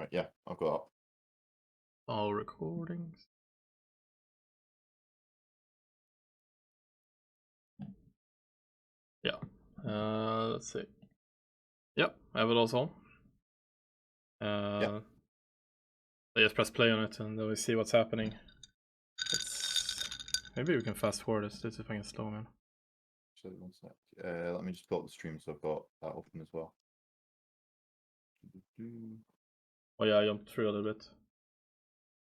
Right, yeah, I've got up. All recordings. Yeah. Let's see. Yep, I have it also. Yeah. I just press play on it and then we see what's happening. Maybe we can fast forward this. This is fucking slow, man. So 1 sec. Let me just pull up the stream so I've got that open as well. Oh yeah, I jumped through a little bit.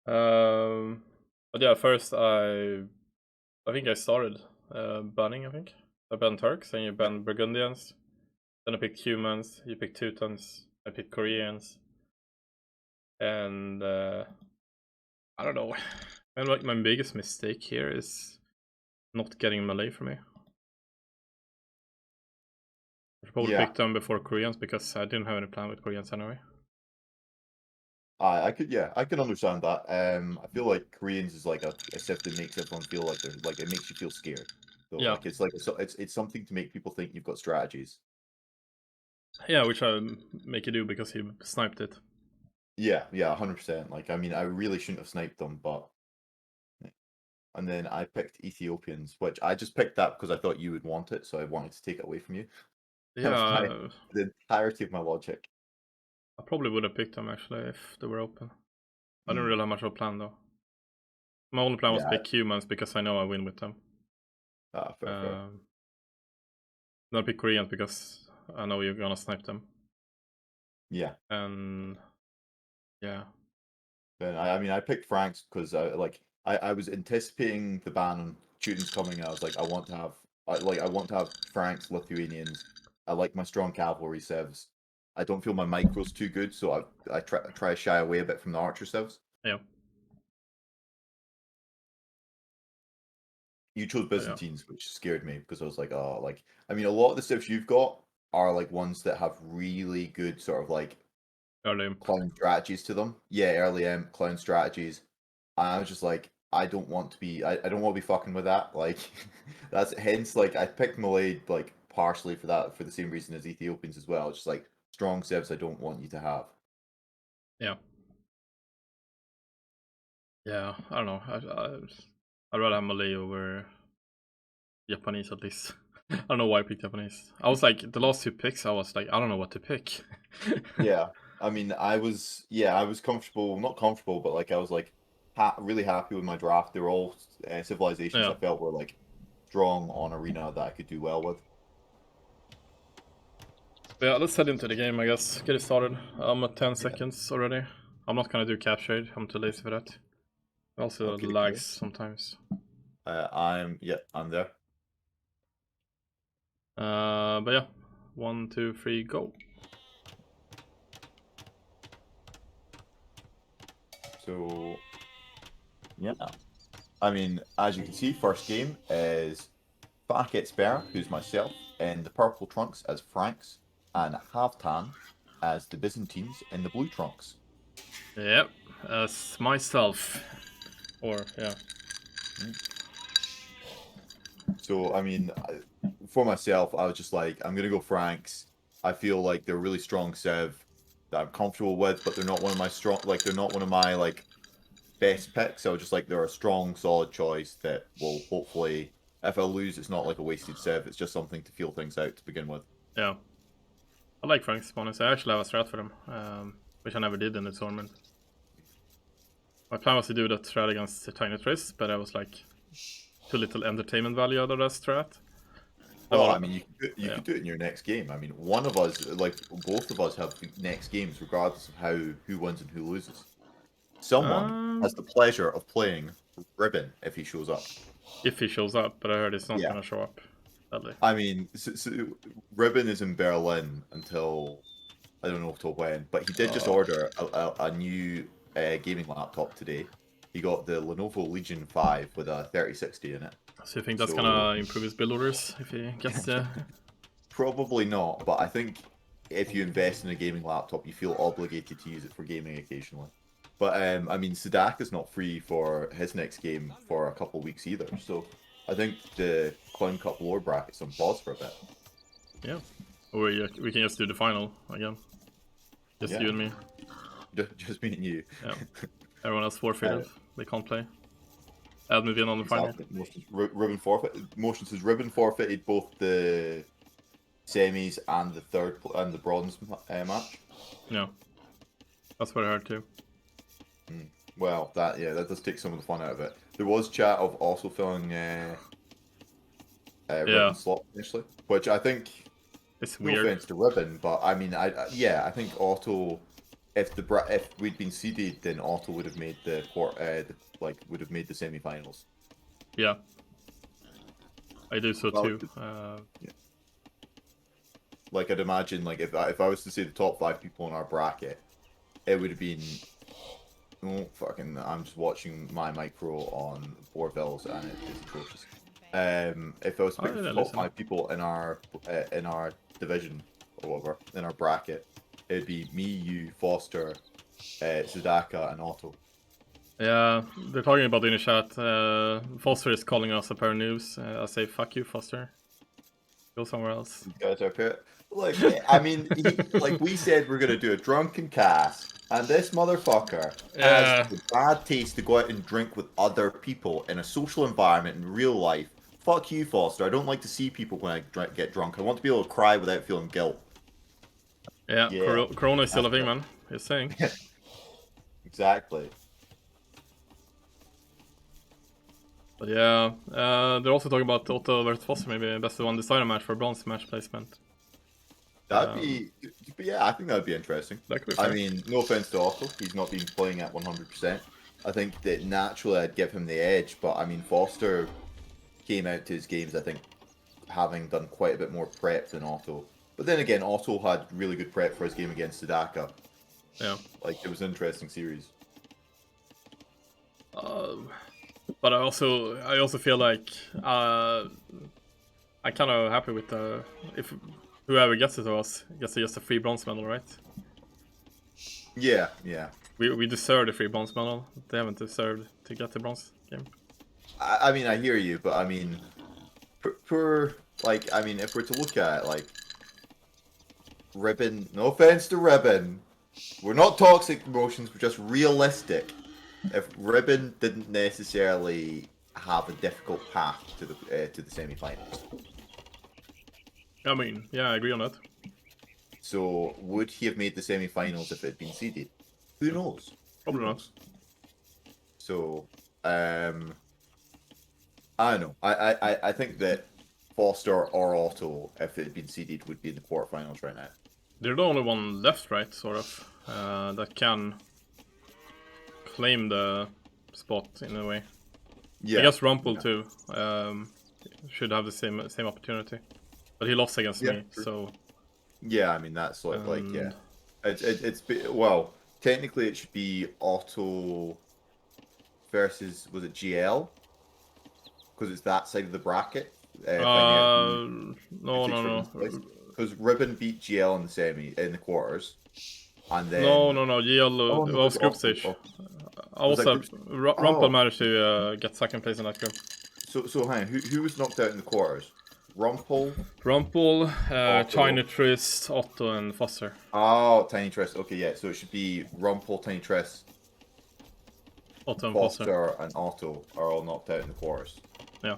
But yeah, first I think I started banning. I think I banned Turks and you banned Burgundians. Then I picked humans. You picked Teutons. I picked Koreans. And I don't know. And like my biggest mistake here is not getting Malay for me. I should probably pick them before Koreans because I didn't have any plan with Koreans anyway. I can understand that. I feel like Koreans is like a civ that makes everyone feel like they're like it makes you feel scared. So Yeah. like it's something to make people think you've got strategies. Yeah, which I make you do because you sniped it. Yeah, 100%. Like I mean, I really shouldn't have sniped them, but and then I picked Ethiopians, which I just picked that because I thought you would want it, so I wanted to take it away from you. Yeah, The entirety of my logic. I probably would have picked them actually if they were open. I didn't really have much of a plan though. My only plan was to pick humans because I know I win with them. Fair. Then I pick Koreans because I know you're gonna snipe them. Yeah. And yeah. Then I mean I picked Franks because I was anticipating the ban on Teutons coming. And I was like, I want to have Franks, Lithuanians. I like my strong cavalry civs. I don't feel my micro's too good, so I try to shy away a bit from the archer civs. Yeah. You chose Byzantines, which scared me because I was like, oh, like I mean, a lot of the civs you've got are like ones that have really good sort of like early clown strategies to them. Yeah, early clown strategies. And I was just like, I don't want to be fucking with that. Like that's hence like I picked Malay like partially for that for the same reason as Ethiopians as well. Just like strong civs I don't want you to have. Yeah. Yeah, I don't know. I'd rather have Malay over Japanese at least. I don't know why I picked Japanese. I was like, the last two picks, I was like, I don't know what to pick. Yeah, I mean, I was comfortable, not comfortable, but like I was like really happy with my draft. They were all civilizations I felt were like strong on arena that I could do well with. Yeah, let's head into the game, I guess. Get it started. I'm at 10 seconds already. I'm not gonna do capture trade. I'm too lazy for that. It also lags sometimes. I'm there. But yeah, 1, 2, 3, go. So yeah, I mean, as you can see, first game is Fac at Spera, who's myself, in the purple trunks as Franks, and Halvtand as the Byzantines in the blue trunks. Yep, as myself. Or, yeah. So, I mean, for myself, I was just like, I'm going to go Franks. I feel like they're really strong civ that I'm comfortable with, but they're not one of my best picks. I was just like, they're a strong, solid choice that will hopefully, if I lose, it's not like a wasted civ. It's just something to feel things out to begin with. Yeah. I like Frank's spawners. I actually have a strat for them, which I never did in the tournament. My plan was to do that strat against Tiny Triss, but I was like, too little entertainment value out of that strat. Well, I mean, you could do it in your next game. I mean, one of us, like both of us, have next games, regardless of who wins and who loses. Someone has the pleasure of playing Ribbon if he shows up. If he shows up, but I heard he's not gonna show up. Sadly. I mean, so Ribbon is in Berlin until I don't know till when, but he did just order a new gaming laptop today. He got the Lenovo Legion 5 with a 3060 in it. So you think that's gonna improve his build orders if he gets the... Probably not, but I think if you invest in a gaming laptop, you feel obligated to use it for gaming occasionally. But I mean, Sadak is not free for his next game for a couple of weeks either, so I think the Clown Cup lower bracket's on pause for a bit. Yeah, or we can just do the final again. Just you and me. just me and you. Yeah. Everyone else forfeited. They can't play. Add me in on the final. Exactly. Ribbon forfeit. Motion says Ribbon forfeited both the semis and the bronze match. Yeah. That's what I heard too. Well, that does take some of the fun out of it. There was chat of also filling Ribbon slot initially, which I think it's no weird. offense to Ribbon, but I mean, I think Otto, if we'd been seeded, then Otto would have made the would have made the semi-finals. Yeah, I do so too. Yeah. Like I'd imagine, like if I was to say the top 5 people in our bracket, it would have been. Oh fucking! I'm just watching my micro on Borevilles and it is atrocious. If I was to pick the top 5 people in our division or whatever in our bracket, it'd be me, you, Foster, Sudaka, and Otto. Yeah, they're talking about it in the chat. Foster is calling us a pair of noobs. I say fuck you, Foster. Go somewhere else. You guys are pair. Like, I mean, like we said, we're gonna do a drunken cast. And this motherfucker has the bad taste to go out and drink with other people in a social environment in real life. Fuck you, Foster. I don't like to see people when I get drunk. I want to be able to cry without feeling guilt. Yeah. Corona is still a thing, man. You're saying. Exactly. But yeah, they're also talking about Otto versus Foster, maybe best of one decider match for bronze match placement. That'd be, yeah, I think that'd be interesting. That could be fair. I mean, no offense to Otto, he's not been playing at 100%. I think that naturally I'd give him the edge, but I mean, Foster came out to his games, I think, having done quite a bit more prep than Otto. But then again, Otto had really good prep for his game against Sudaka. Yeah. Like, it was an interesting series. But I also feel like I'm kind of happy with if whoever gets it to us gets just a free bronze medal, right? Yeah. We deserve the free bronze medal. They haven't deserved to get the bronze game. I mean, I hear you, but I mean, like, I mean, if we're to look at it, like, Ribbon, no offense to Ribbon, we're not toxic emotions, we're just realistic. If Ribbon didn't necessarily have a difficult path to the semi-finals. I mean, yeah, I agree on that. So, would he have made the semi-finals if it had been seeded? Who knows? Probably not. So, I don't know. I think that Foster or Otto, if it had been seeded, would be in the quarterfinals right now. They're the only one left, right? Sort of that can claim the spot in a way. Yeah. I guess Rumpel too should have the same opportunity, but he lost against me, so. Yeah, I mean that's like yeah, it's well technically it should be Otto versus was it GL because it's that side of the bracket. No. Because Ribbon beat GL in the quarters, and then no. GL was group stage. Also, Rumpel managed to get second place in that group. So hang on, who was knocked out in the quarters? Rumpel, Tiny Trist, Otto, and Foster. Oh, Tiny Trist. Okay, yeah. So it should be Rumpel, Tiny Trist, Otto, and Foster, and Otto are all knocked out in the quarters. Yeah.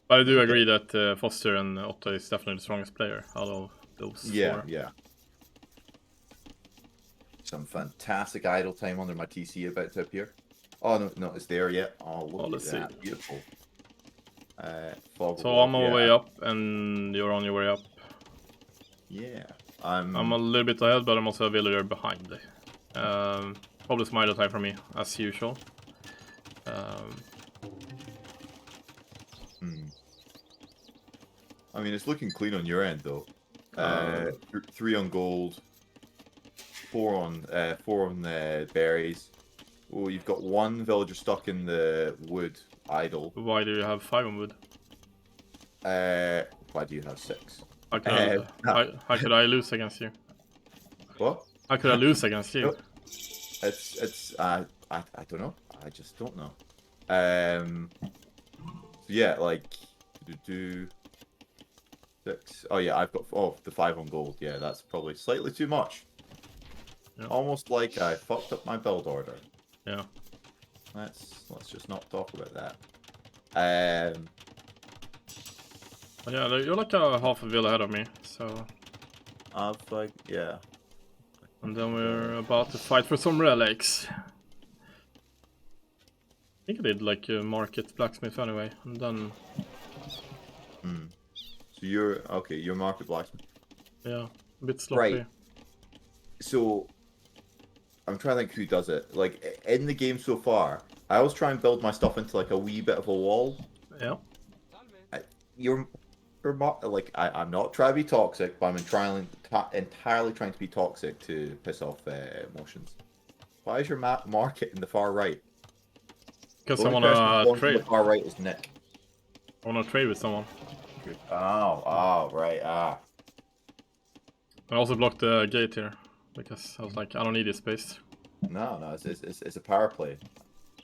But I do agree that Foster and Otto is definitely the strongest player out of those four. Yeah. Some fantastic idle time under my TC about to appear. Oh no, it's there yet. Oh, look at that, see. Beautiful. So I'm on my way up, and you're on your way up. Yeah, I'm a little bit ahead, but I'm also a villager behind. Probably some idle time for me, as usual. I mean, it's looking clean on your end though. 3 on gold, 4 on berries. Oh, you've got 1 villager stuck in the wood idle. Why do you have 5 on wood? Why do you have 6? How could I lose against you? What? How could I lose against you? I don't know. I just don't know. So yeah, like 6. Oh yeah, I've got the 5 on gold. Yeah, that's probably slightly too much. Yeah. Almost like I fucked up my build order. Yeah. Let's just not talk about that. But yeah, you're like a half a bill ahead of me, so. I've like yeah. And then we're about to fight for some relics. I think I did like a market blacksmith anyway, and then. So you're okay. You're market blacksmith. Yeah, a bit sloppy. Right. So I'm trying to think who does it. Like in the game so far, I always try and build my stuff into like a wee bit of a wall. Yeah. You're like I'm not trying to be toxic, but I'm entirely trying to be toxic to piss off emotions. Why is your market in the far right? Because The I only person who wanna belongs trade. in the far right is Nick. I wanna trade with someone. Oh, right. I also blocked the gate here because I was like, I don't need this space. No, it's a power play.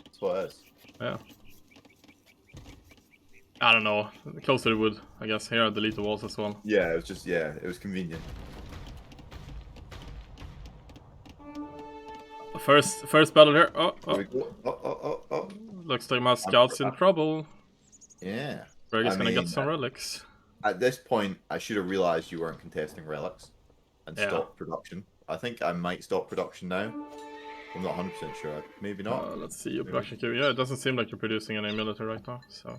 That's what it is. Yeah. I don't know. Close to the wood, I guess. Here I delete the walls as well. Yeah, it was just it was convenient. First battle here. Here we go. Oh. Looks like my scout's in trouble. Yeah. Greg's gonna get some relics. At this point, I should have realized you weren't contesting relics and Yeah. stopped production. I think I might stop production now. I'm not 100% sure. Maybe not. Let's see your production queue. Yeah, it doesn't seem like you're producing any military right now, so.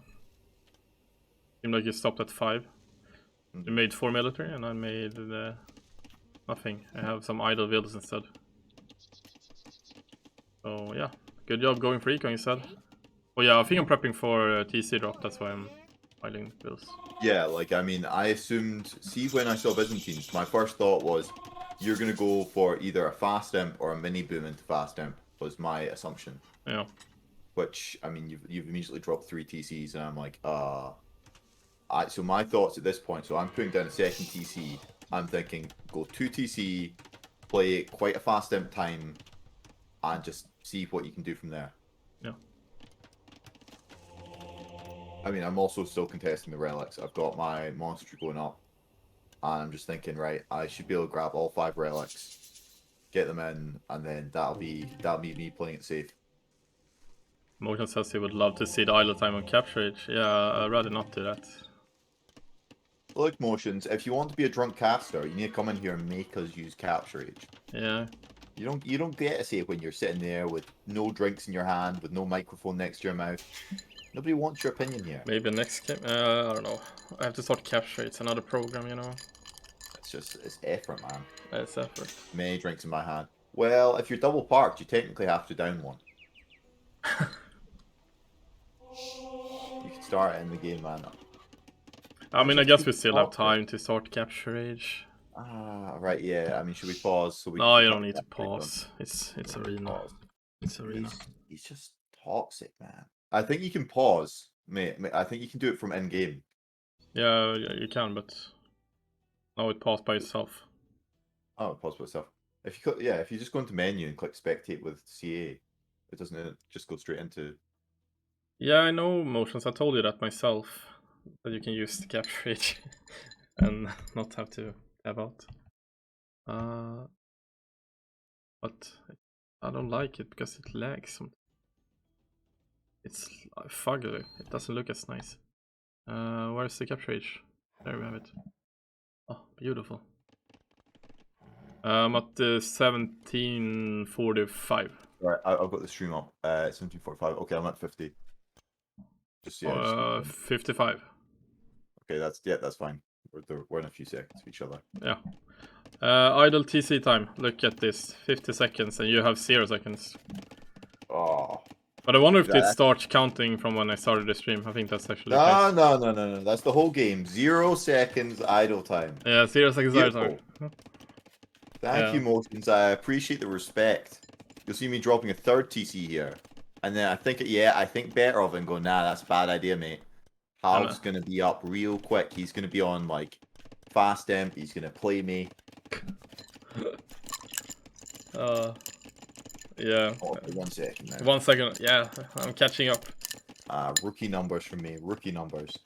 Seemed like you stopped at 5. You made 4 military, and I made nothing. I have some idle builds instead. So yeah, good job going for econ instead. Oh yeah, I think I'm prepping for TC drop. That's why I'm filing builds. Yeah, like I mean, I assumed. See, when I saw Byzantines, my first thought was you're gonna go for either a fast imp or a mini boom into fast imp. Was my assumption. Yeah. Which I mean, you've immediately dropped 3 TCs, and I'm like, so my thoughts at this point. So I'm putting down a second TC. I'm thinking go 2 TC, play quite a fast imp time, and just see what you can do from there. Yeah. I mean, I'm also still contesting the relics. I've got my monster going up, and I'm just thinking, right, I should be able to grab all 5 relics, get them in, and then that'll be me playing it safe. Motion says he would love to see the idle time on capture age. Yeah, I'd rather not do that. Look, Motions, if you want to be a drunk caster, you need to come in here and make us use capture age. Yeah. You don't get to say it when you're sitting there with no drinks in your hand, with no microphone next to your mouth. Nobody wants your opinion here. Maybe next game. I don't know. I have to start capture. It's another program, you know. It's effort, man. It's effort. Many drinks in my hand. Well, if you're double parked, you technically have to down one. You can start it in the game, man. I mean, I guess we still have time to start capture age. Right, yeah. I mean, should we pause? So we no, you don't need to pause. It's arena. Pause. It's arena. He's just toxic, man. I think you can pause, mate. I think you can do it from end game. Yeah, you can, but now it paused by itself. Oh, it paused by itself. If you just go into menu and click spectate with CA, it doesn't just go straight into. Yeah, I know Motions. I told you that myself. That you can use the capture age and not have to tab out. But I don't like it because it lags. It's fugly. It doesn't look as nice. Where's the capture age? There we have it. Oh, beautiful. I'm at 1745. Right, I've got the stream up. 1745. Okay, I'm at 50. Just 55. Okay, that's fine. We're in a few seconds of each other. Yeah. Idle TC time. Look at this. 50 seconds, and you have 0 seconds. Oh. But I wonder if it starts counting from when I started the stream. I think that's actually no. That's the whole game. 0 seconds idle time. Yeah, 0 seconds idle time. Thank you, Motions. I appreciate the respect. You'll see me dropping a 3rd TC here. And then I think better of it and go, nah, that's a bad idea, mate. Hal's gonna be up real quick. He's gonna be on like fast imp. He's gonna play me. Yeah. Oh, 1 second now. 1 second. Yeah, I'm catching up. Rookie numbers from me. Rookie numbers.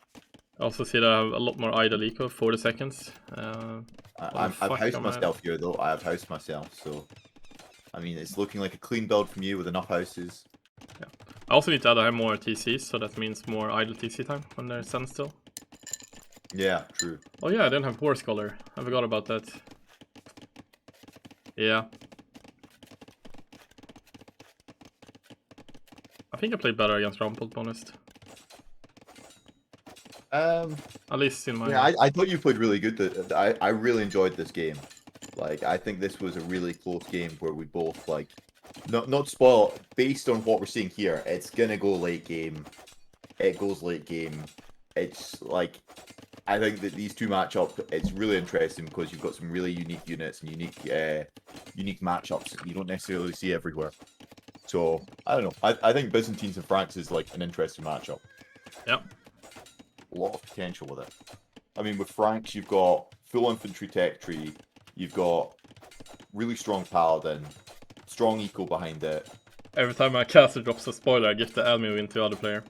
I also see that I have a lot more idle eco, 40 seconds. I've housed myself here though. I have housed myself, so I mean it's looking like a clean build from you with enough houses. Yeah. I also need to add I have more TCs, so that means more idle TC time when they're standstill. Yeah, true. Oh yeah, I didn't have Horse Color. I forgot about that. Yeah. I think I played better against Rumpel, to be honest. At least in my... Yeah, I thought you played really good. I really enjoyed this game. Like, I think this was a really close game where we both, like... Not spoil, based on what we're seeing here, it's gonna go late game. It goes late game. It's, like... I think that these two matchups, it's really interesting because you've got some really unique units and unique matchups that you don't necessarily see everywhere. So, I don't know. I think Byzantines and Franks is, like, an interesting matchup. Yep. A lot of potential with it. I mean, with Franks, you've got full infantry tech tree, you've got really strong paladin, strong eco behind it. Every time my caster drops a spoiler, I give the admin win to the other player.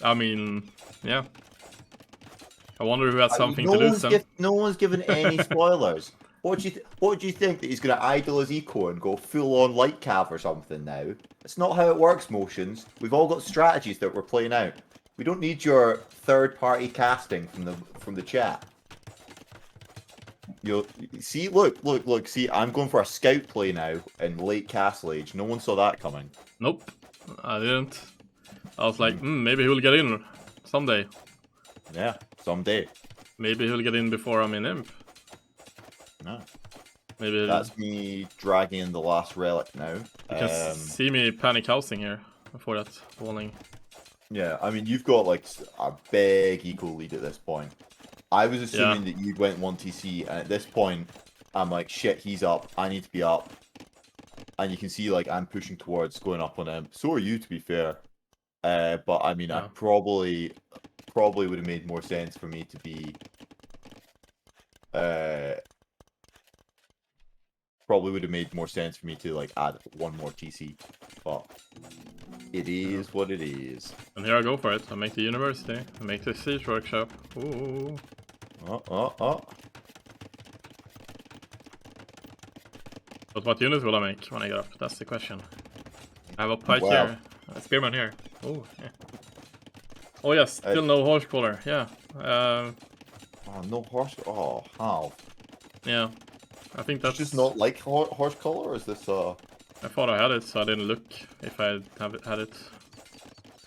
I mean, yeah. I wonder who has something to lose then. No one's given any spoilers. What do you think that he's going to idle his eco and go full on light cav or something now? It's not how it works, Motions. We've all got strategies that we're playing out. We don't need your third-party casting from the chat. You see, look. See, I'm going for a scout play now in late Castle Age. No one saw that coming. Nope, I didn't. I was like, maybe he'll get in someday. Yeah, someday. Maybe he'll get in before I'm in Imp. No. Maybe that's me dragging in the last relic now. You can see me panic housing here before that walling. Yeah, I mean you've got like a big eco lead at this point. I was assuming that you'd went 1TC, and at this point I'm like, shit, he's up. I need to be up. And you can see like I'm pushing towards going up on him. So are you, to be fair. But I mean, I probably would have made more sense for me to be. Probably would have made more sense for me to like add one more TC, but it is what it is. And here I go for it. I make the university. I make the siege workshop. Ooh. But what units will I make when I get up? That's the question. I have a pike here. A spearman here. Oh, yeah. Oh yes, still no horse collar. Yeah. Oh, no horse. Oh, how? Yeah. I think that's just not like horse color, or is this I thought I had it, so I didn't look if I had it.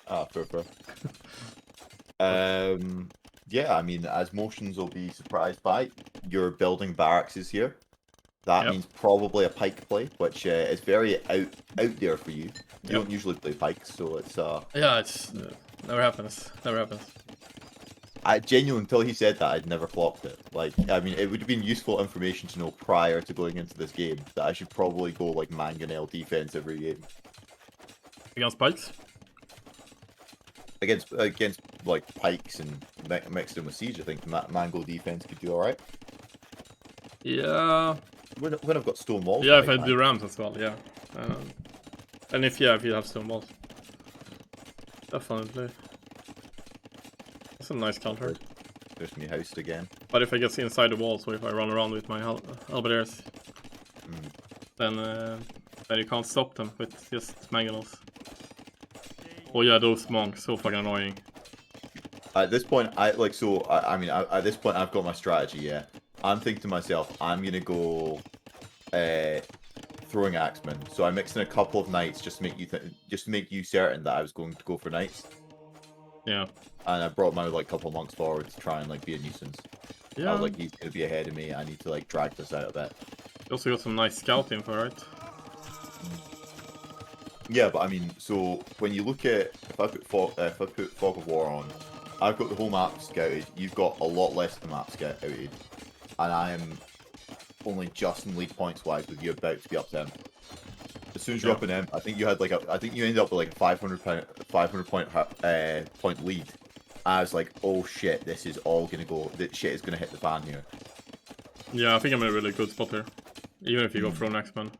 Ah, fair. Yeah, I mean, as Motions will be surprised by, you're building barracks here. That means probably a pike play, which is very out there for you. You don't usually play pikes, so it's yeah, it's never happens. Never happens. I genuinely, until he said that, I'd never flopped it. Like, I mean, it would have been useful information to know prior to going into this game that I should probably go like mangonel defense every game. Against pikes? Against like pikes and mixed in with siege, I think mango defense could do all right. Yeah. When I've got stone walls. Yeah, if I do rams as well, yeah. And if you have stone walls, definitely. That's a nice counter. There's me housed again. But if I get inside the wall, so if I run around with my halberdiers, then you can't stop them with just mangonels. Oh yeah, those monks, so fucking annoying. At this point, I mean, at this point, I've got my strategy. Yeah, I'm thinking to myself, I'm gonna go throwing axemen. So I mixed in a couple of knights just to make you certain that I was going to go for knights. Yeah. And I brought my like couple of monks forward to try and like be a nuisance. Yeah. I was like, he's gonna be ahead of me. I need to like drag this out a bit. You also got some nice scout info, right? Yeah, but I mean, so when you look at if I put Fog of War on, I've got the whole map scouted. You've got a lot less of the map scouted, and I am only just in lead points wise with you about to be up to him. As soon as you're up in him, I think you had like I think you ended up with like a 500 point lead. I was like, oh shit, this is all gonna go. This shit is gonna hit the fan here. Yeah, I think I'm in a really good spot here, even if you go for an X-Men.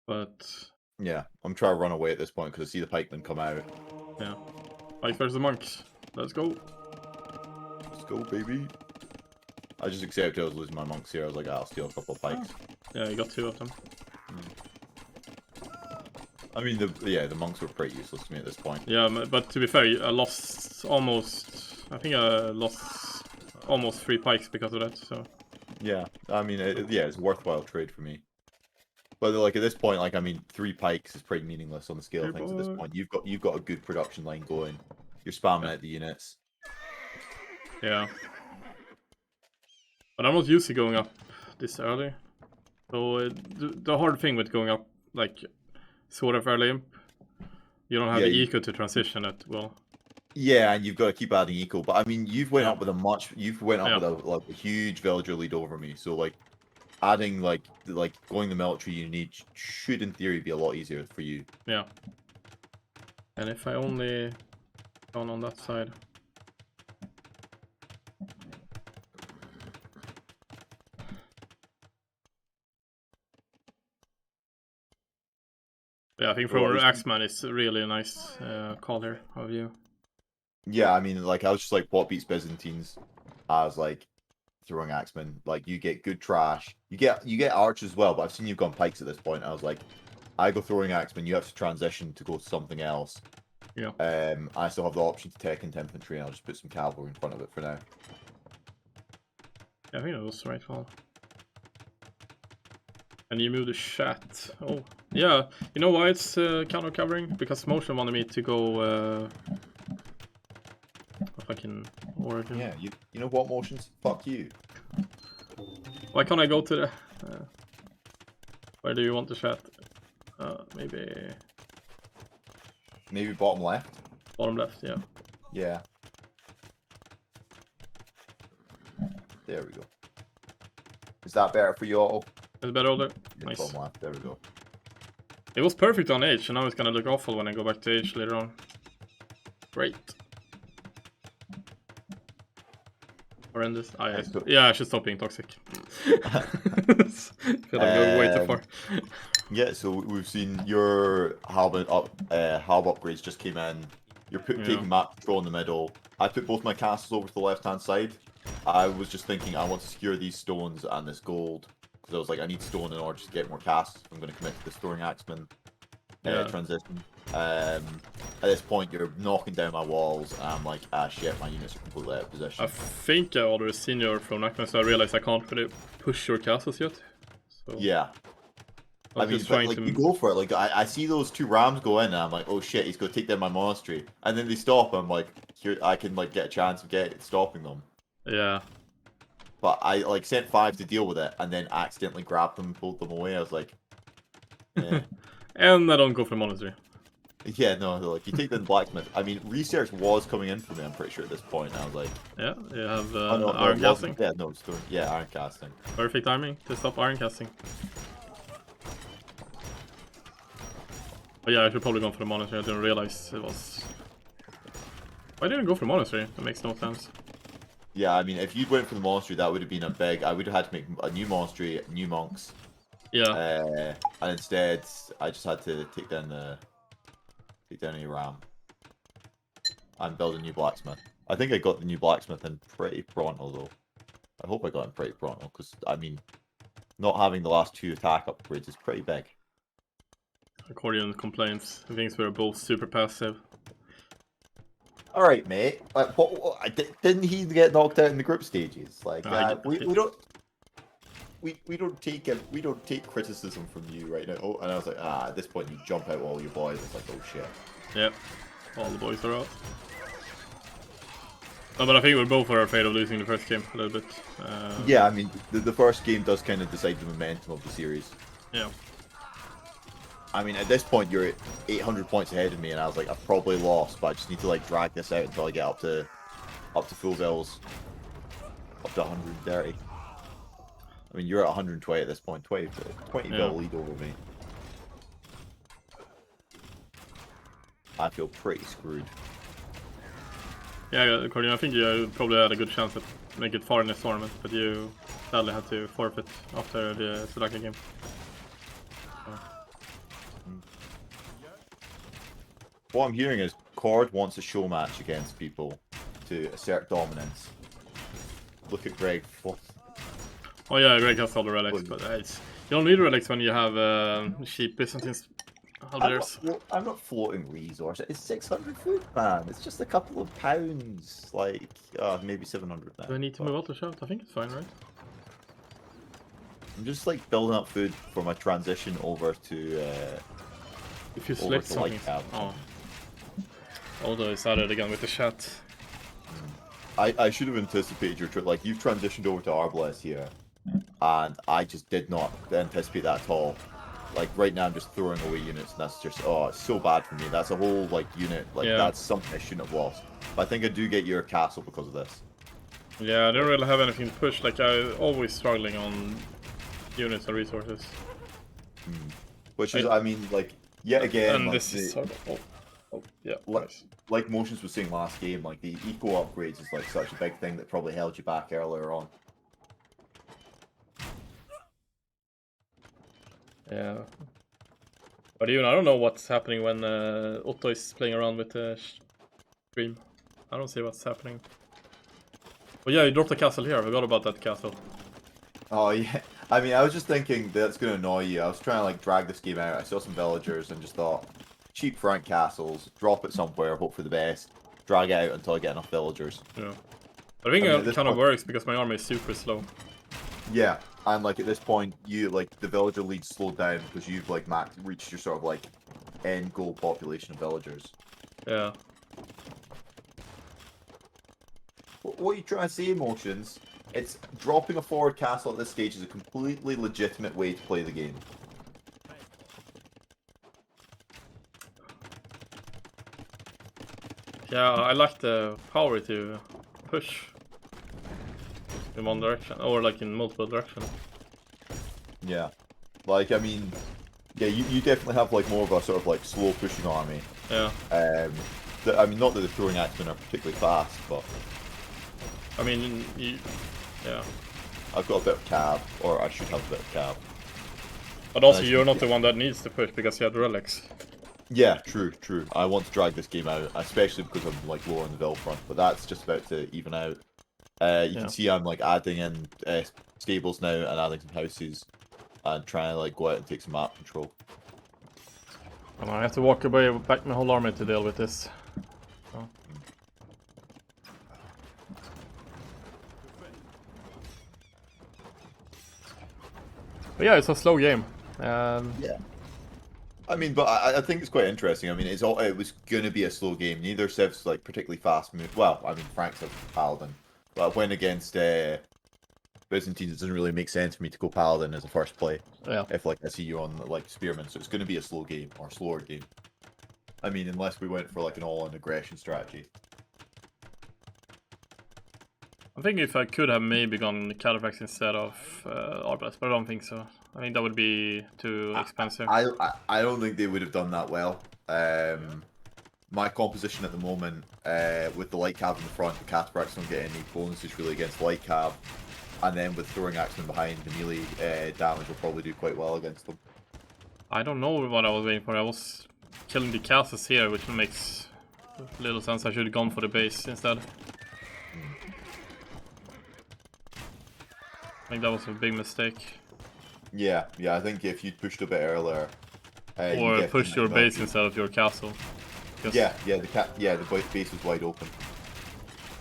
But yeah, I'm trying to run away at this point because I see the pikemen come out. Yeah, Pikes versus monks. Let's go. Let's go, baby. I just accepted I was losing my monks here. I was like, I'll steal a couple of pikes. Yeah, you got 2 of them. I mean, the monks were pretty useless to me at this point. Yeah, but to be fair, I lost almost... I think I lost almost 3 pikes because of that, so... Yeah, I mean, it's a worthwhile trade for me. But like at this point, like I mean, 3 pikes is pretty meaningless on the scale of things at this point. You've got a good production line going. You're spamming out the units. Yeah. But I'm not used to going up this early. So the hard thing with going up, like, sort of early, you don't have the eco to transition it well. Yeah, and you've got to keep adding eco. But I mean, you've went up with a huge villager lead over me. So like, adding like going the military you need should in theory be a lot easier for you. Yeah. And if I only gone on that side. Yeah, I think for Axeman it's really a nice call here of you. Yeah, I mean, like I was just like, what beats Byzantines? I was like, throwing Axeman. Like you get good trash. You get archers as well, but I've seen you've gone pikes at this point. I was like, I go throwing Axeman. You have to transition to go to something else. Yeah. I still have the option to tech into infantry, and I'll just put some cavalry in front of it for now. Yeah, I think that was the right call. And you move the chat. Oh, yeah. You know why it's counter covering? Because Motion wanted me to go fucking Origin. Yeah, you know what, Motions? Fuck you. Why can't I go to the... where do you want the chat? Maybe bottom left? Bottom left, yeah. Yeah. There we go. Is that better for you all? It's better older. Yeah, Nice. bottom left, there we go. It was perfect on H, and now it's gonna look awful when I go back to H later on. Great. Horrendous. Yeah, I should stop being toxic. I'm going way too far. Yeah, so we've seen your Halb upgrades just came in. You're taking map control in the middle. I put both my castles over to the left-hand side. I was just thinking I want to secure these stones and this gold. Because I was like, I need stone in order to get more castles. I'm going to commit to the throwing Axeman transition. At this point, you're knocking down my walls, and I'm like, ah shit, my units are completely out of position. I think I already seen your throwing Axeman, so I realized I can't really push your castles yet. So yeah. I mean, but, like, you go for it. Like, I see those 2 rams go in, and I'm like, oh shit, he's going to take down my monastery. And then they stop, and I'm like, here, I can like get a chance of stopping them. Yeah. But I like sent 5 to deal with it, and then accidentally grabbed them and pulled them away. I was like, yeah. And I don't go for monastery. Yeah, no, like you take the blacksmith. I mean, research was coming in for me. I'm pretty sure at this point. I was like, yeah, you have iron casting. Yeah, no, iron casting. Perfect timing to stop iron casting. But yeah, I should probably go for the monastery. I didn't realize it was. Why didn't I go for the monastery? That makes no sense. Yeah, I mean, if you'd went for the monastery, that would have been a big. I would have had to make a new monastery, new monks. Yeah. And instead, I just had to take down a ram and build a new blacksmith. I think I got the new blacksmith in pretty pronto though. I hope I got him pretty pronto because I mean, not having the last 2 attack upgrades is pretty big. Accordion complains. He thinks we're both super passive. All right, mate. Like, didn't he get knocked out in the group stages? Like, we don't take criticism from you right now. Oh, and I was like, at this point you jump out all your boys. It's like, oh shit. Yep, all the boys are out. No, but I think we're both afraid of losing the first game a little bit. Yeah, I mean, the first game does kind of decide the momentum of the series. Yeah. I mean, at this point, you're 800 points ahead of me, and I was like, I've probably lost, but I just need to like drag this out until I get up to full bills, up to 130. I mean, you're at 120 at this point, 20 bill lead over me. I feel pretty screwed. Yeah, Accordion, I think you probably had a good chance to make it far in this tournament, but you sadly had to forfeit after the Sudaka game. What I'm hearing is Cord wants a show match against people to assert dominance. Look at Greg. Oh yeah, Greg has all the relics, but you don't need relics when you have cheap Byzantine halberdiers. I'm not floating resource. It's 600 food, man. It's just a couple of pounds. Like, maybe 700 now. Do I need to move out the shot? I think it's fine, right? I'm just like building up food for my transition over to. If you select something. Oh. Although it's added again with the chat. I should have anticipated your trip. Like, you've transitioned over to Arbalest here, and I just did not anticipate that at all. Like, right now I'm just throwing away units, and that's just, it's so bad for me. That's a whole, like, unit. Like, that's something I shouldn't have lost. But I think I do get your castle because of this. Yeah, I don't really have anything to push. Like, I'm always struggling on units and resources. Which is, I mean, like, yet again... And like, this is sort of... Oh, yeah, like Motions was saying last game, like, the eco upgrades is, like, such a big thing that probably held you back earlier on. Yeah. But even I don't know what's happening when Otto is playing around with the stream. I don't see what's happening. Oh yeah, you dropped a castle here. I forgot about that castle. Oh yeah. I mean, I was just thinking that's going to annoy you. I was trying to like drag this game out. I saw some villagers and just thought, cheap Frank castles, drop it somewhere, hope for the best, drag it out until I get enough villagers. Yeah. But I think it kind of works because my army is super slow. Yeah, and like at this point, you like the villager lead slowed down because you've like reached your sort of like end goal population of villagers. Yeah. What are you trying to say, Motions? It's dropping a forward castle at this stage is a completely legitimate way to play the game. Yeah, I like the power to push in one direction, or like in multiple directions. Yeah. Like, I mean, yeah, you definitely have like more of a sort of like slow pushing army. Yeah. I mean, not that the throwing axemen are particularly fast, but... I mean, yeah. I've got a bit of cab, or I should have a bit of cab. But also, you're not the one that needs to push because you have relics. Yeah, true. I want to drag this game out, especially because I'm like lower on the Ville front, but that's just about to even out. You can see I'm like adding in stables now and adding some houses and trying to like go out and take some map control. And I have to walk away back my whole army to deal with this. So. But yeah, it's a slow game. Yeah. I mean, but I think it's quite interesting. I mean, it was going to be a slow game. Neither Civ's like particularly fast move. Well, I mean, Frank's a Paladin. But I went against Byzantines. It doesn't really make sense for me to go Paladin as a first play. Yeah. If like I see you on like Spearman, so it's going to be a slow game or slower game. I mean, unless we went for like an all-in aggression strategy. I think if I could have maybe gone Califax instead of Arbalest, but I don't think so. I think that would be too expensive. I don't think they would have done that well. My composition at the moment, with the light cab in the front, the Cataphracts don't get any bonuses really against light cab, and then with throwing axemen behind, the melee damage will probably do quite well against them. I don't know what I was waiting for. I was killing the castles here, which makes little sense. I should have gone for the base instead. I think that was a big mistake. Yeah, I think if you'd pushed a bit earlier, or pushed your base instead of your castle. Yeah, the base was wide open.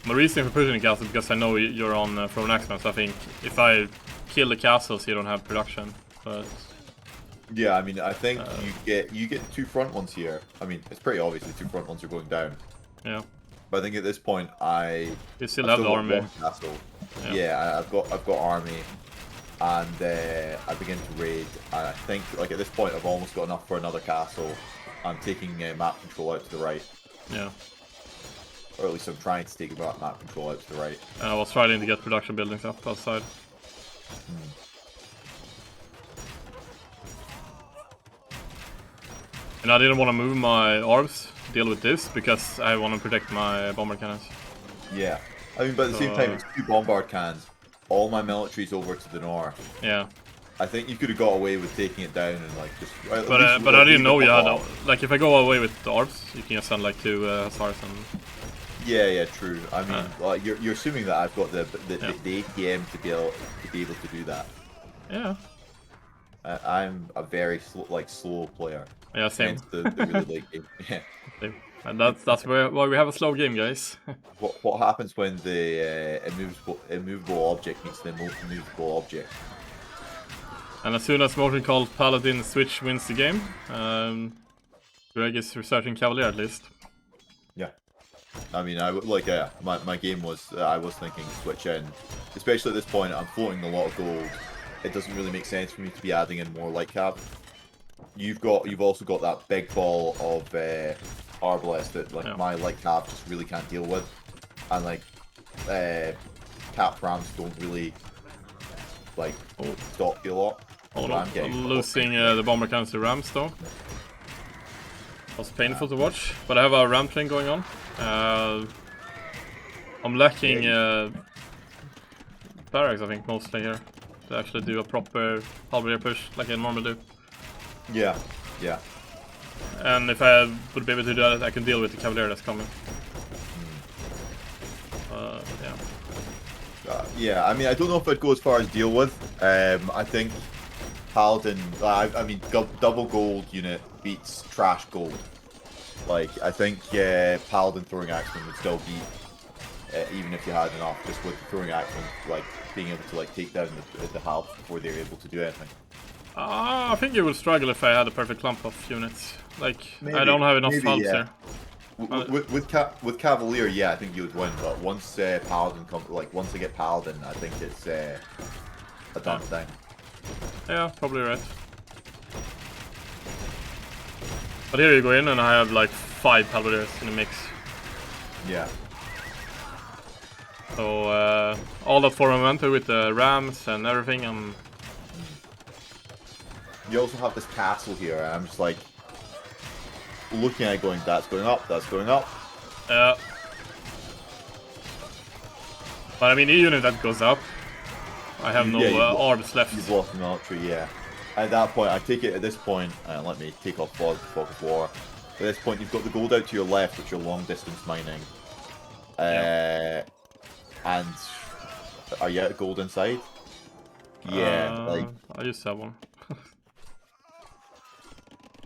My reason for pushing the castle is because I know you're on Throne Axeman, so I think if I kill the castles, you don't have production. But yeah, I mean, I think you get two front ones here. I mean, it's pretty obvious the two front ones are going down. Yeah. But I think at this point, you still have the army. Castle. Yeah, I've got army, and I begin to raid. And I think like at this point, I've almost got enough for another castle. I'm taking map control out to the right. Yeah. Or at least I'm trying to take map control out to the right. And I was trying to get production buildings up outside. And I didn't want to move my orbs to deal with this because I want to protect my bomber cannons. Yeah. I mean, but at the same time, it's two bombard cannons. All my military's over to the north. Yeah. I think you could have got away with taking it down and like just. But I didn't know you had like if I go away with the orbs, you can just send like 2 Hussars and. Yeah, true. I mean, like, you're assuming that I've got the ATM to be able to do that. Yeah. I'm a very slow player. Yeah, same. Hence the really late game. Yeah. Same. And that's why we have a slow game, guys. What happens when the immovable object meets the immovable object? And as soon as Motion called Paladin Switch wins the game, Greg is researching Cavalier at least. Yeah. I mean, my game was I was thinking switch in, especially at this point. I'm floating a lot of gold. It doesn't really make sense for me to be adding in more light cap. You've also got that big ball of Arbalest that like my light cap just really can't deal with, and like cap rams don't really like stop you a lot. Hold on, I'm losing the bomber counts to rams though. Was painful to watch, but I have a ram train going on. I'm lacking barracks, I think, mostly here to actually do a proper halberd push like I normally do. Yeah. And if I would be able to do that, I can deal with the Cavalier that's coming. Yeah, I mean, I don't know if I'd go as far as deal with. I think Paladin, I mean, double gold unit beats trash gold. Like, I think Paladin throwing axeman would still beat, even if you had enough, just with the throwing axeman, like, being able to like take down the half before they're able to do anything. I think you would struggle if I had a perfect clump of units. Like, maybe, I don't have enough halves here. With Cavalier, yeah, I think you would win. But once Paladin once they get Paladin, I think it's a done thing. Yeah, probably right. But here you go in, and I have like 5 Halberdiers in the mix. Yeah. So all that for momentum with the rams and everything, You also have this castle here, and I'm just like looking at it going, that's going up, that's going up. Yeah. But I mean, the unit that goes up, I have no orbs left. You've lost the military, yeah. At that point, I take it at this point, let me take off Fog of War. At this point, you've got the gold out to your left, which you're long distance mining. And are you at gold inside? Yeah, like I just have one.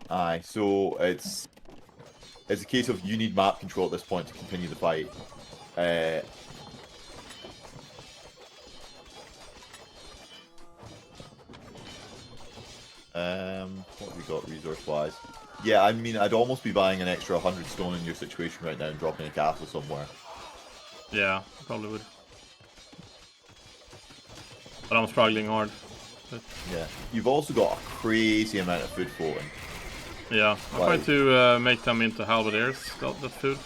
Aye, so it's a case of you need map control at this point to continue the fight. What have we got resource-wise? Yeah, I mean, I'd almost be buying an extra 100 stone in your situation right now and dropping a castle somewhere. Yeah, probably would. But I'm struggling hard. But... yeah, you've also got a crazy amount of food floating. Yeah, I'm trying to make them into halberdiers, that food.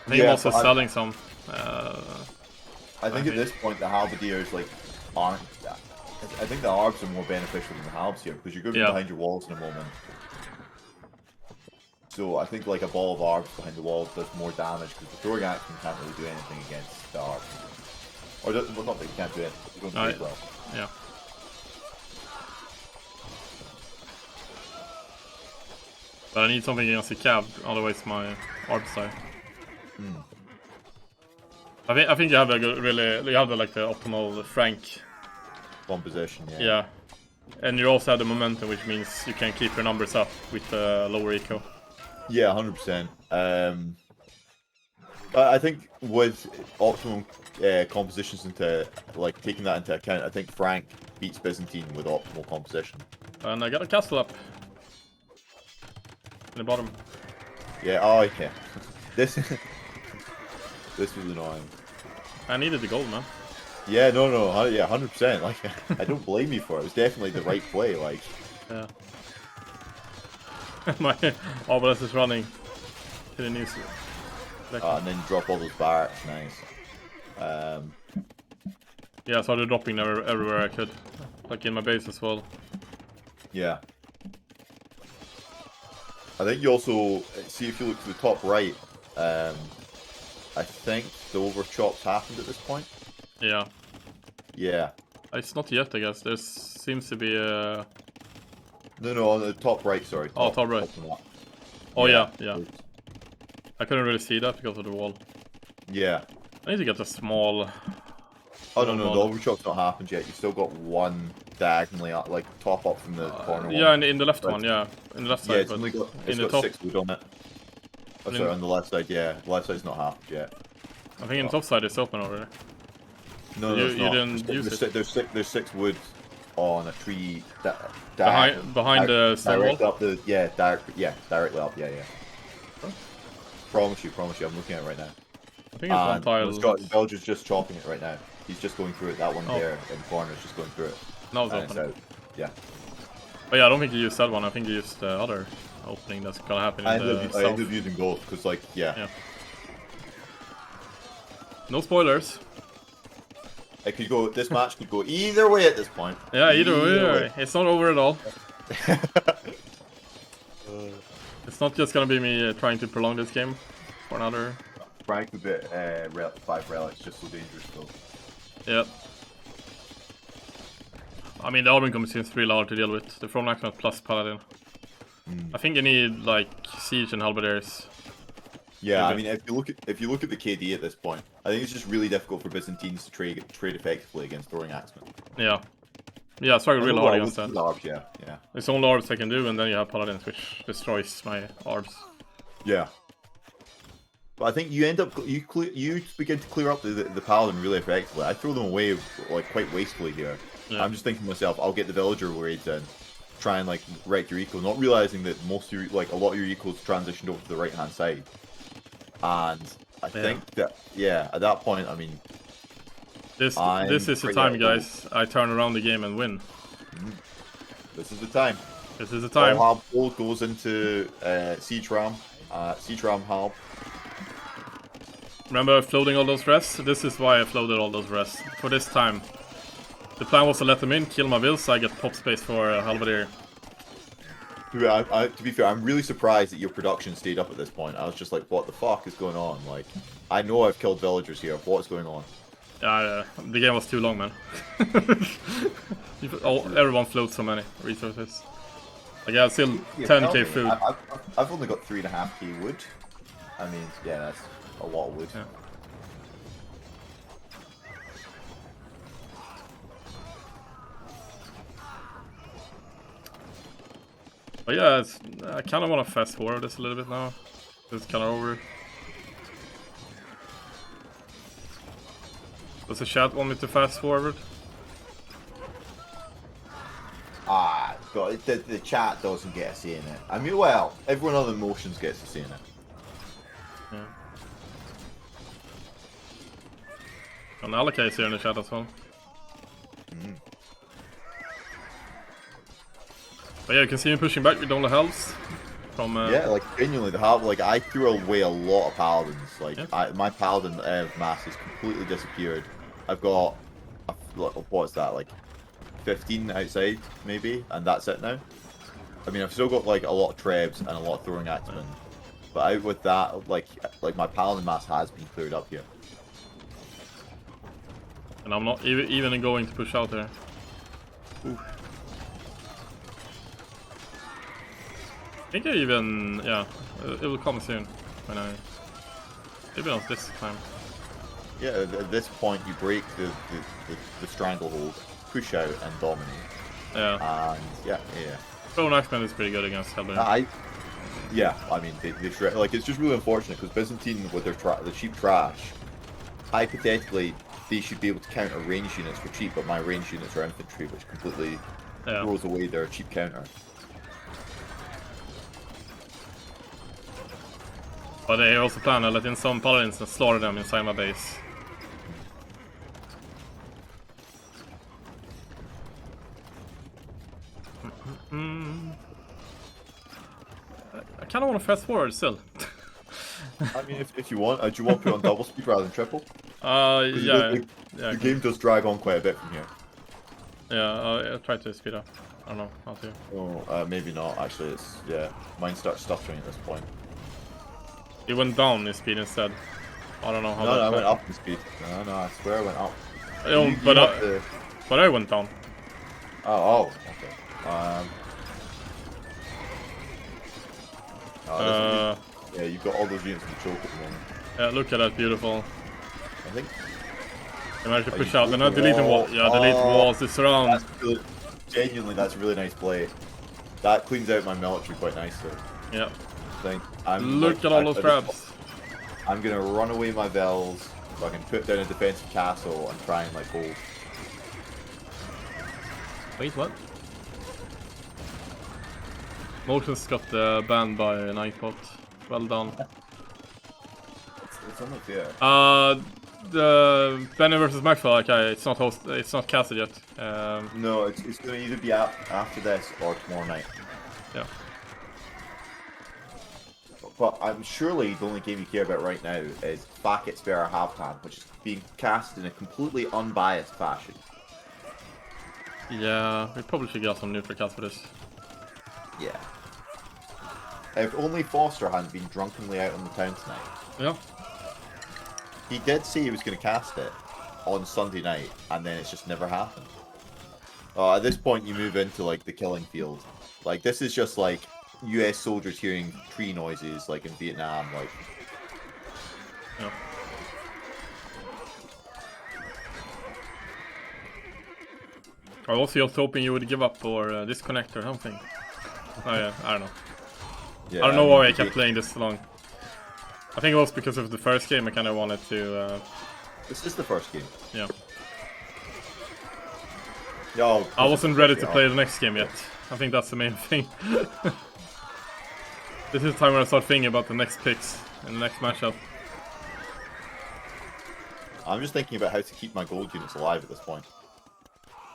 I think I'm also selling some. I think at this point the halberdiers like aren't. I think the arbs are more beneficial than the halbs here because you're going to be behind your walls in a moment. So I think like a ball of arbs behind the walls does more damage because the throwing axeman can't really do anything against the arbs. Or well, not that you can't do it. You don't do it well. Yeah. But I need something against the cab, otherwise my arbs die. I think you have a good, you have like the optimal Frank composition. Yeah. Yeah, and you also have the momentum, which means you can keep your numbers up with lower eco. Yeah, 100%. I think with optimum compositions into like taking that into account, I think Frank beats Byzantine with optimal composition. And I got a castle up in the bottom. Yeah. Oh yeah. This was annoying. I needed the gold, man. Yeah. No. Yeah. 100%. Like I don't blame you for it. It was definitely the right play. Like. Yeah. My obelisk is running to the new. And then drop all those barracks. Nice. Yeah, I started dropping everywhere I could, like in my base as well. Yeah. I think you also see if you look to the top right. I think the overchops happened at this point. Yeah. Yeah. It's not yet, I guess. There seems to be a... No, on the top right, sorry. top right. Oh, yeah. I couldn't really see that because of the wall. Yeah. I need to get a small... Oh, no, the overshot's not happened yet. You've still got one diagonally up, like, top up from the corner one. Yeah, in the left one, yeah. In the left side, it's only got, in the top... 6 wood on it. Oh, sorry, on the left side, yeah. The left side's not happened yet. I think in the top side it's open already. No, you it's not. didn't use it. There's 6 wood on a tree behind the stone wall? Up the, directly up, yeah. Huh? Promise you, I'm looking at it right now. I think it's one tile. Belger's just chopping it right now. He's just going through it. That one there in the corner is just going through it. Now it's open. Out. Yeah. But yeah, I don't think you used that one. I think you used the other opening that's gonna happen in the south. I ended up using both because, like, yeah. No spoilers. It could go. This match could go either way at this point. Yeah, either way. It's not over at all. It's not just gonna be me trying to prolong this game for another. Frank with the 5 relics, just so dangerous though. Yep. I mean, the Auburn combo seems really hard to deal with. The From Axeman plus Paladin. I think you need like Siege and Halberdiers. Yeah, I mean, if you look at the KD at this point, I think it's just really difficult for Byzantines to trade effectively against throwing axemen. Yeah, I struggle really hard against that. Orbs, yeah. It's only orbs I can do, and then you have Paladins, which destroys my orbs. Yeah. But I think you end up you begin to clear up the Paladin really effectively. I throw them away like quite wastefully here. Yeah. I'm just thinking to myself, I'll get the villager raids in, try and like wreck your eco, not realizing that most of your, like a lot of your ecos transitioned over to the right hand side. And I think that at that point, I mean, this is the time, guys. I turn around the game and win. This is the time. This is the time. All Halb goes into Siege Ram Halb. Remember floating all those rests? This is why I floated all those rests. For this time. The plan was to let them in, kill my vills, so I get pop space for Halberdier. To be fair, I'm really surprised that your production stayed up at this point. I was just like, what the fuck is going on? Like, I know I've killed villagers here. What's going on? Yeah, the game was too long, man. Everyone floats so many resources. Like, yeah, still 10k food. I've only got 3.5k wood. I mean, yeah, that's a lot of wood. Yeah. But yeah, I kind of want to fast forward this a little bit now. It's kind of over. Does the chat want me to fast forward? God, the chat doesn't get a say in it. I mean, well, everyone on the motions gets a say in it. Yeah. And Alaka's here in the chat as well. But yeah, you can see him pushing back with all the helps. From, yeah, like genuinely, I threw away a lot of paladins. Like my paladin mass has completely disappeared. I've got what's that, like 15 outside maybe, and that's it now. I mean, I've still got like a lot of trebs and a lot of throwing axemen, but out with that, like my paladin mass has been cleared up here. And I'm not even going to push out there. Ooh. I think I even, it will come soon when maybe not this time. Yeah, at this point you break the stranglehold, push out and dominate. Yeah. And yeah. Clone Axeman is pretty good against Halberdier. I mean, they shred, like, it's just really unfortunate because Byzantine with their the cheap trash, hypothetically they should be able to counter range units for cheap, but my range units are infantry, which completely throws away their cheap counter. But they also plan to let in some paladins and slaughter them inside my base. I kind of want to fast forward still. I mean, if you want, do you want to put on double speed rather than triple? Yeah. The game does drag on quite a bit from here. Yeah, I'll try to speed up. I don't know how to. Oh, maybe not. Actually, mine starts stuttering at this point. It went down in speed instead. I don't know how. No, I went up in speed. No, I swear I went up. but I went down. Oh, okay. Yeah, you've got all those units in the choke at the moment. Yeah, look at that, beautiful. I think. I managed to Oh, push you out. They're not deleting walls. Yeah, delete walls to surround. Genuinely, that's a really nice play. That cleans out my military quite nicely. Yeah. Look at all those traps. I'm gonna run away my Vels so I can put down a defensive castle and try and like hold. Wait, what? Motions got banned by Nightbot. Well done. It's only fair. The Benny versus Maxwell, okay, it's not casted yet. No, it's gonna either be after this or tomorrow night. Yeah. But I'm surely the only game you care about right now is Fac Spera Halvtand, which is being cast in a completely unbiased fashion. Yeah, we probably should get some neutral cast for this. Yeah. If only Foster hadn't been drunkenly out on the town tonight. Yeah. He did say he was going to cast it on Sunday night, and then it's just never happened. At this point, you move into like the killing field. Like this is just like U.S. soldiers hearing tree noises, like in Vietnam. Like, yeah. I was just hoping you would give up or disconnect or something. Oh yeah, I don't know. yeah, I don't know why I kept playing this long. I think it was because of the first game. I kind of wanted to. This is the first game. Yeah. Yo, I wasn't ready to play the next game yet. I think that's the main thing. This is the time when I start thinking about the next picks and the next matchup. I'm just thinking about how to keep my gold units alive at this point.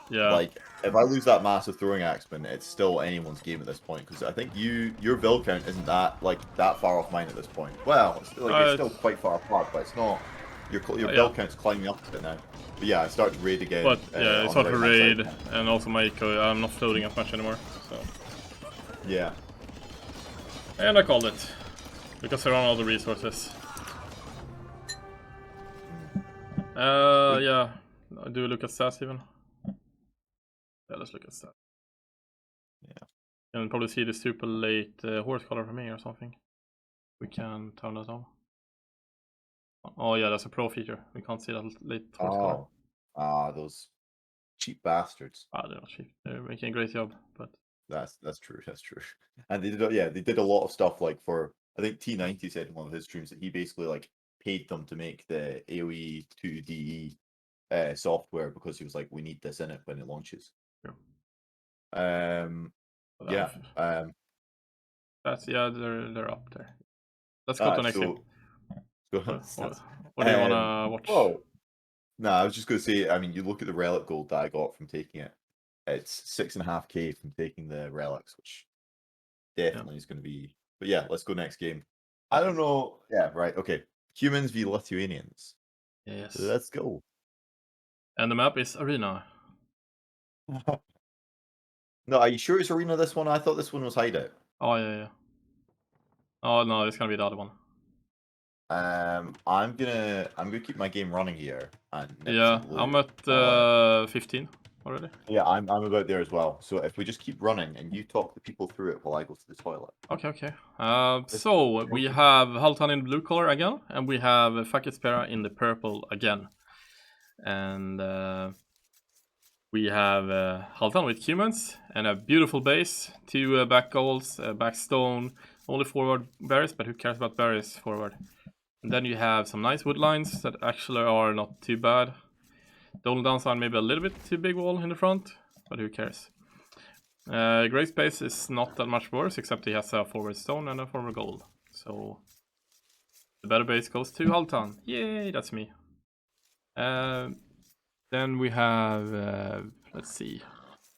Yeah. Like, if I lose that massive throwing axeman, it's still anyone's game at this point. Because I think your Vil count isn't that far off mine at this point. Well, it's still quite far apart, but it's not. Your Vil count's climbing up a bit now. But yeah, I started raid again. But yeah, it's hard to raid, and also my eco. I'm not floating as much anymore. So. Yeah. And I called it because I run all the resources. Yeah. Do we look at stats even? Yeah, let's look at stats. Yeah. And probably see the super late horse color from me or something. We can turn that on. Oh yeah, that's a pro feature. We can't see that late horse color. Ah, those cheap bastards. Ah, they're not cheap. They're making a great job, but that's true. That's true. And they did a lot of stuff like for I think T90 said in one of his streams that he basically like paid them to make the AoE 2DE software because he was like, we need this in it when it launches. Sure. That's they're up there. Let's go to the next game. What do you wanna watch? Oh, no, I was just gonna say. I mean, you look at the relic gold that I got from taking it. It's 6.5k from taking the relics, which definitely is going to be. But yeah, let's go next game. I don't know. Yeah, right. Okay, humans v Lithuanians. Yes. Let's go. And the map is Arena. No, are you sure it's Arena? This one? I thought this one was Hideout. Oh yeah. Oh no, it's gonna be the other one. I'm gonna keep my game running here. And yeah, I'm at 15 already. Yeah, I'm about there as well. So if we just keep running and you talk the people through it while I go to the toilet. Okay. So we have Halvtand in blue color again, and we have Fac Spera in the purple again, and we have Halvtand with humans and a beautiful base, 2 back goals, back stone, only forward berries, but who cares about berries forward? And then you have some nice wood lines that actually are not too bad. The only downside maybe a little bit too big wall in the front, but who cares? Gray space is not that much worse, except he has a forward stone and a forward gold. So the better base goes to Halvtand. Yay, that's me. Then we have, let's see,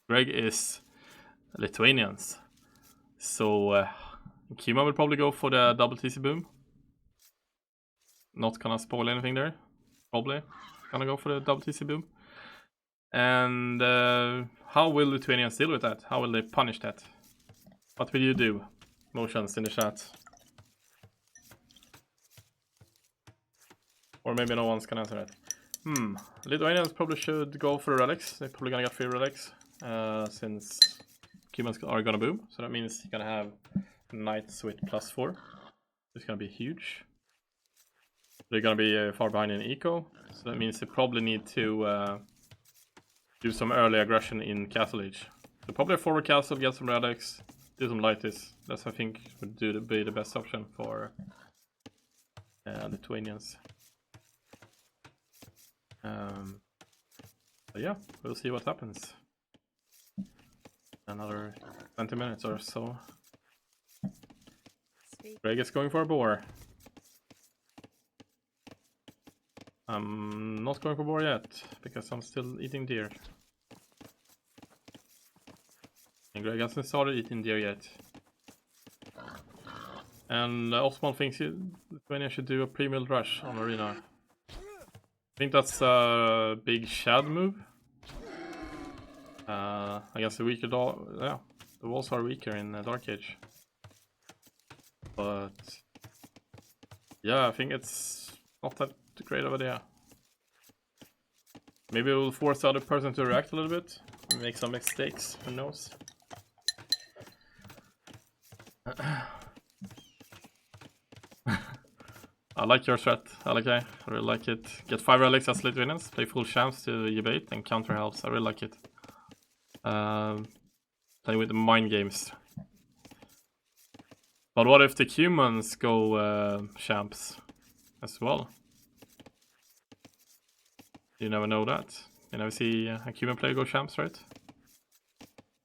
Greg is Lithuanians. So Kima will probably go for the double TC boom. Not gonna spoil anything there. Probably gonna go for the double TC boom. And how will Lithuanians deal with that? How will they punish that? What will you do? Motions in the chat. Or maybe no one's gonna answer that. Lithuanians probably should go for relics. They're probably gonna get 3 relics, since Cumans are gonna boom. So that means you're gonna have knights with +4. It's gonna be huge. They're gonna be far behind in eco, so that means they probably need to do some early aggression in Castle Age. So probably a forward castle, get some relics, do some lighties. That's, I think, would be the best option for Lithuanians. But yeah, we'll see what happens. Another 20 minutes or so. Greg is going for a boar. I'm not going for boar yet, because I'm still eating deer. And Greg hasn't started eating deer yet. And Osman thinks Lithuania should do a pre-milled rush on Arena. I think that's a big Shad move. Against the weaker yeah, the walls are weaker in Dark Age. But yeah, I think it's not that great of an idea. Maybe we'll force the other person to react a little bit, make some mistakes, who knows. I like your strat, I really like it. Get 5 relics as Lithuanians, play full champs to debate and counter helps. I really like it. Play with the mind games. But what if the humans go champs as well? You never know that. You never see a human player go champs, right?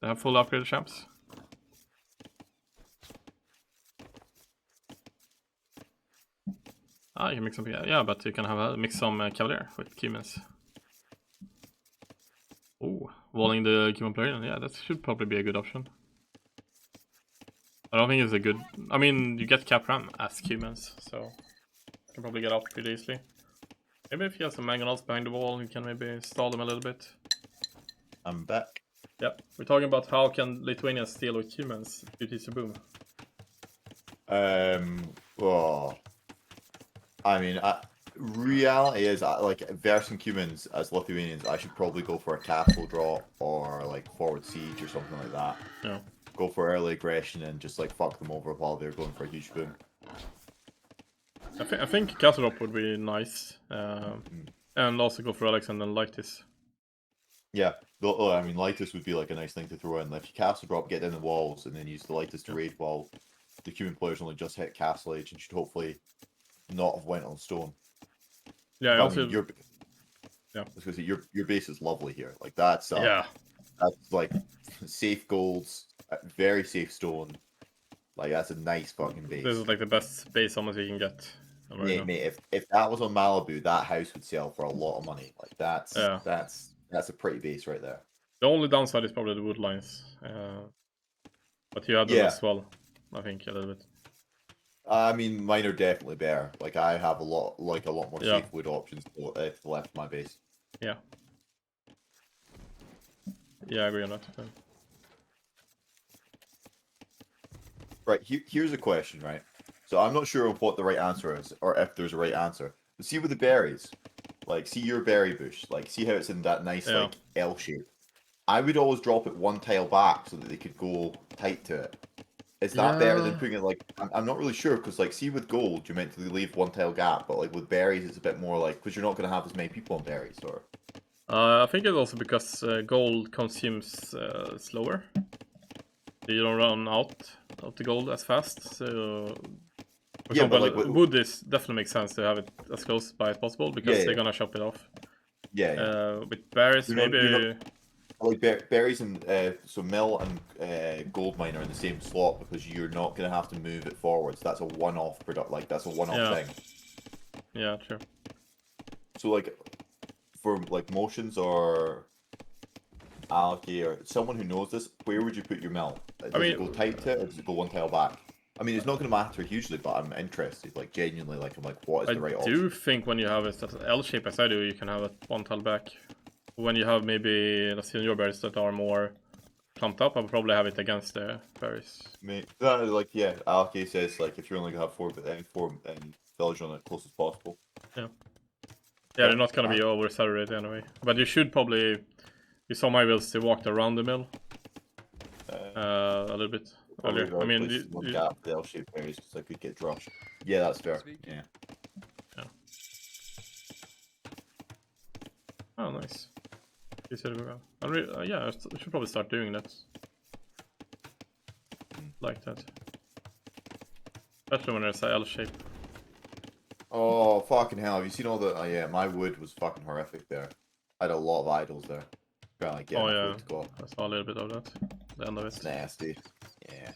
They have full upgraded champs. Ah, you can mix some, yeah, but you can have mix some Cavalier with humans. Oh, walling the human player, yeah, that should probably be a good option. I don't think it's a good... I mean, you get Capram as humans, so you can probably get out pretty easily. Maybe if you have some Mangonels behind the wall, you can maybe stall them a little bit. I'm back. Yep, we're talking about how can Lithuania steal with humans due to boom. Oh. I mean, reality is, like, versing humans as Lithuanians, I should probably go for a castle draw or, like, forward siege or something like that. Yeah. Go for early aggression and just, like, fuck them over while they're going for a huge boom. I think castle drop would be nice. And also go for Alex and then Lightis. Yeah, I mean, Lightis would be, like, a nice thing to throw in. If you castle drop, get in the walls, and then use the Lightis to raid while the human players only just hit Castle Age and should hopefully not have went on stone. Yeah, I mean, yeah. I was gonna say your base is lovely here. Like that's yeah, that's like safe golds, very safe stone. Like that's a nice fucking base. This is like the best base almost you can get. Mate, if that was on Malibu, that house would sell for a lot of money. Like that's a pretty base right there. The only downside is probably the wood lines, but you have them as well. I think a little bit. I mean, mine are definitely better. Like I have a lot more safe wood options to the left of my base. Yeah. Yeah, I agree on that. Right, here's a question, right? So I'm not sure of what the right answer is, or if there's a right answer. But see with the berries, like see your berry bush, like see how it's in that nice like L shape. I would always drop it one tile back so that they could go tight to it. Is that better than putting it like... I'm not really sure, because like see with gold, you're meant to leave one tile gap, but like with berries it's a bit more like... Because you're not going to have as many people on berries, or... I think it's also because gold consumes slower. You don't run out of the gold as fast, so... For example, like, wood is definitely makes sense to have it as close by as possible, because they're gonna chop it off. With berries, maybe... Like berries and so mill and gold mine are in the same slot because you're not gonna have to move it forwards. That's a one-off product. Like that's a one-off thing. Yeah, true. So like for like motions or Alki or someone who knows this, where would you put your mill? Does it go tight to it or does it go one tile back? I mean, it's not going to matter hugely, but I'm interested. Like genuinely, like I'm like, what is the right option? I do think when you have it at L shape as I do, you can have it one tile back. When you have maybe, let's see, your berries that are more clumped up, I would probably have it against the berries. Mate, that like Alki says like if you're only gonna have four village on it close as possible. Yeah. Yeah, they're not gonna be over-saturated anyway. But you should probably... You saw my builds, they walked around the mill. A little bit earlier. I mean, one gap, the L-shaped areas, because I could get drushed. Yeah, that's fair. Yeah. Oh, nice. You said it well. Yeah, I should probably start doing that. Like that. Especially when there's an L shape. Oh, fucking hell. Have you seen all the... Oh, yeah, my wood was fucking horrific there. I had a lot of idols there. Trying to like, get enough wood to go. I saw a little bit of that. The end of it. It's nasty. Yeah.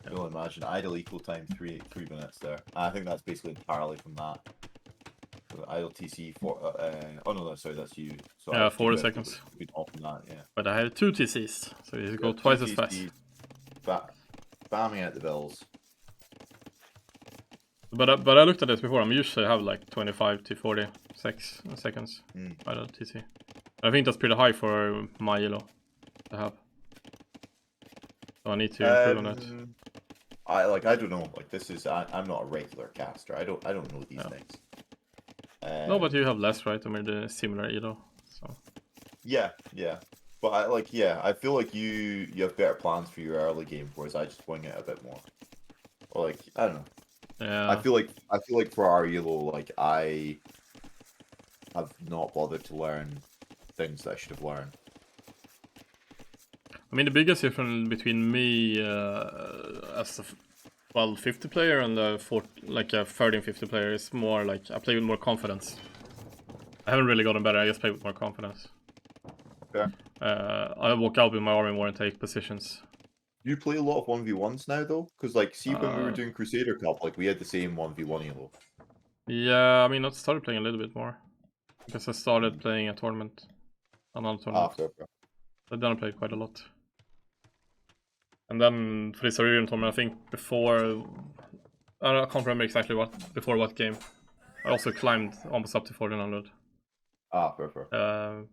You'll imagine idle equal time 3 minutes there. I think that's basically entirely from that. So idle TC for oh no, sorry, that's you. So yeah, 40 seconds. We'd open that, yeah. But I had 2 TCs, so you go twice as fast. Spamming out the bills. But I looked at this before. I'm usually have like 25 to 46 seconds idle TC. I think that's pretty high for my yellow to have. So I need to improve on that. I don't know. Like this is I'm not a regular caster. I don't know these things. No, but you have less, right? I mean, the similar yellow. So. Yeah. But I feel like you have better plans for your early game, whereas I just wing it a bit more. Or like I don't know. Yeah. I feel like for our yellow, like I have not bothered to learn things that I should have learned. I mean, the biggest difference between me as a 50 player and a 30 and 50 player is more like I play with more confidence. I haven't really gotten better. I just play with more confidence. Yeah. I walk out with my army more and take positions. You play a lot of 1v1s now though, because like see when we were doing Crusader Cup, like we had the same 1v1 elo. Yeah, I mean I started playing a little bit more because I started playing a tournament, another tournament. Okay. But then I played quite a lot. And then for this Aurelian tournament, I think before I can't remember exactly before what game. I also climbed almost up to 1400. Fair.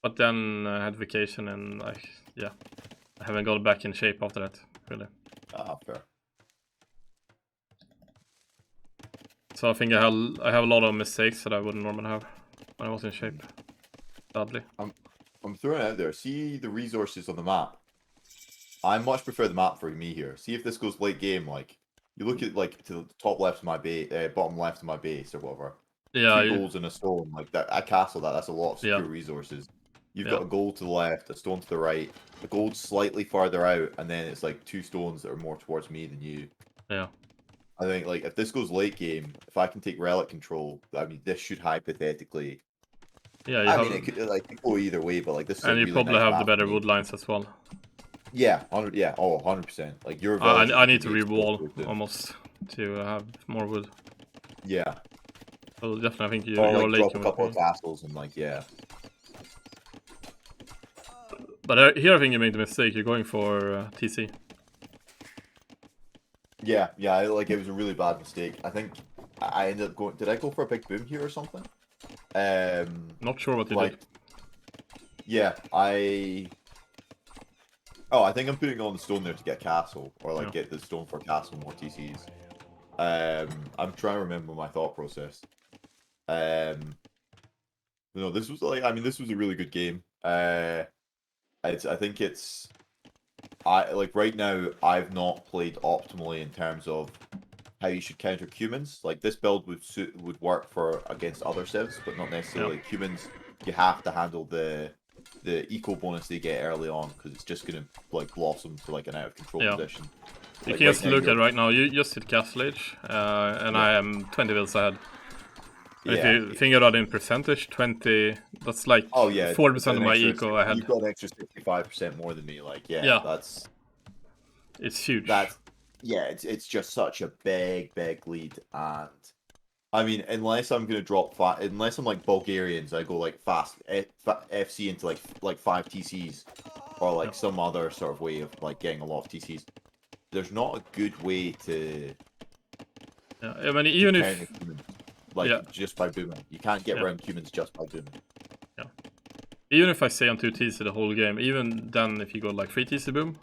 But then I had vacation and I haven't got back in shape after that, really. Fair. So I think I have a lot of mistakes that I wouldn't normally have when I was in shape. Sadly. I'm throwing it out there. See the resources on the map. I much prefer the map for me here. See if this goes late game, like you look at like to the top left of my base, bottom left of my base or whatever. Yeah. 2 goals and a stone, like that. I castle that. That's a lot of secure resources. You've got a gold to the left, a stone to the right, a gold slightly farther out, and then it's like 2 stones that are more towards me than you. Yeah. I think like if this goes late game, if I can take relic control, I mean this should hypothetically. Yeah. It could like go either way, but like this. Is and you really probably nice have the better wood lines as well. Yeah, 100%. Like your. I need to re-wall almost to have more wood. Yeah. Well, definitely, I think you're late. Drop a couple of castles and like But here I think you made the mistake. You're going for TC. Yeah. Like it was a really bad mistake. I think I ended up going. Did I go for a big boom here or something? Not sure what you did. Yeah, I think I'm putting on the stone there to get castle, or like get the stone for castle more TCs. I'm trying to remember my thought process. No, this was this was a really good game. I think it's right now I've not played optimally in terms of how you should counter cumins. Like this build would work for against other civs, but not necessarily cumins. You have to handle the eco bonus they get early on because it's just gonna like blossom to like an out of control position. You can just look at right now. You just hit Castle Age, and I am 20 vills ahead. If you think about it in percentage, 20. That's like 40% of my eco ahead. You've got an extra 65% more than me. Like that's. It's huge. It's just such a big lead, and I mean, unless I'm gonna drop unless I'm like Bulgarians, I go like fast FC into like 5 TCs, or like some other sort of way of like getting a lot of TCs. There's not a good way to. Yeah, I mean, even if just by booming, you can't get around humans just by booming. Yeah. Even if I stay on 2 TC the whole game, even then if you go like 3 TC boom.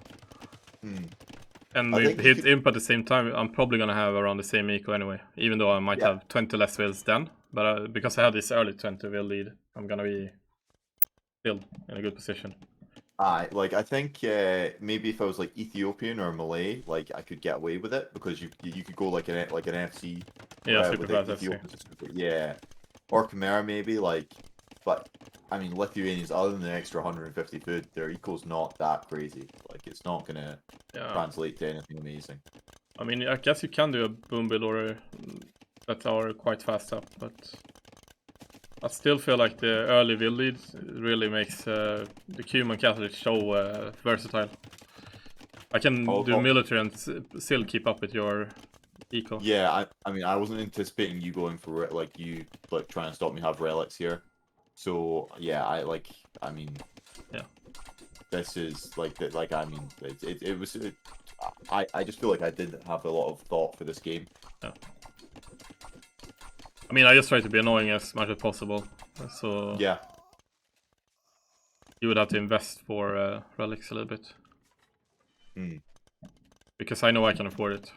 And we hit imp at the same time, I'm probably gonna have around the same eco anyway, even though I might have 20 less vills then. But because I had this early 20 will lead, I'm gonna be still in a good position. I think maybe if I was like Ethiopian or Malay, like I could get away with it because you could go like an FC. Yeah, super with fast FC. Ethiopia, yeah, or Khmer maybe like, but I mean Lithuanians, other than the extra 150 food, their eco's not that crazy. Like it's not gonna translate to anything amazing. I mean, I guess you can do a boom build or that are quite fast up, but I still feel like the early will lead really makes the Cuman Catholic so versatile. I can do military and still keep up with your eco. Yeah, I mean, I wasn't anticipating you going for it, like you like trying to stop me have relics here. So yeah, I mean, yeah, this is like I mean, it was. I just feel like I didn't have a lot of thought for this game. Yeah. I mean, I just try to be annoying as much as possible. So yeah, you would have to invest for relics a little bit. Because I know I can afford it.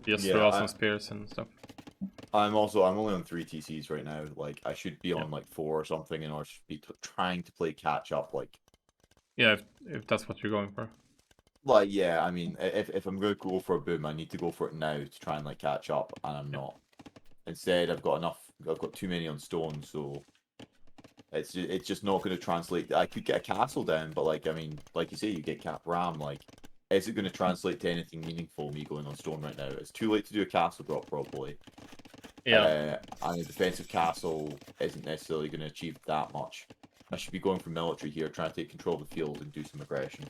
Just throw out some spears and stuff. I'm only on 3 TCs right now. Like I should be on like 4 or something in order to be trying to play catch up. Like yeah, if that's what you're going for. Like yeah, I mean, if I'm going to go for a boom, I need to go for it now to try and like catch up, and I'm not. Instead, I've got too many on stone, so it's just not going to translate. I could get a castle down, but like I mean, like you say, you get cap ram. Like, is it going to translate to anything meaningful? Me going on stone right now, it's too late to do a castle drop probably. Yeah. And a defensive castle isn't necessarily going to achieve that much. I should be going for military here, trying to take control of the field and do some aggression.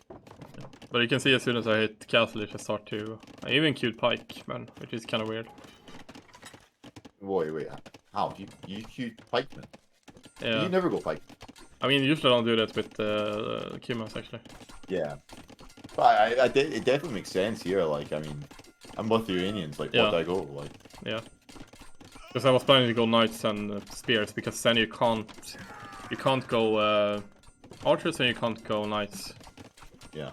But you can see as soon as I hit castle, it just start to. I even queued pike, man, which is kind of weird. Wait, how you queued pikeman? Yeah. You never go pike. I mean, usually I don't do that with Kimas actually. Yeah, but it definitely makes sense here. Like, I mean, I'm Lithuanians. Like, what do I go like? Yeah. Because I was planning to go knights and spears, because then you can't go archers and you can't go knights. Yeah.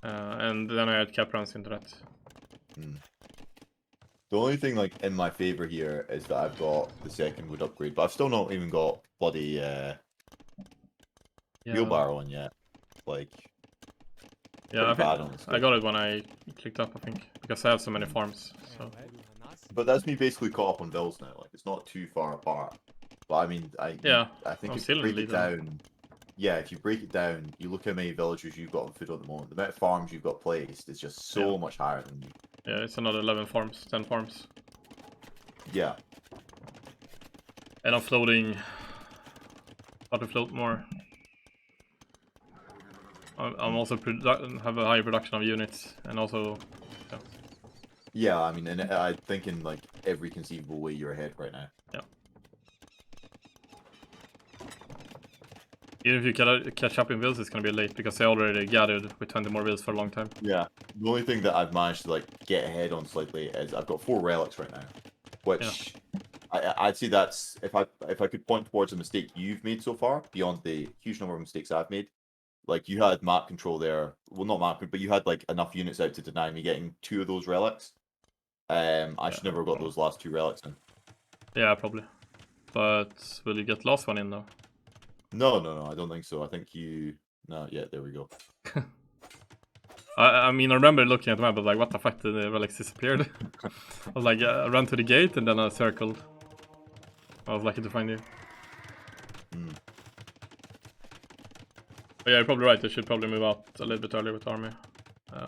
And then I had cap runs into that. The only thing like in my favor here is that I've got the second wood upgrade, but I've still not even got bloody wheelbarrow on yet. Like, yeah, I got it when I clicked up, I think, because I have so many farms. So. But that's me basically caught up on bills now. Like, it's not too far apart. But I mean, I think if you break it down, if you break it down, you look how many villagers you've got on food at the moment. The amount of farms you've got placed is just so much higher than you. Yeah, it's another 11 farms, 10 farms. Yeah. And I'm floating. How to float more. I'm also have a high production of units, and also. Yeah, I mean, and I think in like every conceivable way you're ahead right now. Yeah. Even if you catch up in wheels, it's gonna be late because I already gathered with 20 more wheels for a long time. Yeah. The only thing that I've managed to like get ahead on slightly is I've got 4 relics right now, which I'd say that's if I could point towards a mistake you've made so far beyond the huge number of mistakes I've made. Like you had map control there. Well, not map, but you had like enough units out to deny me getting 2 of those relics. I should never have got those last 2 relics in. Yeah, probably. But will you get last one in though? No, I don't think so. I think you. No, yeah, there we go. I mean, I remember looking at the map, but like, what the fuck, the relics disappeared? I was like, I ran to the gate and then I circled. I was lucky to find you. But yeah, you're probably right. I should probably move out a little bit earlier with army.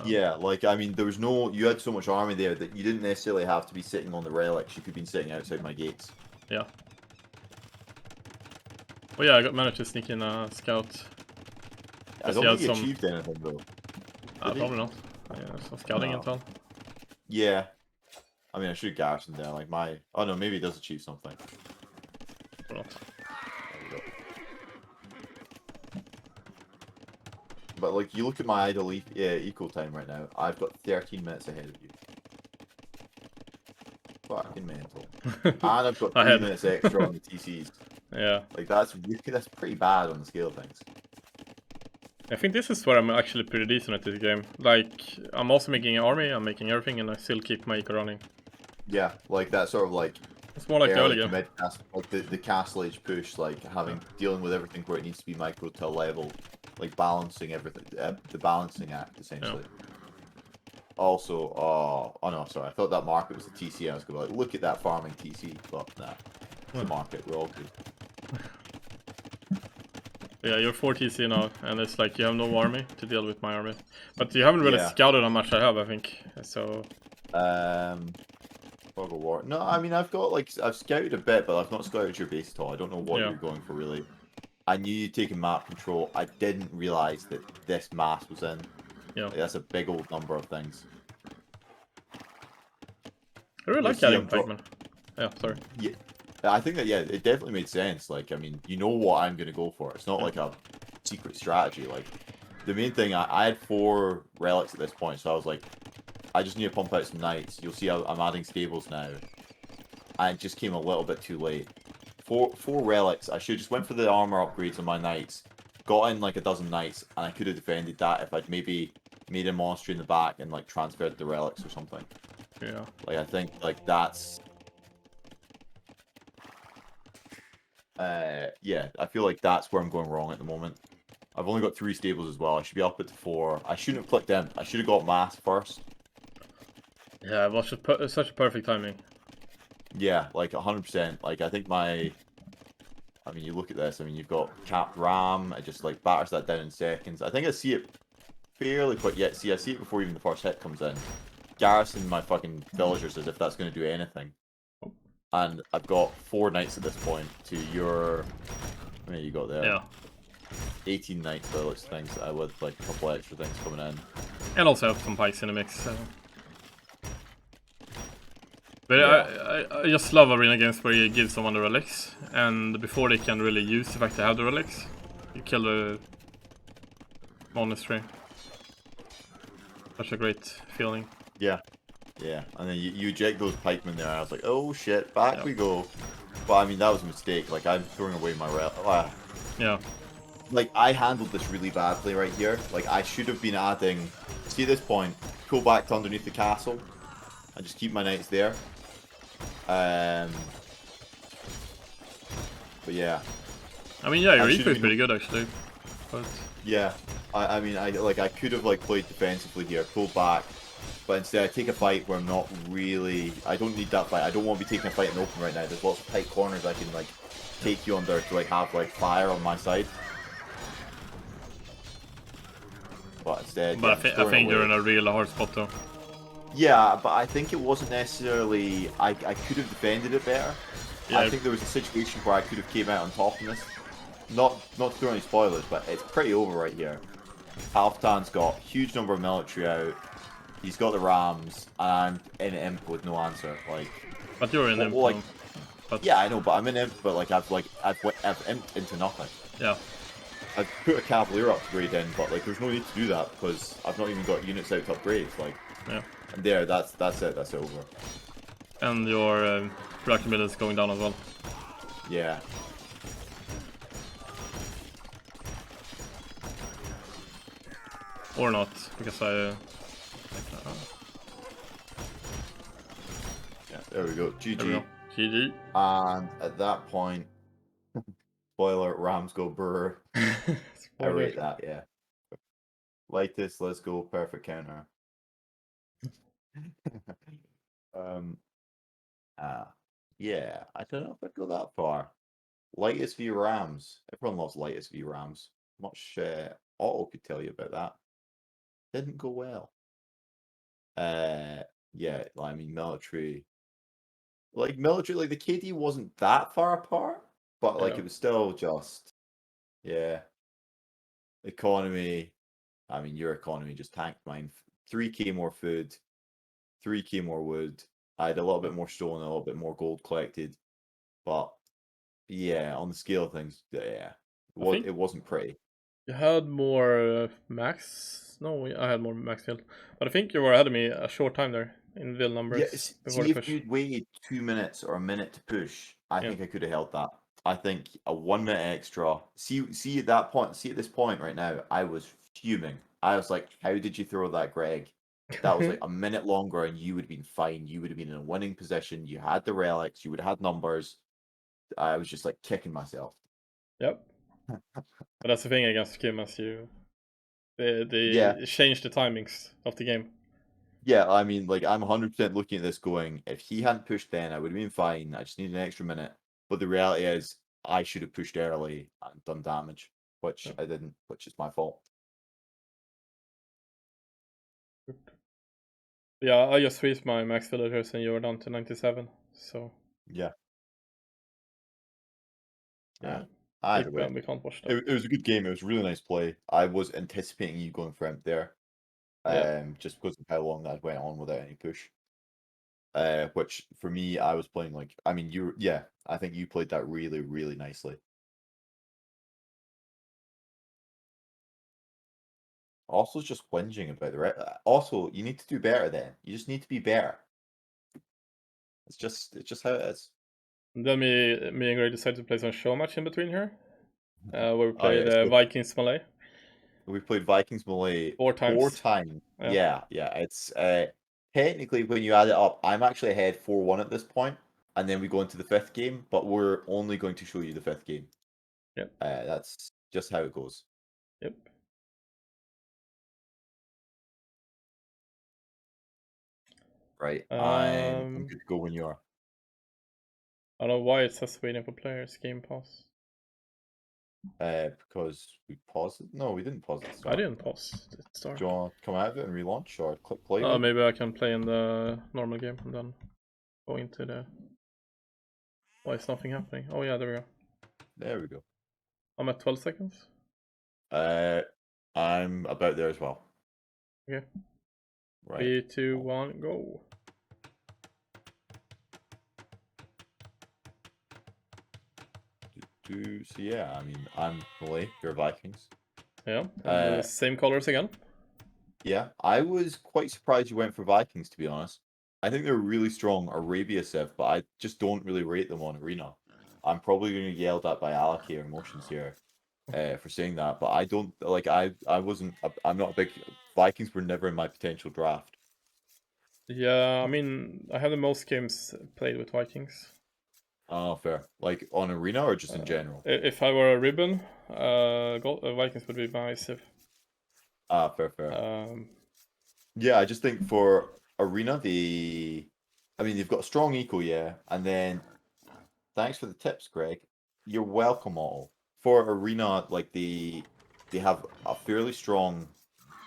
Yeah, like, I mean, there was no... You had so much army there that you didn't necessarily have to be sitting on the relics. You could have been sitting outside my gates. Yeah. Well, yeah, I managed to sneak in a scout. I don't think he achieved anything, though. Probably not. Yeah, so scouting intel. Yeah. I mean, I should garrison there. Like, my... Oh, no, maybe he does achieve something. Or not. But, like, you look at my idle eco time right now, I've got 13 minutes ahead of you. Fucking mental. And I've got 3 minutes extra on the TCs. Yeah. Like, that's pretty bad on the scale of things. I think this is where I'm actually pretty decent at this game. Like, I'm also making an army, I'm making everything, and I still keep my eco running. Yeah, like that sort of like It's more like the early early to game. mid cast, like the castle age push, like dealing with everything where it needs to be micro to a level, like balancing everything, the balancing act essentially. Also, oh no, sorry, I thought that market was a TC. I was going to like, look at that farming TC, but nah, it's a market. We're all good. Yeah, you're 4 TC now, and it's like you have no army to deal with my army. But you haven't really scouted how much I have, I think. So. Fog of War. No, I mean I've got like I've scouted a bit, but I've not scouted your base at all. I don't know what you're going for really. I knew you'd taken map control. I didn't realize that this mass was in. Yeah. Like, that's a big old number of things. I really like adding pikemen. Yeah, sorry. Yeah, I think that it definitely made sense. Like, I mean, you know what I'm gonna go for. It's not like a secret strategy. Like, the main thing I had 4 relics at this point, so I was like, I just need to pump out some knights. You'll see I'm adding stables now. I just came a little bit too late. Four relics. I should have just went for the armor upgrades on my knights. Got in like a dozen knights, and I could have defended that if I'd maybe made a monastery in the back and like transferred the relics or something. Yeah. Like I think like that's. Yeah, I feel like that's where I'm going wrong at the moment. I've only got 3 stables as well. I should be up at 4. I shouldn't have clicked in. I should have got mass first. Yeah, it was such a perfect timing. Yeah, like 100%. Like I think my. I mean, you look at this. I mean, you've got capped ram. It just like batters that down in seconds. I think I see it fairly quick. Yeah, see, I see it before even the first hit comes in. Garrison my fucking villagers as if that's going to do anything. And I've got 4 knights at this point to your. I mean, you got there. Yeah. 18 knights by the looks of things with like a couple extra things coming in. And also have some pikes in the mix. So. But yeah. I just love arena games where you give someone the relics, and before they can really use the fact they have the relics, you kill the monastery. Such a great feeling. Yeah. Yeah, and then you eject those pikemen there, and I was like, oh shit, back we go. But I mean, that was a mistake. Like, I'm throwing away my Yeah. Like, I handled this really badly right here. Like, I should have been adding. See at this point, pull back to underneath the castle, and just keep my knights there. But yeah. I mean, yeah, your eco is pretty good actually. But yeah, I mean, I could have like played defensively here, pull back. But instead, I take a fight where I'm not really. I don't need that fight. I don't want to be taking a fight in the open right now. There's lots of tight corners I can like take you under to like have like fire on my side. But instead, but I think you're in a real hard spot though. Yeah, but I think it wasn't necessarily. I could have defended it better. Yeah. I think there was a situation where I could have came out on top in this. Not to throw any spoilers, but it's pretty over right here. Halvtand's got a huge number of military out. He's got the rams, and I'm in imp with no answer. Like, but you're in imp. Like, yeah, I know, but I'm in imp. But like, I've imped into nothing. Yeah. I've put a cavalier upgrade in, but like, there's no need to do that because I've not even got units out to upgrade. Like, yeah. And there, that's it. That's over. And your production bill is going down as well. Yeah. Or not, because yeah, there we go. GG. There we go. GG. And at that point, spoiler, Rams go brr. I rate that, yeah. Like this, let's go, perfect counter. Yeah, I don't know if I'd go that far. Lightest v Rams. Everyone loves lightest v Rams. Much Otto could tell you about that. Didn't go well. Yeah, I mean military. Like the KD wasn't that far apart, but like it was still just, yeah. Economy. I mean, your economy just tanked mine. 3k more food, 3k more wood. I had a little bit more stone, a little bit more gold collected, but yeah, on the scale of things, yeah, it wasn't pretty. You had more max. No, I had more max field, but I think you were ahead of me a short time there in real numbers. Yes, see, if you'd waited 2 minutes or a minute to push, I think I could have held that. I think a 1 minute extra. See at that point. See at this point right now, I was fuming. I was like, "How did you throw that, Greg?" That was like a minute longer, and you would have been fine. You would have been in a winning position. You had the relics. You would have had numbers. I was just like kicking myself. Yep. But that's the thing against Kimas, Yeah, they change the timings of the game. yeah. I mean, like I'm 100% looking at this going. If he hadn't pushed then, I would have been fine. I just needed an extra minute. But the reality is, I should have pushed early and done damage, which Yep. I didn't, which is my fault. Yeah, I just reached my max villagers and you were down to 97. So Yeah, yeah. we, Either way, we can't watch that. it was a good game. It was a really nice play. I was anticipating you going for him there, Yeah. just because of how long that went on without any push. Which for me, I was playing like, I mean, yeah, I think you played that really, really nicely. Also, just whinging about the rest. Also, you need to do better. Then you just need to be better. It's just how it is. And then me and Greg decided to play some show match in between here, where we Oh played yeah, so Vikings Malay we played Vikings Malay 4 4 times. times. Yeah. Yeah. It's technically when you add it up, I'm actually ahead 4-1 at this point, and then we go into the 5th game. But we're only going to show you the 5th game. Yep. That's just how it goes. Yep. Right. I'm good to go when you are. I don't know why it says waiting for players. Game pause. Because we paused it. No, we didn't pause it. I didn't pause the start. Do you want to come out of it and relaunch or click play? Maybe I can play in the normal game and then go into the. Why is nothing happening? Oh yeah, there we go. There we go. I'm at 12 seconds. I'm about there as well. Okay. Right. 3, 2, 1, go. So yeah, I mean, I'm Malay, you're Vikings. Yeah, and the same colors again. Yeah, I was quite surprised you went for Vikings, to be honest. I think they're really strong Arabia Civ, but I just don't really rate them on Arena. I'm probably going to get yelled at by Alaki or Emotions here for saying that, but I don't, like, I'm not a big, Vikings were never in my potential draft. Yeah, I mean, I have the most games played with Vikings. Oh, fair. Like, on Arena or just in general? If I were a ribbon, Vikings would be my civ. Ah, fair. Yeah, I just think for Arena, I mean, they've got a strong eco, yeah. And then, thanks for the tips, Greg. You're welcome all. For Arena, like they have a fairly strong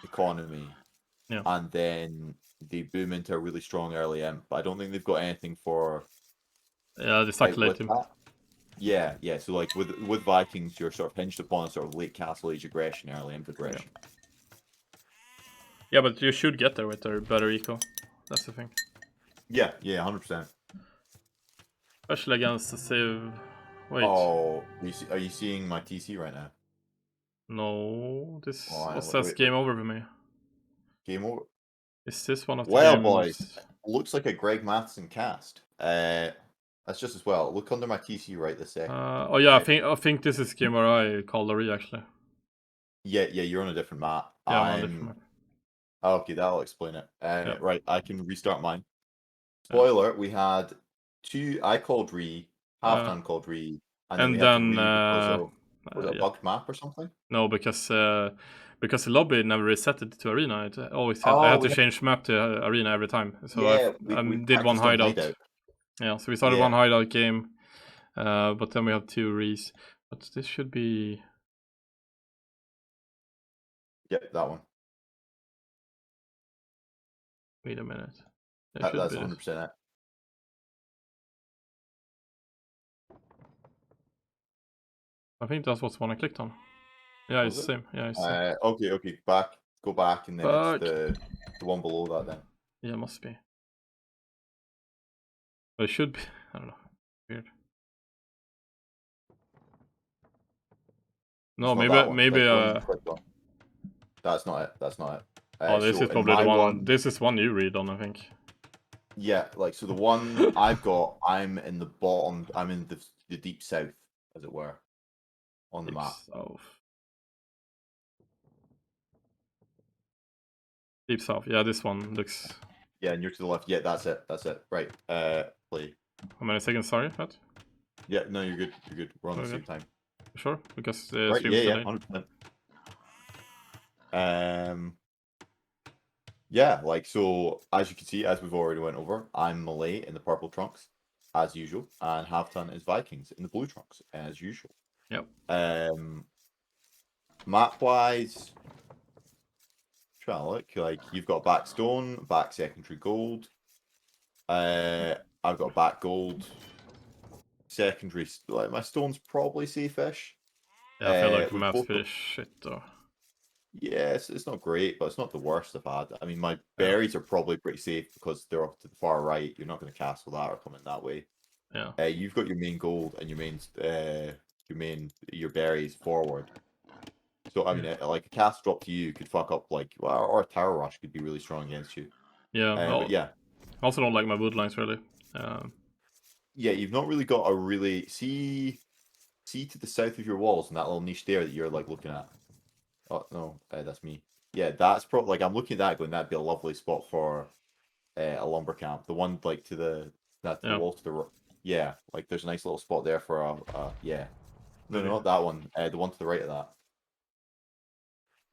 economy, Yeah. and then they boom into a really strong early imp. But I don't think they've got anything for Yeah, the Sacrilate team. that. Yeah. So like with Vikings, you're sort of hinged upon a sort of late Castle Age aggression, early imp aggression. Yeah, but you should get there with their better eco. That's the thing. Yeah, 100%. Especially against the Civ. Wait. Oh, are you seeing my TC right now? No, this Oh, says game over for me. Game over. Is this one of the Well, games? boys, looks like a Greg Matheson cast. That's just as well. Look under my TC right this second. Oh yeah, I think this is game where I called Larry actually. Yeah, you're on a different map. Yeah, I'm on a different map. Okay, that'll explain it. Yeah. Right, I can restart mine. Spoiler: we had two. I called Re, Halvtand called Re, and then we had to Re because of was it a bugged map or something? No, because the lobby never reset it to arena. It always had, Oh, I had to change map to arena every time. So yeah, I we did one practiced on hideout. Yeah, so we started one hideout game, but then we have 2 Re's. But this should be. Yep, that one. Wait a minute. That's 100% it. I think that's what's one I clicked on. Yeah, Was it's the it? same. Yeah, it's the same. Okay. Go back, and then it's the one below that then. Yeah, it must be. But it should be. I don't know. Weird. No, maybe. That's not it. That's not it. Oh, this is probably the one. This is one you read on, I think. Yeah, like so the one I've got, I'm in the bottom. I'm in the deep south, as it were, on the map. South. Deep south. Yeah, this one looks. Yeah, and you're to the left. Yeah, that's it. That's it. Right. Play. How many seconds? Sorry, what? Yeah, no, you're good. You're good. We're on the Okay. same time. Sure, because Right. stream's Yeah. delayed. 100%. Yeah, like, so as you can see, as we've already went over, I'm Malay in the purple trunks, as usual, and Halvtand is Vikings in the blue trunks, as usual. Yep. Map wise, trying to look, like, you've got back stone, back secondary gold. I've got back gold, secondary, like, my stone's probably safe-ish. Yeah, I feel like the We've map's both pretty got, shit though. yeah, it's not great, but it's not the worst I've had. I mean, my Yeah. berries are probably pretty safe because they're off to the far right. You're not going to castle that or come in that way. Yeah. You've got your main gold and your berries forward. So I mean, like a cast drop to you could fuck up like, well, or a tower rush could be really strong against you. Yeah. But yeah, I also don't like my wood lines really. yeah, you've not really got a really see to the south of your walls and that little niche there that you're like looking at. Oh no, that's me. Yeah, that's probably like I'm looking at that going that'd be a lovely spot for a lumber camp. The one like to the Yeah. wall to the yeah, like there's a nice little spot there for yeah. No, Okay. not that one. The one to the right of that.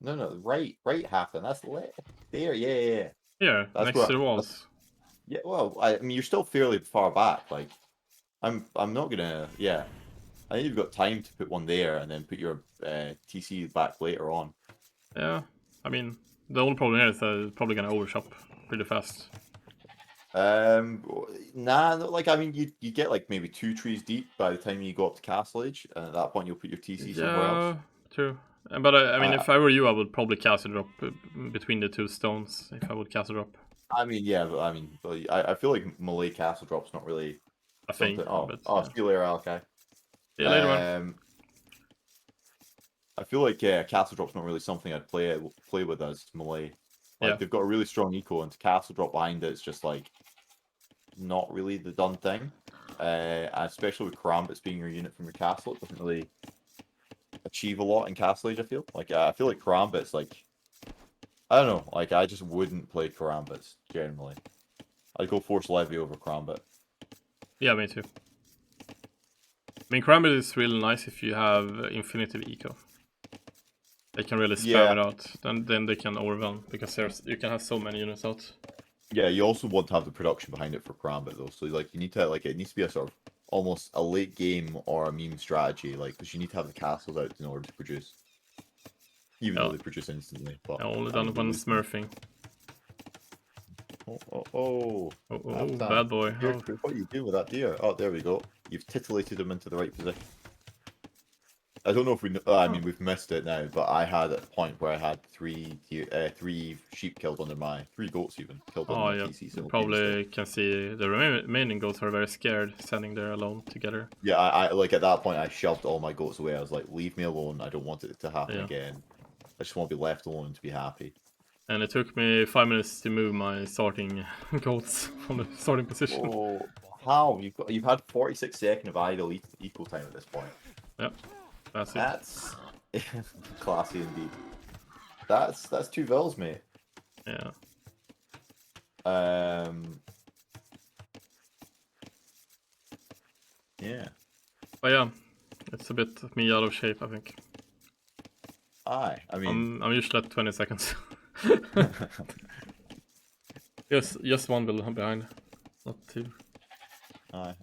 No, right half. Then that's there. Yeah. Yeah, That's next to the what. walls. Yeah. Well, I mean, you're still fairly far back. Like, I'm not gonna. Yeah. I think you've got time to put one there and then put your TC back later on. Yeah. I mean, the only problem here is that it's probably gonna overshop pretty fast. Nah. Like, I mean, you get like maybe 2 trees deep by the time you go up to Castle Age, and at that point you'll put your TC somewhere else. Yeah, true. But I mean, Uh, if I were you, I would probably cast a drop between the two stones. If I would cast a drop, I mean, yeah, but I mean, I feel like Malay Castle Drop's not really a thing. something. Oh, But see you later, okay. see you later, man. I feel like Castle Drop's not really something I'd play with as Malay. Like Yeah. they've got a really strong eco, and to Castle Drop behind it's just like not really the done thing. Especially with Karambits being your unit from your castle, it doesn't really achieve a lot in Castle Age. I feel like Karambits like I don't know, like I just wouldn't play Karambits generally. I'd go Force Levy over Karambit. Yeah, me too. I mean, Karambit is really nice if you have infinitive eco. They can really spam it out. Then they can overwhelm because you can have so many units out. Yeah, you also want to have the production behind it for Karambit though. So like you need to like it needs to be a sort of almost a late game or a meme strategy, like because you need to have the castles out in order to produce. Even though they produce instantly. But only done when smurfing. Oh, bad boy. What are you doing with that deer? Oh, there we go. You've titillated him into the right position. I don't know if we. I mean, we've missed it now, but I had a point where I had three sheep killed under my 3 goats even killed under my TC. You probably can see the remaining goats are very scared standing there alone together. Yeah, I like at that point I shoved all my goats away. I was like, leave me alone. I don't want it to happen again. I just want to be left alone to be happy. And it took me 5 minutes to move my starting goats from the starting position. Oh, how you've had 46 seconds of idle eco time at this point. Yep. That's classy indeed. That's 2 vills, mate. Yeah. Yeah. But yeah, it's a bit me out of shape, I think. I mean, I'm usually at 20 seconds. just one bill behind, not 2.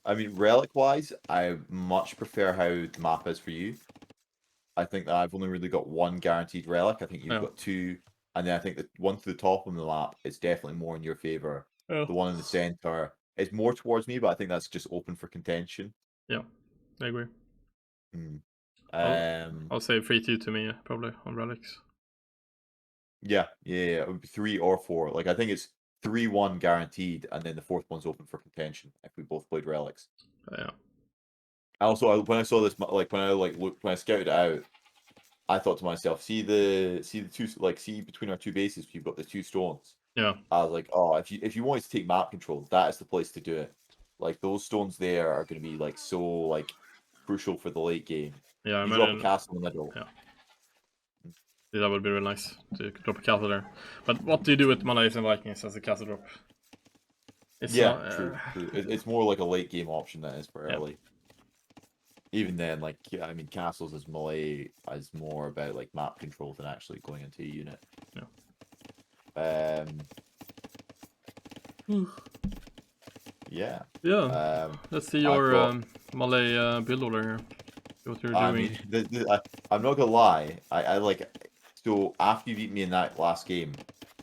I mean, relic-wise, I much prefer how the map is for you. I think that I've only really got 1 guaranteed relic. I think you've got 2, and then I think the one to the top of the map is definitely more in your favor. The one in the center is more towards me, but I think that's just open for contention. Yeah, I agree. I'll say 3-2 to me, probably, on relics. Yeah, it would be 3 or 4. Like, I think it's 3-1 guaranteed, and then the 4th one's open for contention if we both played relics. Yeah. Also, when I saw this, like when I scouted it out, I thought to myself, see the 2, like see between our 2 bases, you've got the 2 stones. Yeah. I was like, oh, if you wanted to take map control, that is the place to do it. Like those stones there are going to be like so like crucial for the late game. Yeah, you drop a castle in the middle. Yeah. That would be really nice to drop a castle there. But what do you do with Malays and Vikings as a castle drop? It's Yeah, not, true. It's more like a late game option than it is for Yeah. early. Even then, like, yeah, I mean, castles as melee is more about like map control than actually going into a unit. Yeah. Yeah. Yeah. Let's see I've your got- Malay build order here. What you're I doing. mean, I'm not gonna lie. I like. So after you beat me in that last game,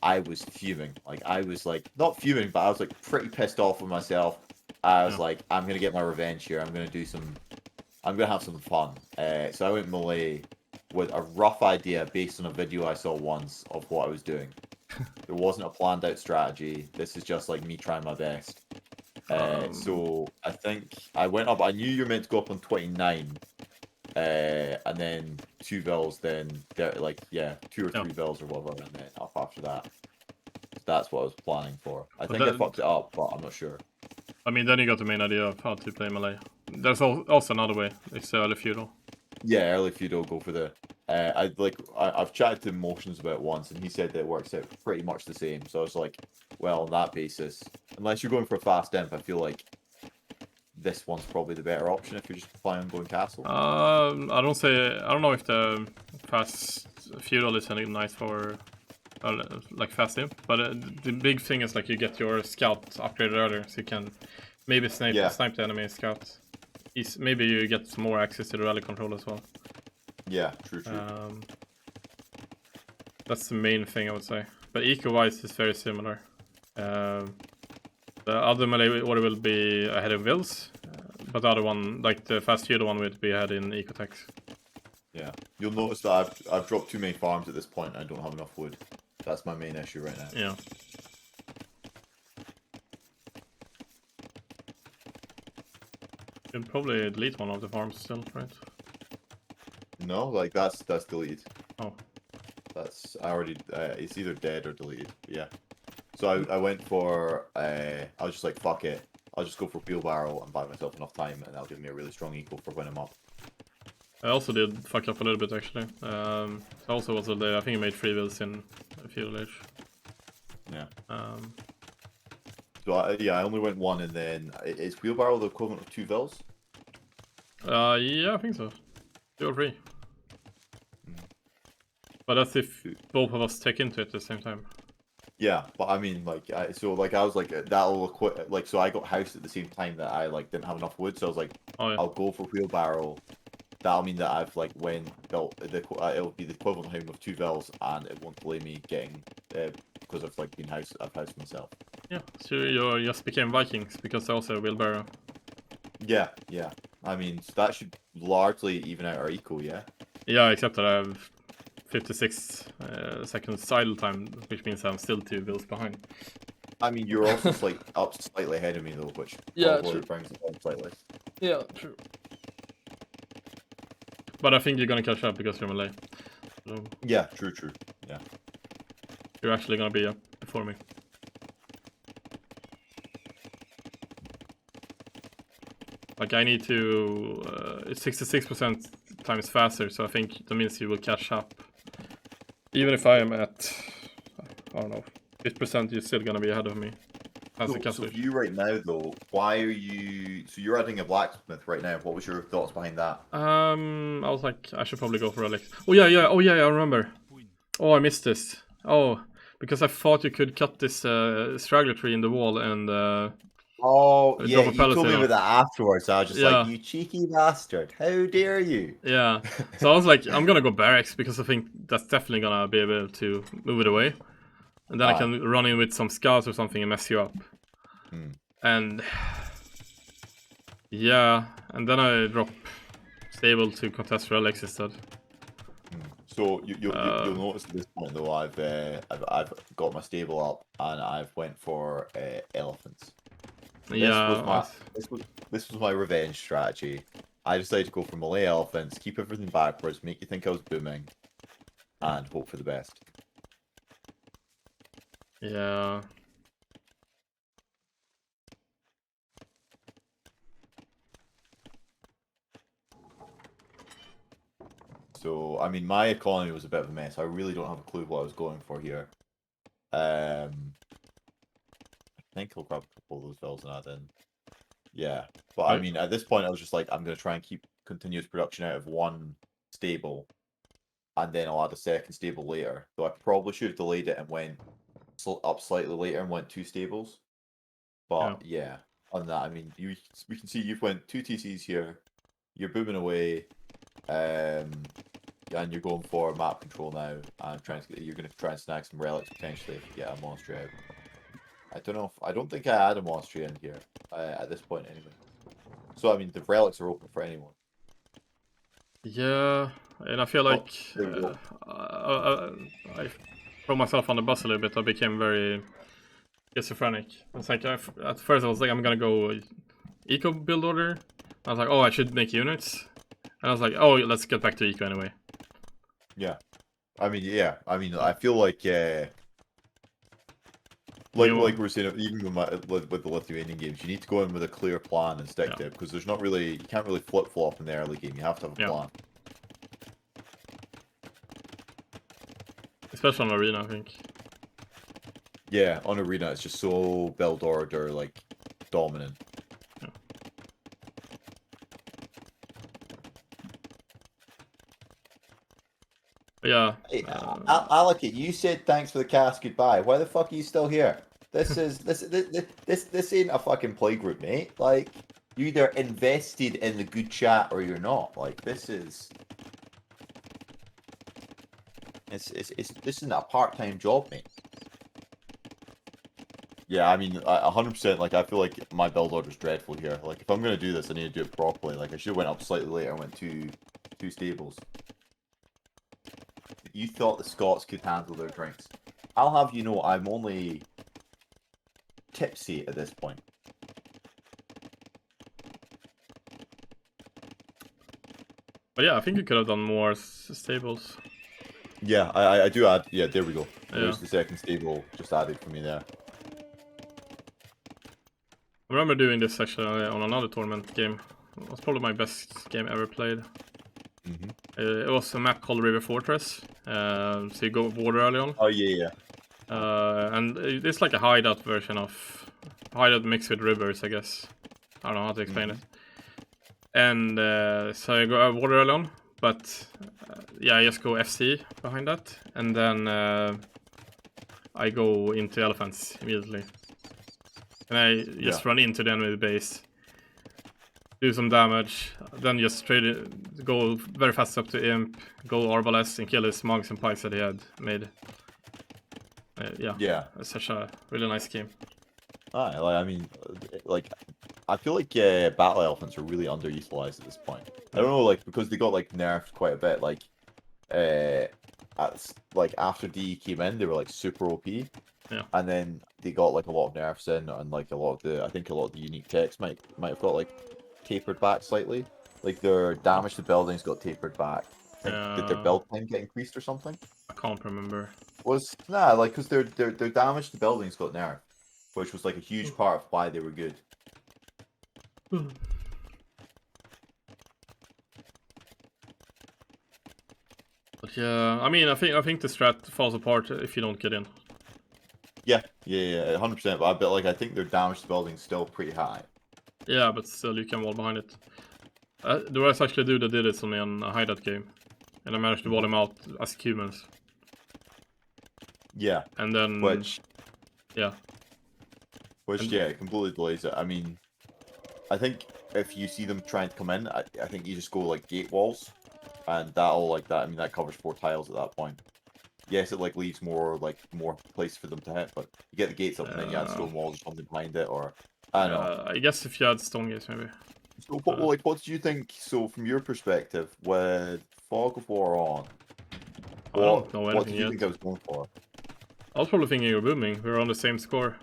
I was fuming. Like I was like not fuming, but I was like pretty pissed off with myself. I was Yeah. like, I'm gonna get my revenge here. I'm gonna have some fun. So I went Malay with a rough idea based on a video I saw once of what I was doing. There wasn't a planned out strategy. This is just like me trying my best. So I think I went up. I knew you were meant to go up on 29. And then 2 vills, then there, like, yeah, 2 or 3 vills or whatever, and then up after that. That's what I was planning for. I think I fucked it up, but I'm not sure. I mean, then you got the main idea of how to play Malay. There's also another way. It's early feudal. Yeah, early feudal, go for the. I've chatted to Motions about it once, and he said that it works out pretty much the same. So I was like, well, on that basis, unless you're going for a fast imp, I feel like this one's probably the better option if you're just planning on going castle. I don't know if the fast feudal is any nice for like fast imp, but the big thing is like you get your scout upgraded earlier, so you can maybe snipe the enemy scout. Maybe you get some more access to the rally control as well. Yeah, true. That's the main thing I would say. But eco-wise is very similar. The other melee order will be ahead of Wills, but the other one, like the fast feudal one, will be ahead in ecotex. Yeah, you'll notice that I've dropped too many farms at this point. And I don't have enough wood. That's my main issue right now. Yeah. You'll probably delete one of the farms still, right? No, like that's deleted. Oh. I already. It's either dead or deleted. Yeah. So I went for. I was just like, fuck it. I'll just go for wheelbarrow and buy myself enough time, and that'll give me a really strong eco for when I'm up. I also did fuck up a little bit actually. Also was I think I made 3 wills in feudal age. Yeah. So I only went 1, and then is wheelbarrow the equivalent of 2 vills? Yeah, I think so. 2 or 3. But that's if both of us take into it at the same time. Yeah, but I mean, like, I was like, that'll equip, like, so I got housed at the same time that I like didn't have enough wood, so I was like, I'll go for wheelbarrow. That'll mean that I've like built it'll be the equivalent home of 2 vills, and it won't delay me getting because I've like I've housed myself. Yeah, so you just became Vikings because also a wheelbarrow. Yeah. I mean, so that should largely even out our eco, yeah. Yeah, except that I have 56 seconds idle time, which means I'm still 2 vills behind. I mean, you're also slightly ahead of me though, which probably brings it down slightly. Yeah, true. But I think you're gonna catch up because you're Malay. So yeah, true. Yeah. You're actually gonna be up before me. Like I need to, it's 66% times faster, so I think that means you will catch up. Even if I am at, I don't know, 50%, you're still gonna be ahead of me. So for you right now though, why are you? So you're adding a blacksmith right now. What was your thoughts behind that? I was like, I should probably go for Alex. Oh yeah, I remember. Oh, I missed this. Oh, because I thought you could cut this straggler tree in the wall and oh yeah, you told me about that afterwards. I was just like, you cheeky bastard! How dare you? Yeah. So I was like, I'm gonna go barracks because I think that's definitely gonna be able to move it away, and then I can run in with some scouts or something and mess you up. And yeah, and then I drop stable to contest relics instead. So you'll notice at this point though, I've got my stable up and I've went for elephants. This was my revenge strategy. I decided to go for Malay elephants, keep everything backwards, make you think I was booming, and hope for the best. Yeah. So, I mean, my economy was a bit of a mess. I really don't have a clue what I was going for here. I think I'll grab a couple of those villas and add in. Yeah, but I Right. mean, at this point, I was just like, I'm going to try and keep continuous production out of one stable, and then I'll add a second stable later. So I probably should have delayed it and went up slightly later and went 2 stables. But yeah, on that, I mean, we can see you've went 2 TCs here. You're booming away, and you're going for map control now, and you're going to try and snag some relics potentially if you get a monastery out. I don't think I add a monastery in here at this point anyway. So I mean, the relics are open for anyone. Yeah, and I feel like There we go. I throw myself on the bus a little bit. I became very schizophrenic. It's like at first I was like, I'm gonna go eco build order. I was like, oh, I should make units. And I was like, oh, let's get back to eco anyway. Yeah, I mean, yeah, I mean, I feel like You like we were saying, even with the Lithuanian games, you need to go in with a clear plan and stick to it, because there's not really, you can't really flip flop in the early game. You have to have a plan. Especially on arena, I think. Yeah, on arena it's just so build order like dominant. Yeah. Hey, Alec, you said thanks for the cast goodbye. Why the fuck are you still here? This is this ain't a fucking playgroup, mate. Like, you either invested in the good chat or you're not. Like, this isn't a part-time job, mate. Yeah, I mean, 100%. Like, I feel like my build order's dreadful here. Like, if I'm gonna do this, I need to do it properly. Like, I should have went up slightly later and went two stables. You thought the Scots could handle their drinks. I'll have you know, I'm only tipsy at this point. But yeah, I think you could have done more stables. Yeah, I do add. Yeah, there we go. Yeah. There's the second stable just added for me there. I remember doing this actually on another tournament game. It was probably my best game ever played. It was a map called River Fortress. So you go water early on. Oh yeah, and it's like a hideout version of hideout mixed with rivers, I guess. I don't know how to explain it. And so I go water early on, but yeah, I just go FC behind that, and then I go into elephants immediately. And I just run into the enemy base, do some damage, then just go very fast up to Imp, go Arbalest and kill his monks and pikes that he had made. Yeah, it's such a really nice game. I mean, like, I feel like battle elephants are really underutilized at this point. I don't know, like, because they got like nerfed quite a bit. Like, after DE came in, they were like super OP. Yeah. And then they got like a lot of nerfs in, and like I think a lot of the unique techs might have got like tapered back slightly. Like their damage to buildings got tapered back. Did their build time get increased or something? I can't remember. Like because their damage to buildings got nerfed, which was like a huge part of why they were good. But yeah, I mean, I think the strat falls apart if you don't get in. Yeah, 100%. But I think their damage to buildings still pretty high. Yeah, but still you can wall behind it. There was actually a dude that did it on me on a hideout game, and I managed to wall him out as humans. Yeah. And then yeah, it completely delays it. I mean, I think if you see them trying to come in, I think you just go like gate walls, and I mean, that covers 4 tiles at that point. Yes, it like leaves more place for them to hit, but you get the gates up and then you add stone walls or something behind it, or I don't know. I guess if you had stone gates, maybe. So, what did you think? So, from your perspective, with Fog of War on, what did you think I was going for? I was probably thinking you're booming. We were on the same score.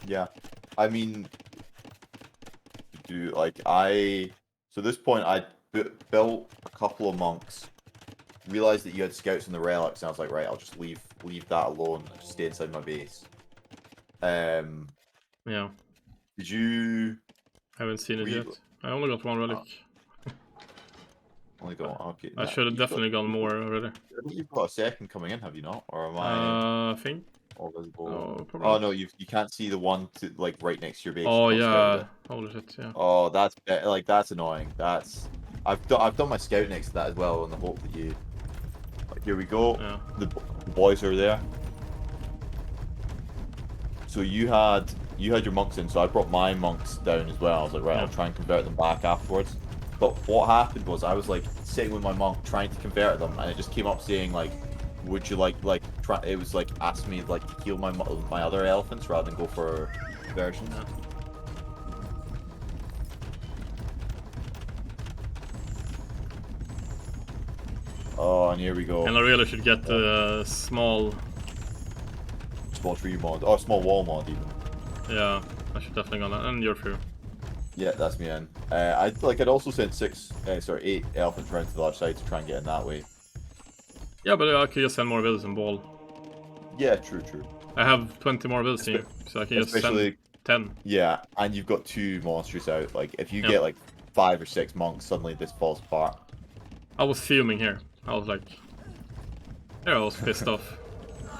Yeah, I mean, so at this point I built a couple of monks, realized that you had scouts in the relics, and I was like, right, I'll just leave that alone and just stay inside my base. Yeah. Did you? I haven't seen it yet. I only got 1 relic. Only got okay. I should have definitely gone more already. I think you've got a second coming in, have you not? Or am I I think. all visible? Oh, probably. Oh no, you can't see the one to like right next to your base. Oh You've not scouted yeah. it. Holy shit, yeah. Oh, that's annoying. I've done my scout next to that as well in the hope that you. Like, here we go. Yeah. The boys are there. So you had your monks in, so I brought my monks down as well. I was like, right, Yeah. I'll try and convert them back afterwards. But what happened was I was like sitting with my monk trying to convert them, and it just came up saying like, would you try? It was like asking me like to heal my other elephants rather than go for conversions. Yeah. Oh, and here we go. And I really should get the small tree mod, or small wall mod even. Yeah, I should definitely go that. And you're through. Yeah, that's me in. I'd also sent 8 elephants around to the large side to try and get in that way. Yeah, but I could just send more builds and ball. Yeah, true. I have 20 more builds here, so I can just send 10. Yeah, and you've got 2 monsters out. Like, if you get like 5 or 6 monks, suddenly this falls apart. I was fuming here. I was like, I was pissed off.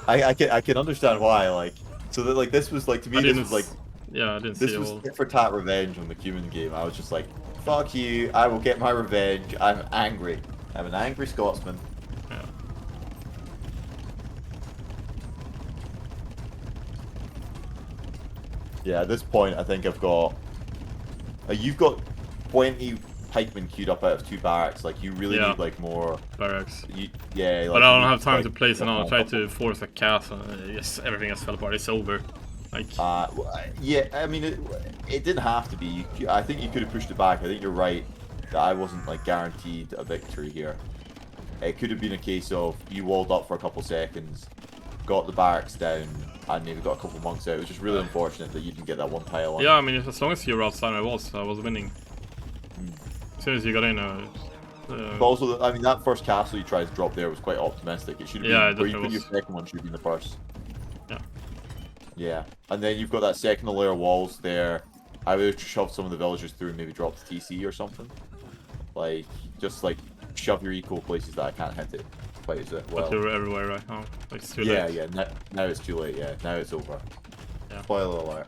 I can understand why. Like, so that like this was like to me this was like I didn't this see was all. tit for tat revenge on the human game. I was just like, fuck you, I will get my revenge. I'm angry. I'm an angry Scotsman. Yeah. Yeah, at this point I think I've got you've got 20 pikemen queued up out of 2 barracks. Like, you really need like more barracks. Yeah, like, but I don't have time to place another. I tried to force a castle. Yes, everything has fell apart. It's over. Like. Yeah, I mean it didn't have to be. I think you could have pushed it back. I think you're right that I wasn't like guaranteed a victory here. It could have been a case of you walled up for a couple seconds, got the barracks down, and maybe got a couple monks out. It was just really unfortunate that you didn't get that one pile on. Yeah, I mean, as long as you were outside my walls, I was winning. As soon as you got in, but also, I mean, that first castle you tried to drop there was quite optimistic. It should have been where you put your second one should have been the first. Yeah. Yeah, and then you've got that second layer of walls there. I would have shoved some of the villagers through and maybe dropped the TC or something. Like, just like shove your eco places that I can't hit it quite as well. But you're everywhere right now. Like, it's too late. Yeah. Now it's too late. Yeah, now it's over. Yeah. Spoiler alert.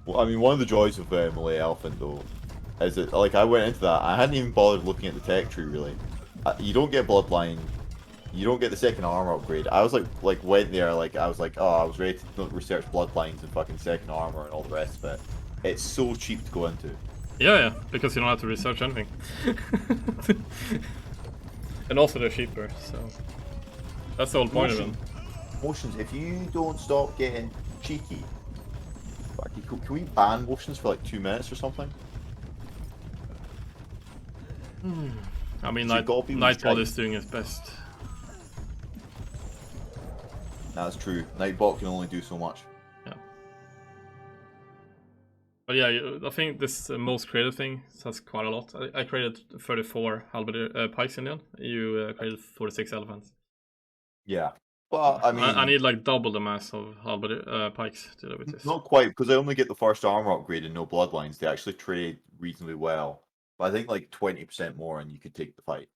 Well, I mean, one of the joys of Malay Elephant, though, is that, like, I went into that, I hadn't even bothered looking at the tech tree, really. You don't get Bloodline, you don't get the second armor upgrade. I was, went there, I was like, oh, I was ready to research Bloodlines and fucking second armor and all the rest of it. It's so cheap to go into. Yeah, because you don't have to research anything. And also they're cheaper, so... That's the whole point of them. Motions, if you don't stop getting cheeky... Can we ban motions for like 2 minutes or something? I mean, Nightbot is doing his best. That's true. Nightbot can only do so much. Yeah. But yeah, I think this most creative thing has quite a lot. I created 34 halberd pikes in the end. You created 46 elephants. Yeah. Well, I mean, I need like double the mass of halberd pikes to do with this. Not quite, because I only get the first armor upgrade and no bloodlines. They actually trade reasonably well, but I think like 20% more, and you could take the fight.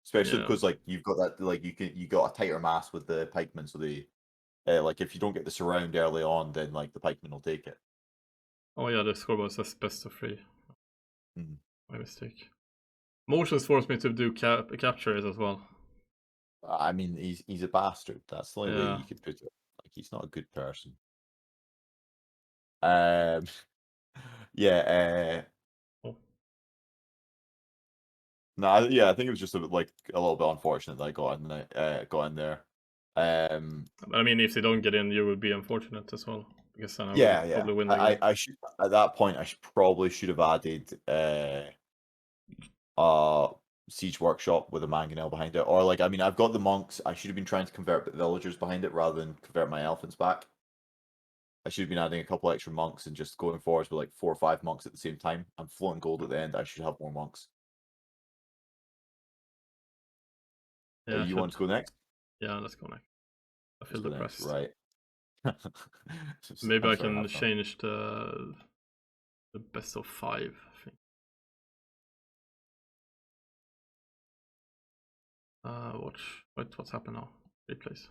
Especially because like you've got that you got a tighter mass with the pikemen, so they like if you don't get the surround early on, then like the pikemen will take it. Oh yeah, the scoreboard says best of 3. Mm. My mistake. Motions forced me to do captures as well. I mean, he's a bastard. That's the only way you could put it. Like, he's not a good person. Yeah. No, I think it was just a little bit unfortunate that I got in there. But I mean, if they don't get in, you would be unfortunate as well, because then I would probably win the game. I should at that point. I probably should have added siege workshop with a mangonel behind it, or like I mean, I've got the monks. I should have been trying to convert the villagers behind it rather than convert my elephants back. I should have been adding a couple extra monks and just going forwards with like 4 or 5 monks at the same time. I'm floating gold at the end. I should have more monks. Yeah, you want to go next? Yeah, let's go next. I feel depressed. Right. Maybe I Sorry, can Halvtand. change the best of 5, I think. Watch. What's happened now? Replays.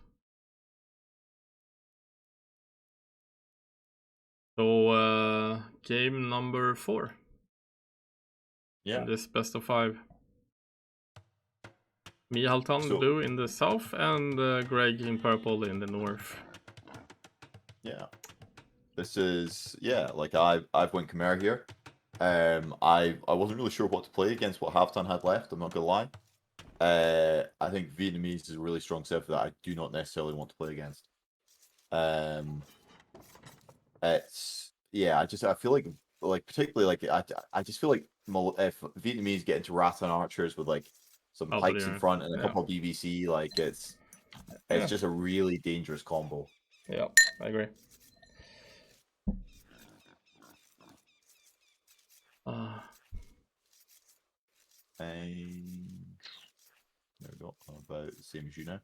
So game number 4. Yeah. In this best of 5. Me, Halvtand, So- blue in the south, and Greg in purple in the north. Yeah. This is like I've went Khmer here. I wasn't really sure what to play against what Halvtand had left, I'm not gonna lie. I think Vietnamese is a really strong set for that I do not necessarily want to play against. It's I feel like particularly like I just feel like if Vietnamese get into Rattan archers with like some pikes in front and a couple of BBC, like it's just a really dangerous combo. Yeah, I agree. There we go. About the same as you now.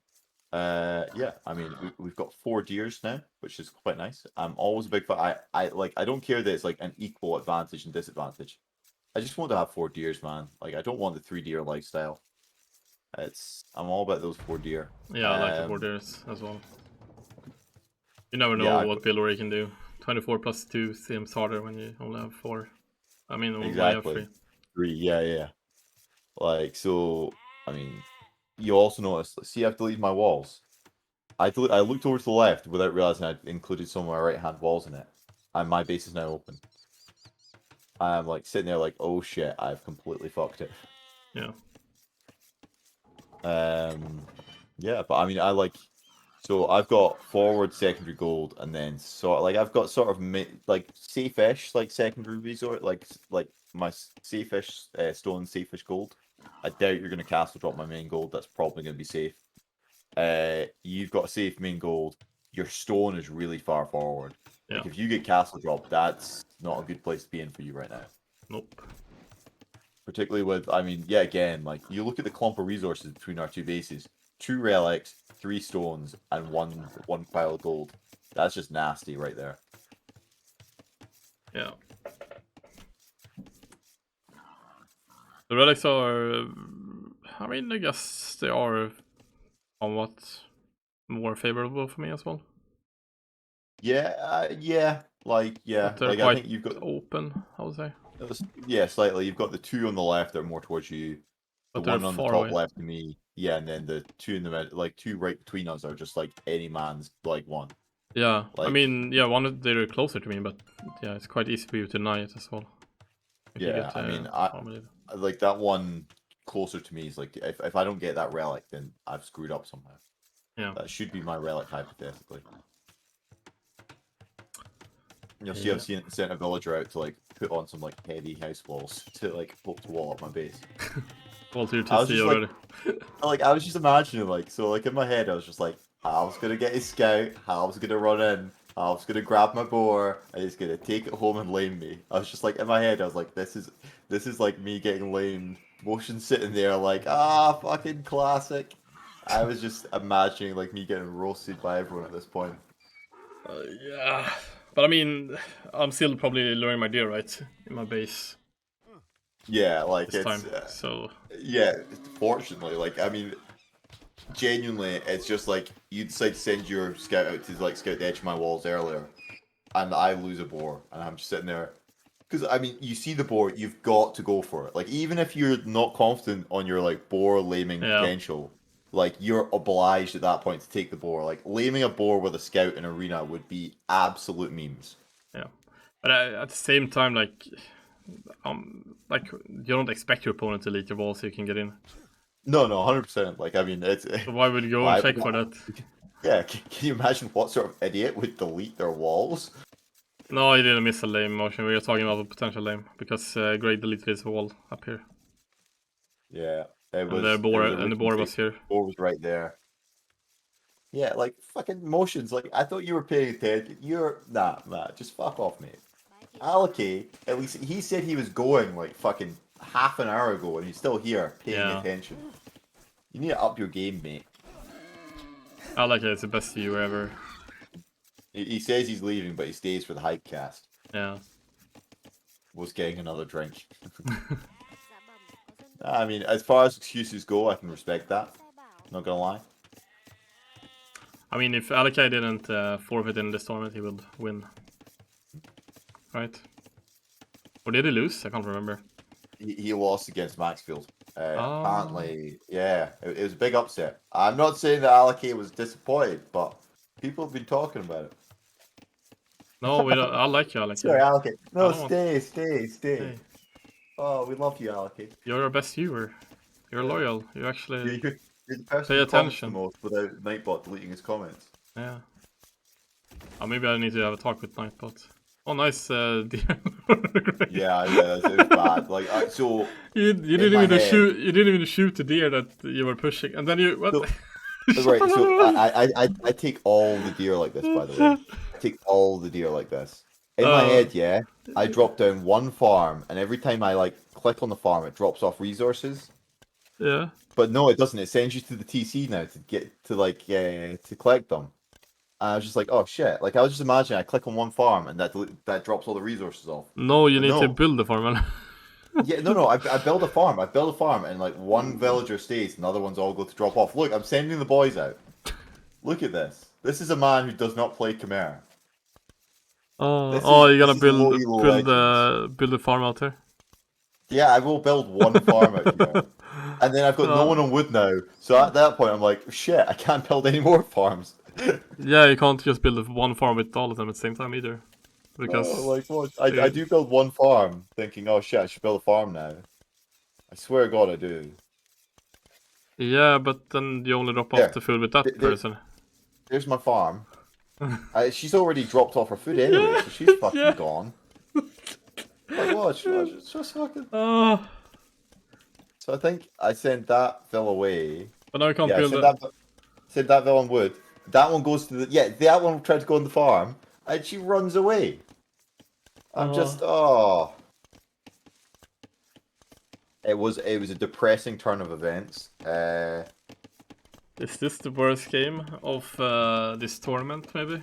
Yeah, I mean we've got 4 deers now, which is quite nice. I'm always a big fan. I don't care that it's like an equal advantage and disadvantage. I just want to have 4 deers, man. Like I don't want the 3 deer lifestyle. I'm all about those 4 deer. Yeah, I like the 4 deers as well. You never know Yeah, what build you can do. 24 plus 2 seems harder when you only have 4. I mean, only have exactly. 3. 3, yeah. Like so, I mean, you also notice. See, I've deleted my walls. I looked over to the left without realizing I'd included some of my right-hand walls in it, and my base is now open. I'm like sitting there like, oh shit, I've completely fucked it. Yeah. Yeah, but I mean, so I've got forward secondary gold, and then I've got sort of like safe-ish like secondary resort, like my safe-ish stone, safe-ish gold. I doubt you're gonna castle drop my main gold. That's probably gonna be safe. You've got a safe main gold. Your stone is really far forward. Like if you get castle drop, that's not a good place to be in for you right now. Nope. Particularly with, I mean, yeah, again, like you look at the clump of resources between our 2 bases: 2 relics, 3 stones, and one pile of gold. That's just nasty right there. Yeah. The relics are, I mean, I guess they are somewhat more favorable for me as well. Yeah, But they're like quite I think you've got open, I would say. yeah, slightly. You've got the 2 on the left that are more towards you. The But they're one on the far top away. left to me, yeah, and then the 2 in the middle, like 2 right between us are just like any man's like one. Yeah, Like, I mean, yeah, they're closer to me, but yeah, it's quite easy for you to deny it as well. If you yeah, get, I mean, dominated. like that one closer to me is like if I don't get that relic, then I've screwed up somehow. Yeah. That should be my relic hypothetically. You'll see I've sent a villager out to like put on some like heavy house walls to like hope to wall up my base. Well, to I was see just already. like I was just imagining like so like in my head I was just like Hal's gonna get his scout, Hal's gonna run in, Hal's gonna grab my boar, and he's gonna take it home and lame me. I was just like in my head I was like this is like me getting lamed, Motion sitting there like fucking classic. I was just imagining like me getting roasted by everyone at this point. Yeah, but I mean, I'm still probably luring my deer right in my base. Yeah, like this it's time, so yeah. Fortunately, like I mean, genuinely, it's just like you decide to send your scout out to like scout the edge of my walls earlier, and I lose a boar, and I'm just sitting there. Because I mean, you see the boar, you've got to go for it. Like even if you're not confident on your like boar laming potential, like you're obliged at that point to take the boar. Like laming a boar with a scout in arena would be absolute memes. Yeah, but at the same time, like you don't expect your opponent to leak your wall so you can get in. No, 100%. Like I mean, it's So why would you go and check for that? Yeah, can you imagine what sort of idiot would delete their walls? No, I didn't miss a lame motion. We were talking about a potential lame because Greg deleted his wall up here. Yeah, it was. And the boar was here. Boar was right there. Yeah, like fucking motions. Like I thought you were paying attention. You're nah, just fuck off, mate. Alki, at least he said he was going like fucking half an hour ago, and he's still here paying attention. You need to up your game, mate. Alec is the best viewer ever. He says he's leaving, but he stays for the hype cast. Yeah. Was getting another drink. I mean, as far as excuses go, I can respect that. Not gonna lie. I mean, if Alec didn't forfeit in this tournament, he would win. Right? Or did he lose? I can't remember. He lost against Maxfield. Oh. Apparently, yeah, it was a big upset. I'm not saying that Alec was disappointed, but people have been talking about it. No, we don't. I like you, Alec. Sorry, Alec. No, I don't stay. Hey, Oh, we love you, Alec. you're our best viewer. You're loyal. You actually You're the person pay who comments the attention. most without Nightbot deleting his comments. Yeah. Oh, maybe I need to have a talk with Nightbot. Oh, nice, deer. Yeah, it was bad. Like, so you didn't my even head- shoot. You didn't even shoot the deer that you were pushing, and then you what? So, right, so I take all the deer like this, by the way. I take all the deer like this. In my head, yeah, I drop down one farm, and every time I like click on the farm, it drops off resources. Yeah. But no, it doesn't. It sends you to the TC now to get to like to collect them. And I was just like, oh shit! Like I was just imagining, I click on one farm, and that drops all the resources off. No, you need to No. build the farm. Yeah, no. I build a farm, and like one villager stays, and the other ones all go to drop off. Look, I'm sending the boys out. Look at this. This is a man who does not play Chimera. You're gonna this is build a farm out there. Yeah, I will build one farm out here. And then I've got no one on wood now. So at that point, I'm like, shit, I can't build any more farms. Yeah, you can't just build one farm with all of them at the same time either. Because like what? I do build one farm, thinking, oh shit, I should build a farm now. I swear to God, I do. yeah, but then you only drop off the food with that person. There's my farm. She's already dropped off her food anyway, so she's fucking gone. Like what? She's just fucking. So I think I sent that Phil away. But now I can't build it. Sent that Phil on wood. That one goes to the that one tried to go on the farm, and she runs away. I'm just It was a depressing turn of events. Is this the worst game of this tournament? Maybe.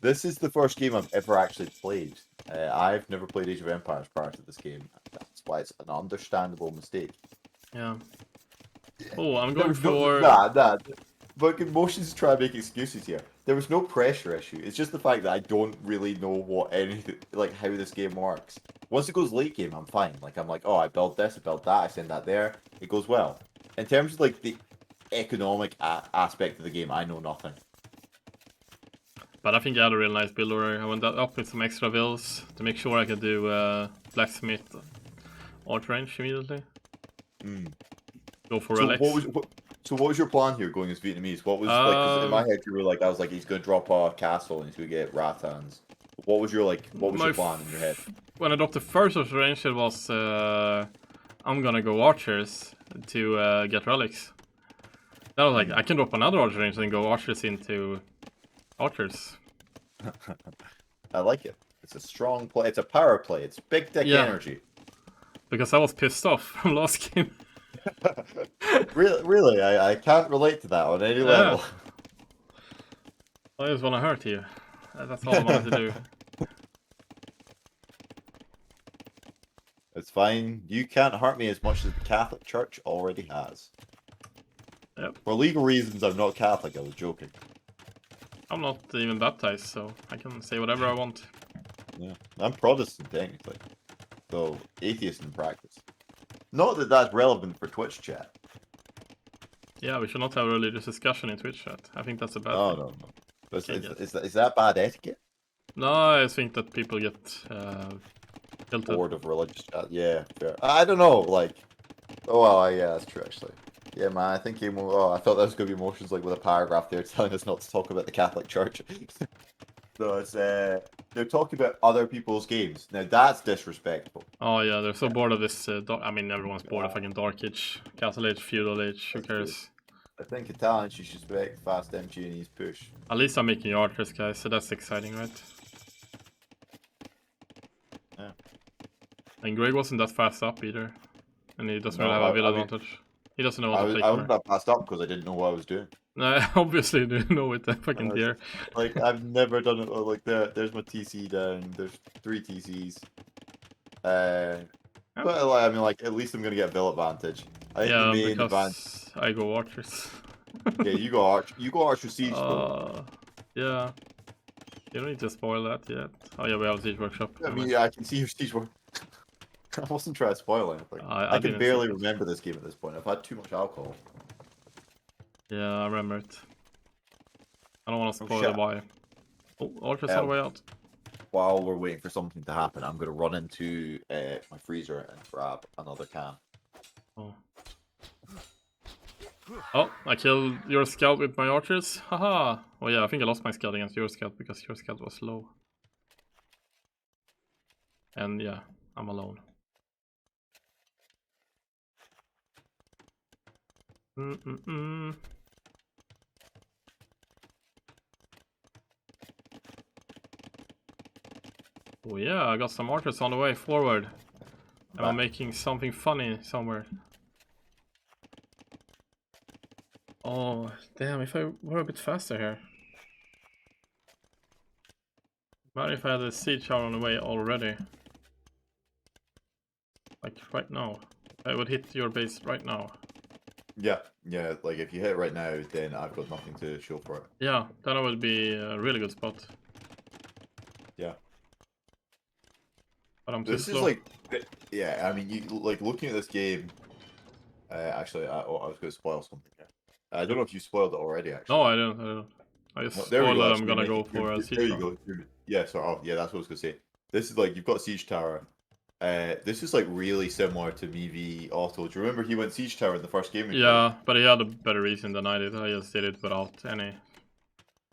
This is the first game I've ever actually played. I've never played Age of Empires prior to this game. That's why it's an understandable mistake. Yeah. Oh, I'm going for... Nah. But motions to try and make excuses here. There was no pressure issue. It's just the fact that I don't really know what anything, like how this game works. Once it goes late game, I'm fine. Like I'm like, oh, I build this, I build that, I send that there. It goes well. In terms of like the economic aspect of the game, I know nothing. But I think I had a real nice build order. I went up with some extra bills to make sure I could do blacksmith art range immediately. Go for relics. So what was your plan here going as Vietnamese? What was like? Cause in my head, you were like, I was like, he's gonna drop a castle and he's gonna get rattans. What was your your plan in your head? When I dropped the first art range, it was I'm gonna go archers to get relics. Then I was like, I can drop another art range and go archers into archers. I like it. It's a strong play. It's a power play. It's big dick energy. Because I was pissed off from last game. Really, I can't relate to that on any level. I just want to hurt you. That's all I wanted to do. It's fine. You can't hurt me as much as the Catholic Church already has. Yep. For legal reasons, I'm not Catholic. I was joking. I'm not even baptized, so I can say whatever I want. Yeah, I'm Protestant technically, so atheist in practice. Not that that's relevant for Twitch chat. Yeah, we should not have a religious discussion in Twitch chat. I think that's a bad thing. No. Is that bad etiquette? No, I think that people get tilted. Bored of religious chat. Yeah, fair. I don't know, like... Oh, well, yeah, that's true, actually. Yeah, man, I think I thought that was going to be emotions, like, with a paragraph there telling us not to talk about the Catholic Church. So it's, they're talking about other people's games. Now, that's disrespectful. Oh, yeah, they're so bored of this. I mean, everyone's bored of fucking Dark Age, Castle Age, Feudal Age, who cares? I think Italians should respect fast MG&E's push. At least I'm making archers, guys, so that's exciting, right? Yeah. And Greg wasn't that fast up either. And he doesn't really have a build advantage. He doesn't know what to play. I wouldn't have passed up because I didn't know what I was doing. I obviously do know with the fucking deer. Like, I've never done it. Like, there's my TC down. There's 3 TCs. But like, I mean, like, at least I'm gonna get Bill advantage. I think the Yeah, main advantage. because I go archers. Yeah, you go arch. You go archer siege though. Yeah. You don't need to spoil that yet. Oh yeah, we have siege workshop. I mean, yeah, I can see your siege work. I wasn't trying to spoil anything. I can didn't barely see it. remember this game at this point. I've had too much alcohol. Yeah, I remember it. I don't want to Oh, spoil shit. the why. Oh, archers on the way out. While we're waiting for something to happen, I'm gonna run into my freezer and grab another can. Oh. Oh, I killed your scout with my archers. Haha. Oh yeah, I think I lost my scout against your scout because your scout was low. And yeah, I'm alone. Oh yeah, I got some archers on the way forward. Am I making something funny somewhere? Oh, damn, if I were a bit faster here. What if I had a siege tower on the way already? Like right now. I would hit your base right now. Yeah, like if you hit it right now, then I've got nothing to show for it. Yeah, that would be a really good spot. Yeah. But I'm too This slow. is like, yeah, I mean, you like looking at this game. Actually, I was going to spoil something here. I don't know if you spoiled it already, actually. No, I don't. I just There we spoiled go. that Actually, I'm gonna go for a siege there you tower. go. Yeah, so yeah, that's what I was gonna say. This is like you've got siege tower. This is like really similar to me v Otto. Do you remember he went siege tower in the first game? Yeah, but he had a better reason than I did. I just did it without any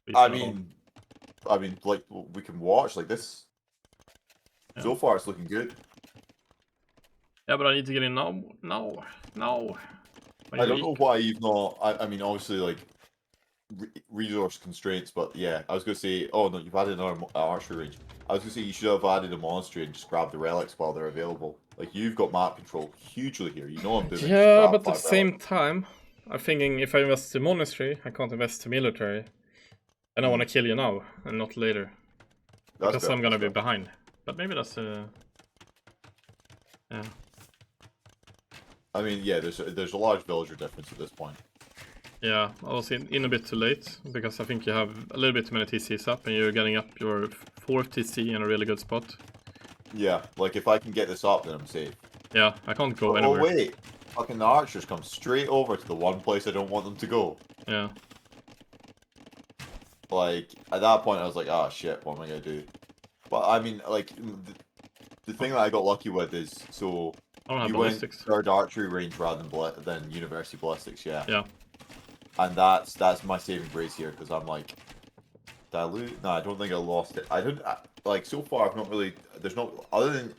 reason I at all. mean, like we can watch like this. Yeah. So far, it's looking good. Yeah, but I need to get in now. No. I don't know why you've not. I mean, obviously, like resource constraints, but yeah, I was gonna say. Oh no, you've added another archery range. I was gonna say you should have added a monastery and just grab the relics while they're available. Like you've got map control hugely here. You know I'm doing. Yeah, but at the same time, I'm thinking if I invest in monastery, I can't invest in military. And I want to kill you now and not later. Because I'm gonna be behind. But maybe that's yeah. I mean, yeah, there's a large villager difference at this point. Yeah, I was in a bit too late, because I think you have a little bit too many TCs up, and you're getting up your 4th TC in a really good spot. Yeah, like if I can get this up, then I'm safe. Yeah, I can't go anywhere. Oh wait, fucking the archers come straight over to the one place I don't want them to go. Yeah. Like, at that point I was like, oh shit, what am I gonna do? But I mean, like, the thing that I got lucky with is, so I don't have you ballistics. went 3rd archery range rather than university ballistics, yeah. Yeah. And that's my saving grace here, because I'm like, dilute? No, I don't think I lost it. Like, so far I've not really, there's no, other than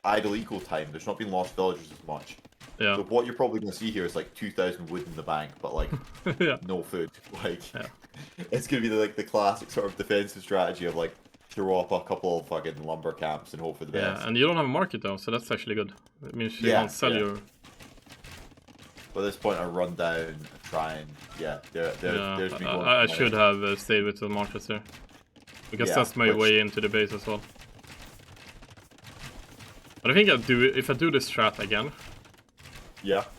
idle equal time, there's not been lost villagers as much. Yeah. So what you're probably going to see here is like 2,000 wood in the bank, but like, yeah. no food. Like, yeah. It's going to be like the classic sort of defensive strategy of like, throw up a couple of fucking lumber camps and hope for the best. Yeah, and you don't have a market though, so that's actually good. It means you can't sell your... But at this point, I run down and try and there's me going. I should have stayed with the markets there, because that's my way into the base as well. But I think if I do this strat again,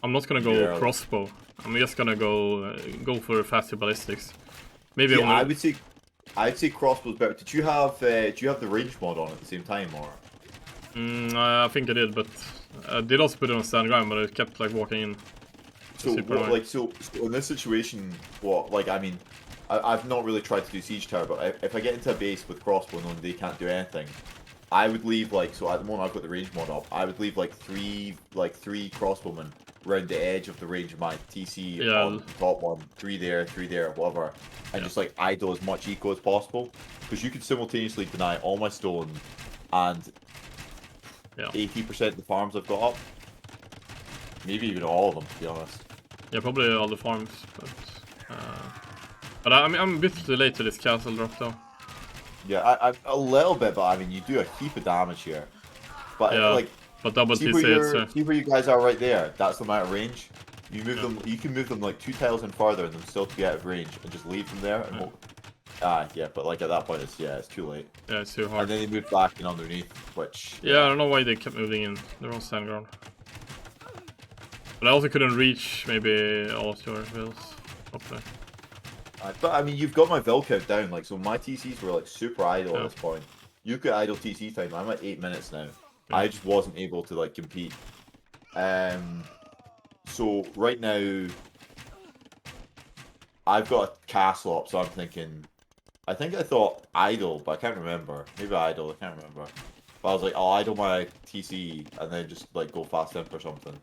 I'm not gonna go crossbow. I'm just gonna go for faster ballistics. Maybe I'd say crossbow's better. Did you have the range mod on at the same time, or? I think I did, but I did also put it on stand ground, but I kept like walking in. So in this situation, I mean, I've not really tried to do siege tower, but if I get into a base with crossbow knowing they can't do anything, I would leave so at the moment I've got the range mod up, I would leave three crossbowmen around the edge of the range of my TC on the top one, three there, whatever, and just idle as much eco as possible, because you could simultaneously deny all my stone and 80% of the farms I've got up. Maybe even all of them, to be honest. Yeah, probably all the farms, but I'm a bit too late to this castle drop though. Yeah, I'm a little bit, but I mean, you do a heap of damage here. But but double TC, see where you guys are right there. That's the amount of range. You move them. You can move them like 2 tiles in farther and them still to be out of range, and just leave them there. And yeah, but like at that point, it's too late. Yeah, it's too hard. And then they moved back and underneath, which. Yeah, I don't know why they kept moving in. They're on stand ground. But I also couldn't reach maybe all of your vills up there. But I mean, you've got my vill count down. Like, so my TCs were like super idle at this point. You could idle TC time. I'm at 8 minutes now. Yeah. I just wasn't able to like compete. So right now, I've got a castle up. So I'm thinking. I think I thought idle, but I can't remember. Maybe idle. I can't remember. But I was like, I'll idle my TC and then just like go fast imp or something.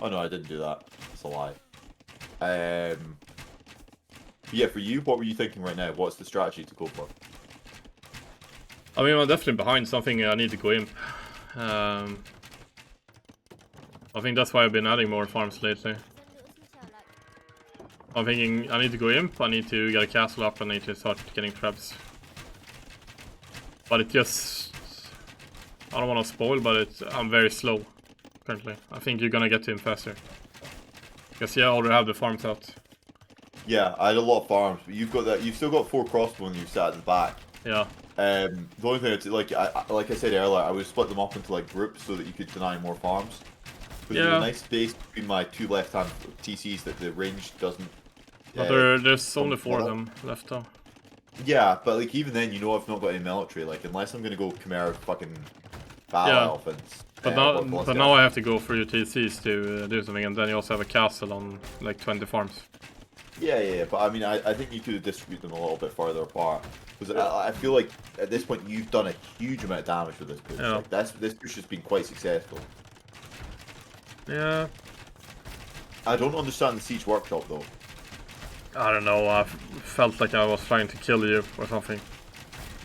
Oh no, I didn't do that. It's a lie. Yeah, for you, what were you thinking right now? What's the strategy to go for? I mean, I'm definitely behind something. I need to go imp. I think that's why I've been adding more farms lately. I'm thinking I need to go imp, I need to get a castle up, and I need to start getting traps. But it just... I don't want to spoil, but I'm very slow currently. I think you're gonna get to him faster. Because yeah, I already have the farms out. Yeah, I had a lot of farms, but you've got that. You've still got 4 crossbows you've sat in the back. Yeah. The only thing it's like I said earlier, I would split them up into like groups so that you could deny more farms. Because there's a nice space between my 2 left-hand TCs that the range doesn't. But there's only 4 of them left though. Yeah, but like even then, you know, I've not got any military. Like unless I'm gonna go Chimera fucking battle elephants. But now I have to go for your TCs to do something, and then you also have a castle on like 20 farms. Yeah, but I mean, I think you could distribute them a little bit farther apart. Because I feel like at this point you've done a huge amount of damage with this push. Yeah. Like this push has been quite successful. Yeah. I don't understand the siege workshop though. I don't know, I felt like I was trying to kill you or something.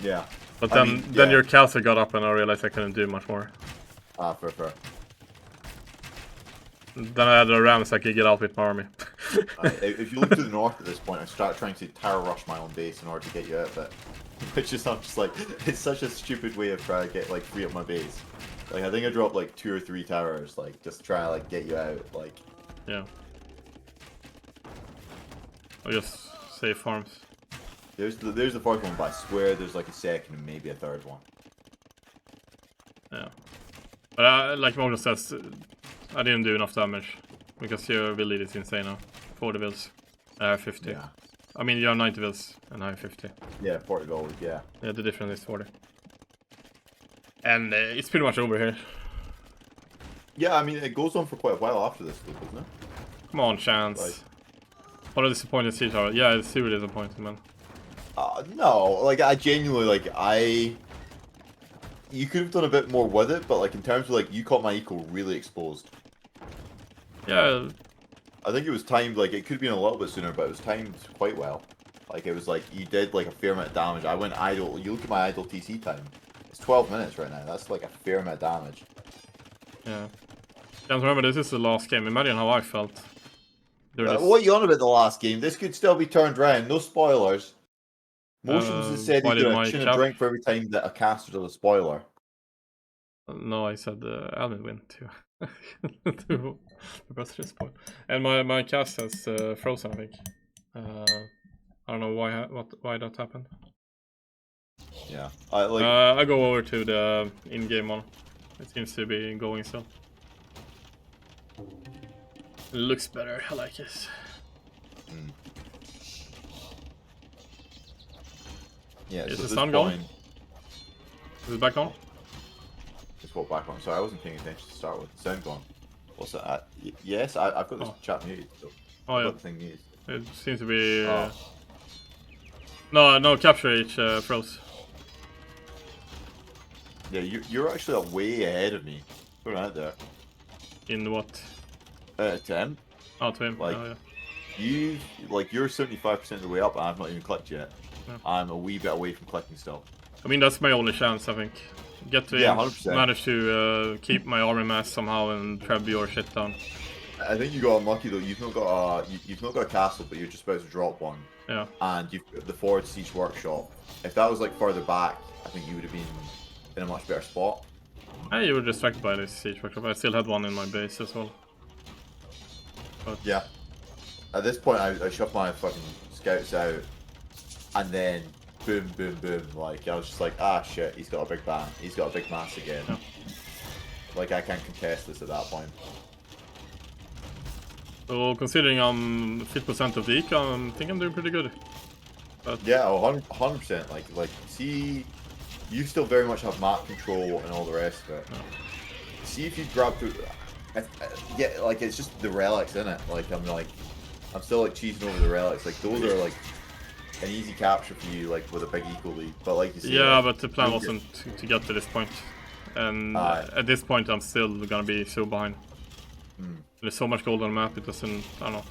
Yeah. But then your castle got up and I realized I couldn't do much more. Ah, fair. Then I had a ram so I could get out with my army. If you look to the north at this point, I start trying to tower rush my own base in order to get you out of it. Which is not just like, it's such a stupid way of trying to get like free up my base. Like I think I dropped like 2 or 3 towers, like just try to like get you out, like. Yeah. I'll just save farms. There's the first one, but I swear there's like a second and maybe a third one. Yeah. But like Mojo says, I didn't do enough damage. Because your ability is insane now. 40 vills. I have 50. Yeah. I mean, you have 90 vills and I have 50. Yeah, 40 gold, yeah. Yeah, the difference is 40. And it's pretty much over here. Yeah, I mean, it goes on for quite a while after this, doesn't it? Come on, Chance. Like, what a disappointed siege tower. Yeah, it's super disappointing, man. no, like, I genuinely, like, you could have done a bit more with it, but, like, in terms of, like, you caught my eco really exposed. Yeah. I think it was timed, like, it could have been a little bit sooner, but it was timed quite well. Like, it was like, you did, like, a fair amount of damage. I went idle. You look at my idle TC time. It's 12 minutes right now. That's, like, a fair amount of damage. Yeah. Can't remember, this is the last game. Imagine how I felt. What are you on about the last game? This could still be turned around. No spoilers. Motions has said he's going to chin a drink for every time that a caster does a spoiler. No, I said Alvin win too. To press this point. And my cast has frozen, I think. I don't know why that happened. Yeah. I go over to the in-game one. It seems to be going still. It looks better, I like it. Mm. Yeah, is so the sun gone? Is it back on? Just what back on? Sorry, I wasn't paying attention to start with. The sound gone. What's that? Yes, I've got this chat muted. So oh yeah. The thing muted. It seems to be. No, capture H froze. Yeah, you're actually way ahead of me. Put it out there. In what? 10. Oh, to him. Like, oh, yeah. You're 75% of the way up, and I've not even clicked yet. Yeah. I'm a wee bit away from clicking still. I mean, that's my only chance, I think. Get to 100%. Manage to keep my army mass somehow and trap your shit down. I think you got unlucky though. You've not got a castle, but you're just about to drop one. Yeah. And you've got the forward siege workshop. If that was like further back, I think you would have been in a much better spot. Hey, you were distracted by this siege workshop. I still had one in my base as well. But Yeah. At this point, I shoved my fucking scouts out, and then boom, boom, boom. Like I was just like, ah, shit, he's got a big ban. He's got a big mass again. Yeah. Like I can't contest this at that point. So considering I'm 50% of the eco, I think I'm doing pretty good. But Yeah, 100%. Like, see, you still very much have map control and all the rest of it. Yeah. See if you grab through. Yeah, like it's just the relics in it. Like I'm still like cheesing over the relics. Like those are like an easy capture for you, like with a big eco lead. But like you say, yeah, like, but the plan wasn't to get to this point. And at this point, I'm still gonna be so behind. There's so much gold on the map, it doesn't. I don't know.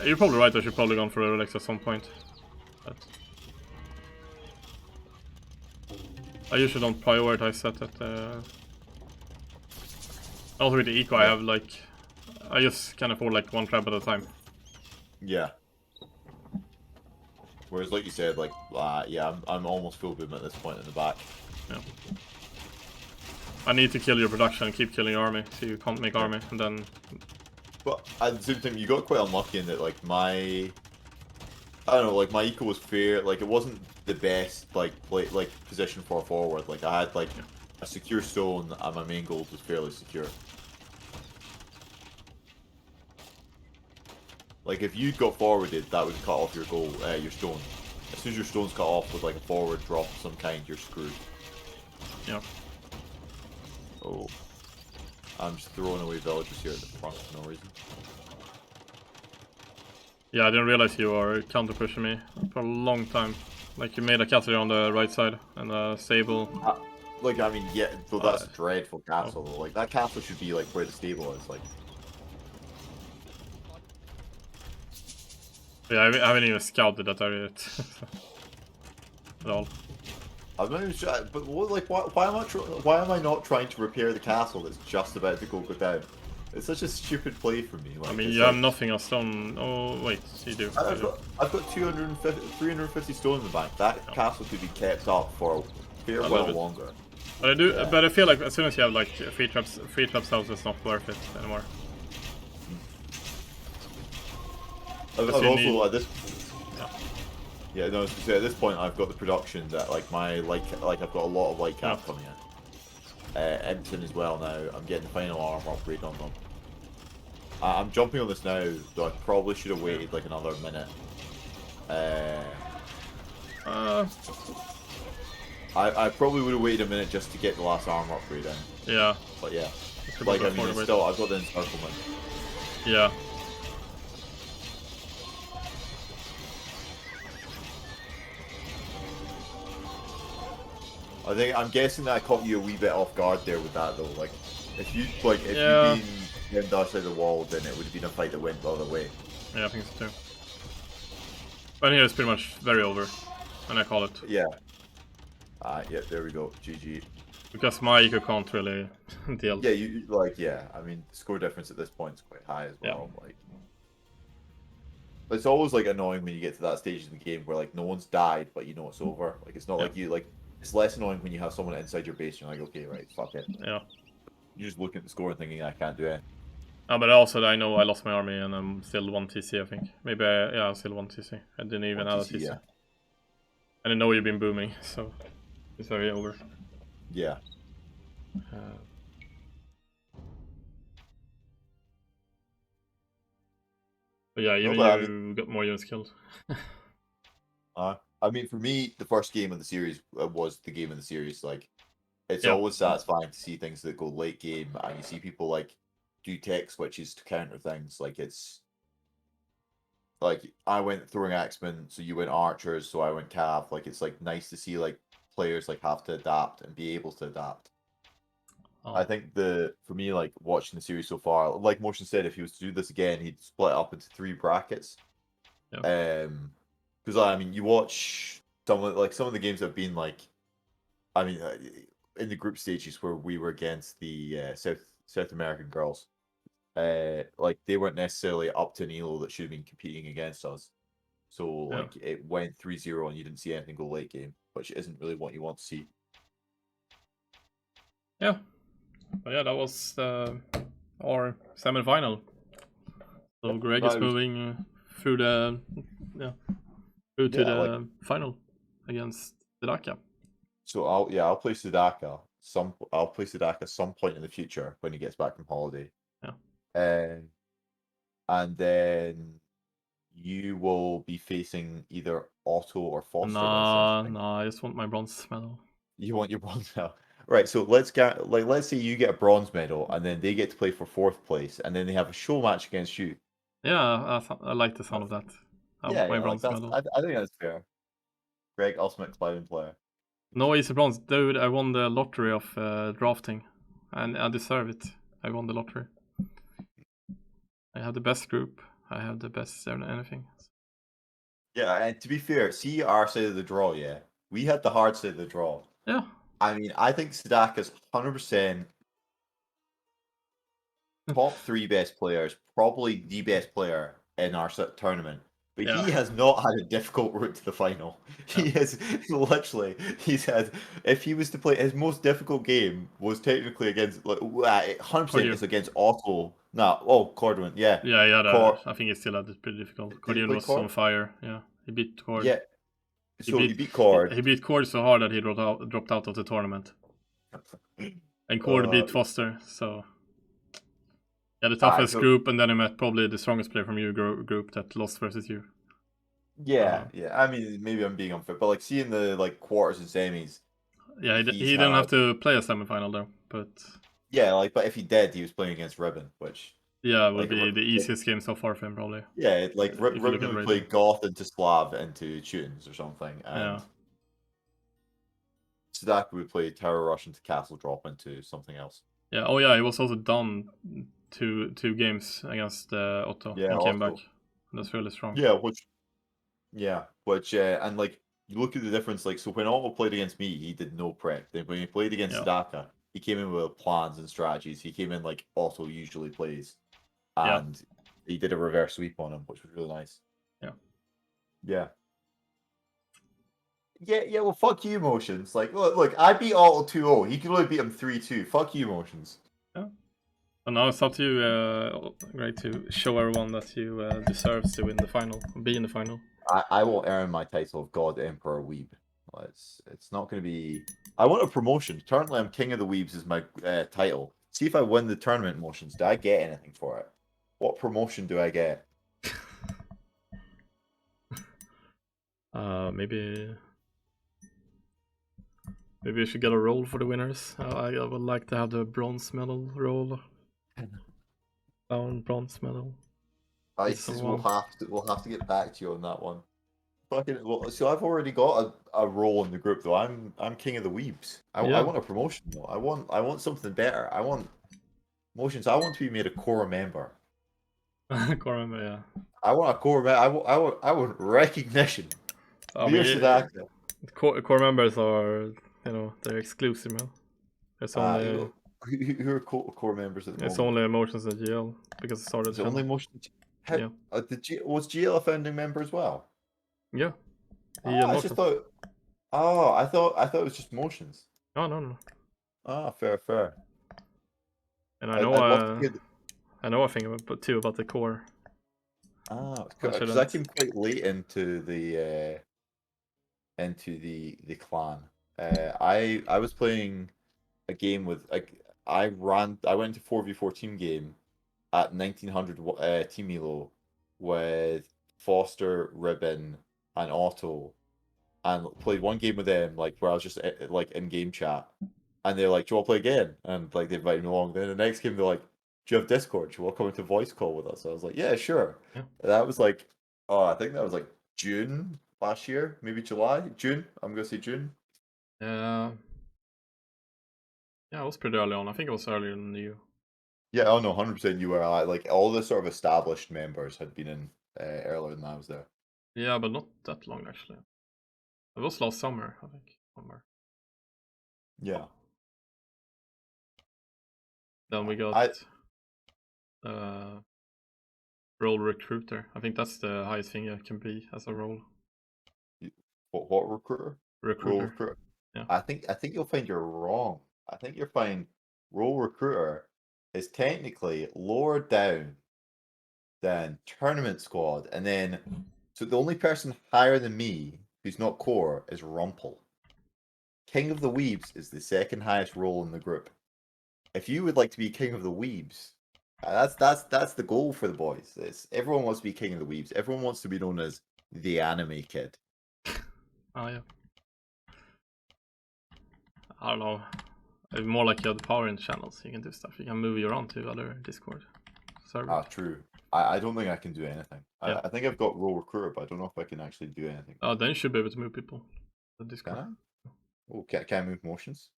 You're probably right. I should probably gone for a relics at some point. But I usually don't prioritize that. Also with the eco, I have like, I just can afford like one trap at a time. Yeah. Whereas, like you said, like, yeah, I'm almost full boom at this point in the back. Yeah. I need to kill your production and keep killing your army, so you can't make army, and then. But at the same time, you got quite unlucky in that, like, I don't know, like, my eco was fair. Like, it wasn't the best, like position for a forward. Like, I had, like, a secure stone, and my main gold was fairly secure. Like, if you got forwarded, that would cut off your goal, your stone. As soon as your stone's cut off with, like, a forward drop of some kind, you're screwed. Yeah. Oh. I'm just throwing away villagers here at the front for no reason. Yeah, I didn't realize you were counter pushing me for a long time. Like you made a castle on the right side and a stable. Like, I mean, yeah, though that's a dreadful castle. Though. Like, that castle should be like where the stable is. Like, Yeah, I haven't even scouted that area yet. At all. I'm not even sure, but what, like, why am I not trying to repair the castle that's just about to go down? It's such a stupid play for me. Like, I mean, you have nothing on stone. Oh wait, you do. I've got 350 stones in the bank. That castle could be kept up for a fair while longer. But I do. Yeah. But I feel like as soon as you have like free traps house, it's not worth it anymore. I've also at this. Yeah, no, I was gonna say, at this point I've got the production that like my I've got a lot of light cap coming in. Edmonton as well now. I'm getting the final armor upgrade on them. I'm jumping on this now, though I probably should have waited like another minute. I probably would have waited a minute just to get the last armor upgrade in. Yeah. But yeah, like I mean, it's still I've got the encirclement. Yeah. I'm guessing that I caught you a wee bit off guard there with that though. Like, if you'd been him dash out the wall, then it would have been a fight that went the other way. Yeah, I think so too. But here it's pretty much very over, and I call it. Yeah. Yeah, there we go. GG. Because my eco can't really deal. Yeah, I mean, the score difference at this point is quite high as well. Yeah. Like, it's always like annoying when you get to that stage in the game where like no one's died, but you know it's over. Like, it's not like you like. It's less annoying when you have someone inside your base and you're like, okay, right, fuck it. Yeah. You're just looking at the score and thinking, I can't do it. But also I know I lost my army and I'm still 1 TC, I think. Maybe I'm still 1 TC. I didn't even have a TC. Yeah. And I know you've been booming, so it's very over. Yeah. But yeah, even you got more units killed. I mean, for me, the first game of the series was the game of the series. Like, it's always satisfying to see things that go late game, and you see people like do tech switches to counter things. Like, it's like I went throwing axemen, so you went archers, so I went cav. Like, it's like nice to see like players like have to adapt and be able to adapt. I think for me, like watching the series so far, like Motion said, if he was to do this again, he'd split up into 3 brackets. Because I mean, you watch some of the games have been like, I mean, in the group stages where we were against the South American girls, like they weren't necessarily up to an elo that should have been competing against us. So like it went 3-0 and you didn't see anything go late game, which isn't really what you want to see. Yeah, but yeah, that was our semi-final. So Greg No, is it was moving through the through to yeah, like the final against Sedaka. so. I'll play Sudaka. I'll play Sudaka some point in the future when he gets back from holiday. Yeah. And then you will be facing either Otto or Foster by the sounds of things. Nah, I just want my bronze medal. You want your bronze medal. Right, so let's say you get a bronze medal and then they get to play for 4th place and then they have a show match against you. Yeah, I like the sound of that. I want my Yeah, like bronze that's medal. I think that's fair. Greg, ultimate clown player. No easy bronze. Dude, I won the lottery of drafting. And I deserve it. I won the lottery. I have the best group. I have the best anything. Yeah, and to be fair, see our side of the draw, yeah. We had the hard side of the draw. Yeah. I mean, I think Sadaka's 100% top 3 best players, probably the best player in our tournament. But Yeah. he has not had a difficult route to the final. He has literally, he's had, if he was to play, his most difficult game was technically against, like, 100% Cordial. is against Otto. Nah, oh, Corduan, yeah. Yeah, I think he still had it pretty difficult. Did he Cordian play was on Cord? fire. Yeah, he beat Cord. Yeah. He So he beat beat Cord. he beat Cord so hard that he dropped out of the tournament. And Cord beat Foster. So yeah, the Alright, toughest so group, and then he met probably the strongest player from your group that lost versus you. yeah, yeah. I mean, maybe I'm being unfair, but like seeing the like quarters and semis, Yeah, he's he didn't had have to play a semifinal though, but yeah, like but if he did, he was playing against Ribbon, which yeah, it would like be the easiest game so far for him probably. yeah, like If you look Ribbon at would play rating. Goth into Slav into Tutins or something, Yeah. and Sadaka would play Terror Rush into Castle Drop into something else. Yeah. Oh yeah, he was also done two games against Otto Yeah, and came back. also That's really strong. which and like you look at the difference, like so when Otto played against me, he did no prep. Then when he played against Yeah. Sadaka, he came in with plans and strategies. He came in like Otto usually plays. Yeah. And he did a reverse sweep on him, which was really nice. Yeah. Yeah. Yeah, well, fuck you, Motions. Like, look, I beat Otto 2-0. He could only beat him 3-2. Fuck you, Motions. Yeah. And now it's up to you, Greg, to show everyone that you deserve to win the final, be in the final. I will earn my title of God Emperor Weeb. It's not going to be... I want a promotion. Currently, I'm King of the Weebs is my title. See if I win the tournament, Motions. Do I get anything for it? What promotion do I get? Maybe we should get a roll for the winners. I would like to have the bronze medal roll. Down bronze medal. We'll have to get back to you on that one. Well, so I've already got a role in the group though. I'm king of the weebs. I want a promotion though. I want something better. I want motions. I want to be made a core member. Core member, yeah. I want a core member. I want recognition. Core members are, they're exclusive, man. There's only who are core members at the moment? It's only Emotions and GL because it started. It's only Emotions. Yeah. Was GL a founding member as well? Yeah. I just thought. Oh, I thought it was just Motions. Oh no. Ah, fair. And I know a thing about the core. Ah, because I came quite late into the clan. I was playing a game with I went into 4v4 team game at 1900 team elo with Foster, Ribbon, and Otto, and played one game with them like where I was just like in game chat, and they're like, "Do you want to play again?" And like they invited me along. Then the next game they're like, "Do you have Discord? Do you want to come into voice call with us?" I was like, "Yeah, sure." Yeah. That was like, I think that was like June last year, maybe June. I'm gonna say June. Yeah, it was pretty early on. I think it was earlier than you. Yeah, oh no, 100% you were. Like all the sort of established members had been in earlier than I was there. Yeah, but not that long actually. It was last summer, I think. Yeah. Then we got role recruiter. I think that's the highest thing you can be as a role. What recruiter? Recruiter. Role recruiter. Yeah. I think you'll find you're wrong. I think you'll find role recruiter is technically lower down then tournament squad, and then so the only person higher than me who's not core is Rumpel. King of the Weebs is the second highest role in the group. If you would like to be King of the Weebs, that's the goal for the boys. Everyone wants to be King of the Weebs. Everyone wants to be known as the anime kid. Oh yeah. I don't know. It's more like you have the power in channels. You can do stuff. You can move you around to other Discord servers. True. I don't think I can do anything. Yeah. I think I've got role recruiter, but I don't know if I can actually do anything. Oh, then you should be able to move people. The Discord. Can I? Oh, can I move motions?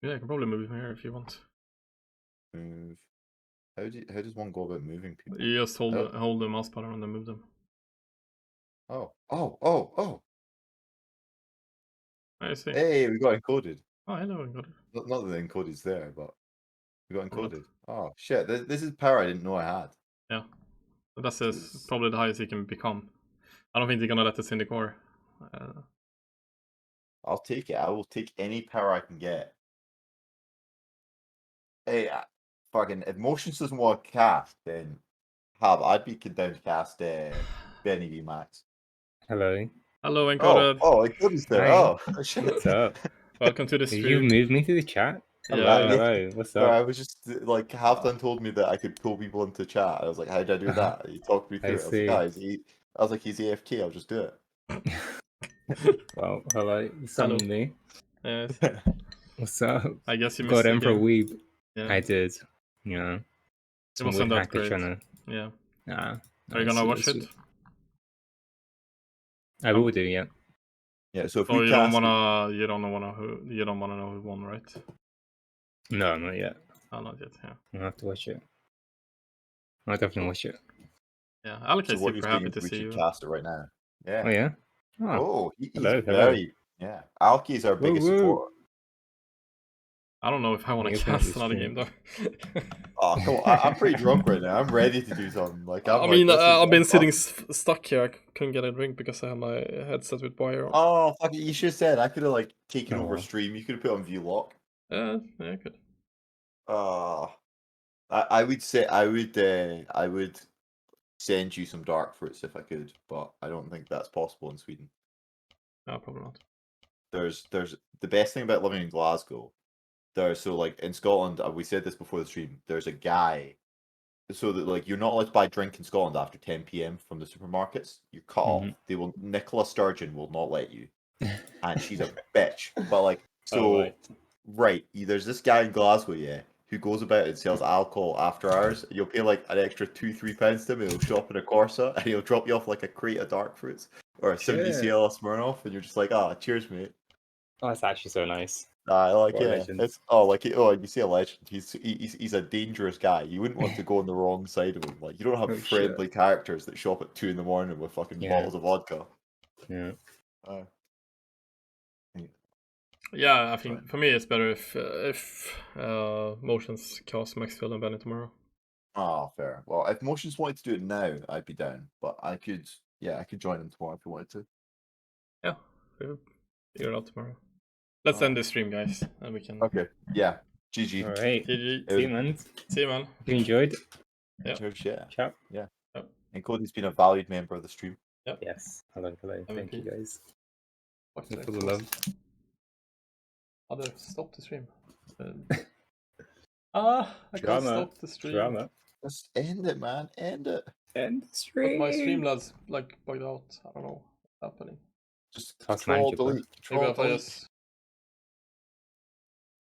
Yeah, I can probably move him here if you want. Move. How does one go about moving people? You just hold the mouse button and then move them. Oh. I see. Hey, we got encoded. Oh, I know I got it. Not that the encoded's there, but we got encoded. Oh shit! This is power I didn't know I had. Yeah, but that's probably the highest he can become. I don't think they're gonna let us in the core. I'll take it. I will take any power I can get. Hey, fucking if Motions doesn't want to cast, then I'd be down to cast Benny V Max. Hello. Hello, encoded. Encodered's there. Hi. Oh, shit. What's up? Welcome to the Did stream. you move me to the chat? Yeah. Hello. What's So up? I was just like Halvtand told me that I could pull people into chat. I was like, how did I do that? He talked me through it. I was like, he's AFK. I'll just do it. Well, hello. You summoned me. Yes. What's up? I guess you missed Got the Emperor game. Weeb. Yeah. I did. Yeah. It wasn't that great. Yeah. Nah. Are you gonna watch it? I will do, yeah. Yeah. So if Oh, we you cast, don't wanna know who won, right? No, not yet. Oh, not yet. Yeah. I'll have to watch it. I'll definitely watch it. Yeah. Alex so is what you're super saying happy is to we see should you. cast it right now. Yeah. Oh, yeah? Oh, He's hello. very yeah. Alki's our biggest Woo. supporter. I don't know if I want to You're cast gonna another be game though. Oh, come on. I'm pretty drunk right now. I'm ready to do something. Like I've been sitting stuck here. I couldn't get a drink because I have my headset with wire on. Oh, fuck it. You should have said I could have like taken Oh, over well. stream. You could have put on view lock. Yeah, I could. I would say I would send you some dark fruits if I could, but I don't think that's possible in Sweden. No, probably not. There's the best thing about living in Glasgow. So like in Scotland, we said this before the stream. There's a guy, so that like you're not allowed to buy drink in Scotland after 10 p.m. from the supermarkets. You're cut off. Nicola Sturgeon will not let you, and she's a bitch. But like there's this guy in Glasgow, who goes about and sells alcohol after hours. You'll pay like an extra £2-3 to him. He'll shop in a Corsa and he'll drop you off like a crate of dark fruits or a 70cl of Smirnoff, and you're just like, cheers, mate. Oh, that's actually so nice. Like What a yeah, legend. it's you say a legend. He's a dangerous guy. You wouldn't want to go on the wrong side of him. Like you don't have Oh, friendly characters that show up at 2 a.m. with fucking bottles of vodka. Yeah. Yeah, I think for me it's better if Motions cast Maxfield and Benny tomorrow. Oh, fair. Well, if Motions wanted to do it now, I'd be down. But I could join him tomorrow if you wanted to. Yeah, we'll figure it out tomorrow. Let's end this stream, guys, and we can. Okay. Yeah. GG. All right. GG. See you, man. See you, man. You enjoyed? Yeah. Yeah. Ciao. Yeah. Yep. And Cody's been a valued member of the stream. Yep. Yes. Hello. Thank you, guys. Fuck For the love. I'll stop the stream. I can't stop the stream. Drama. Just end it, man. End it. End the stream. But my Streamlabs like bugged out. I don't know what's happening. Just Task control manager, delete. Maybe Control if I delete. just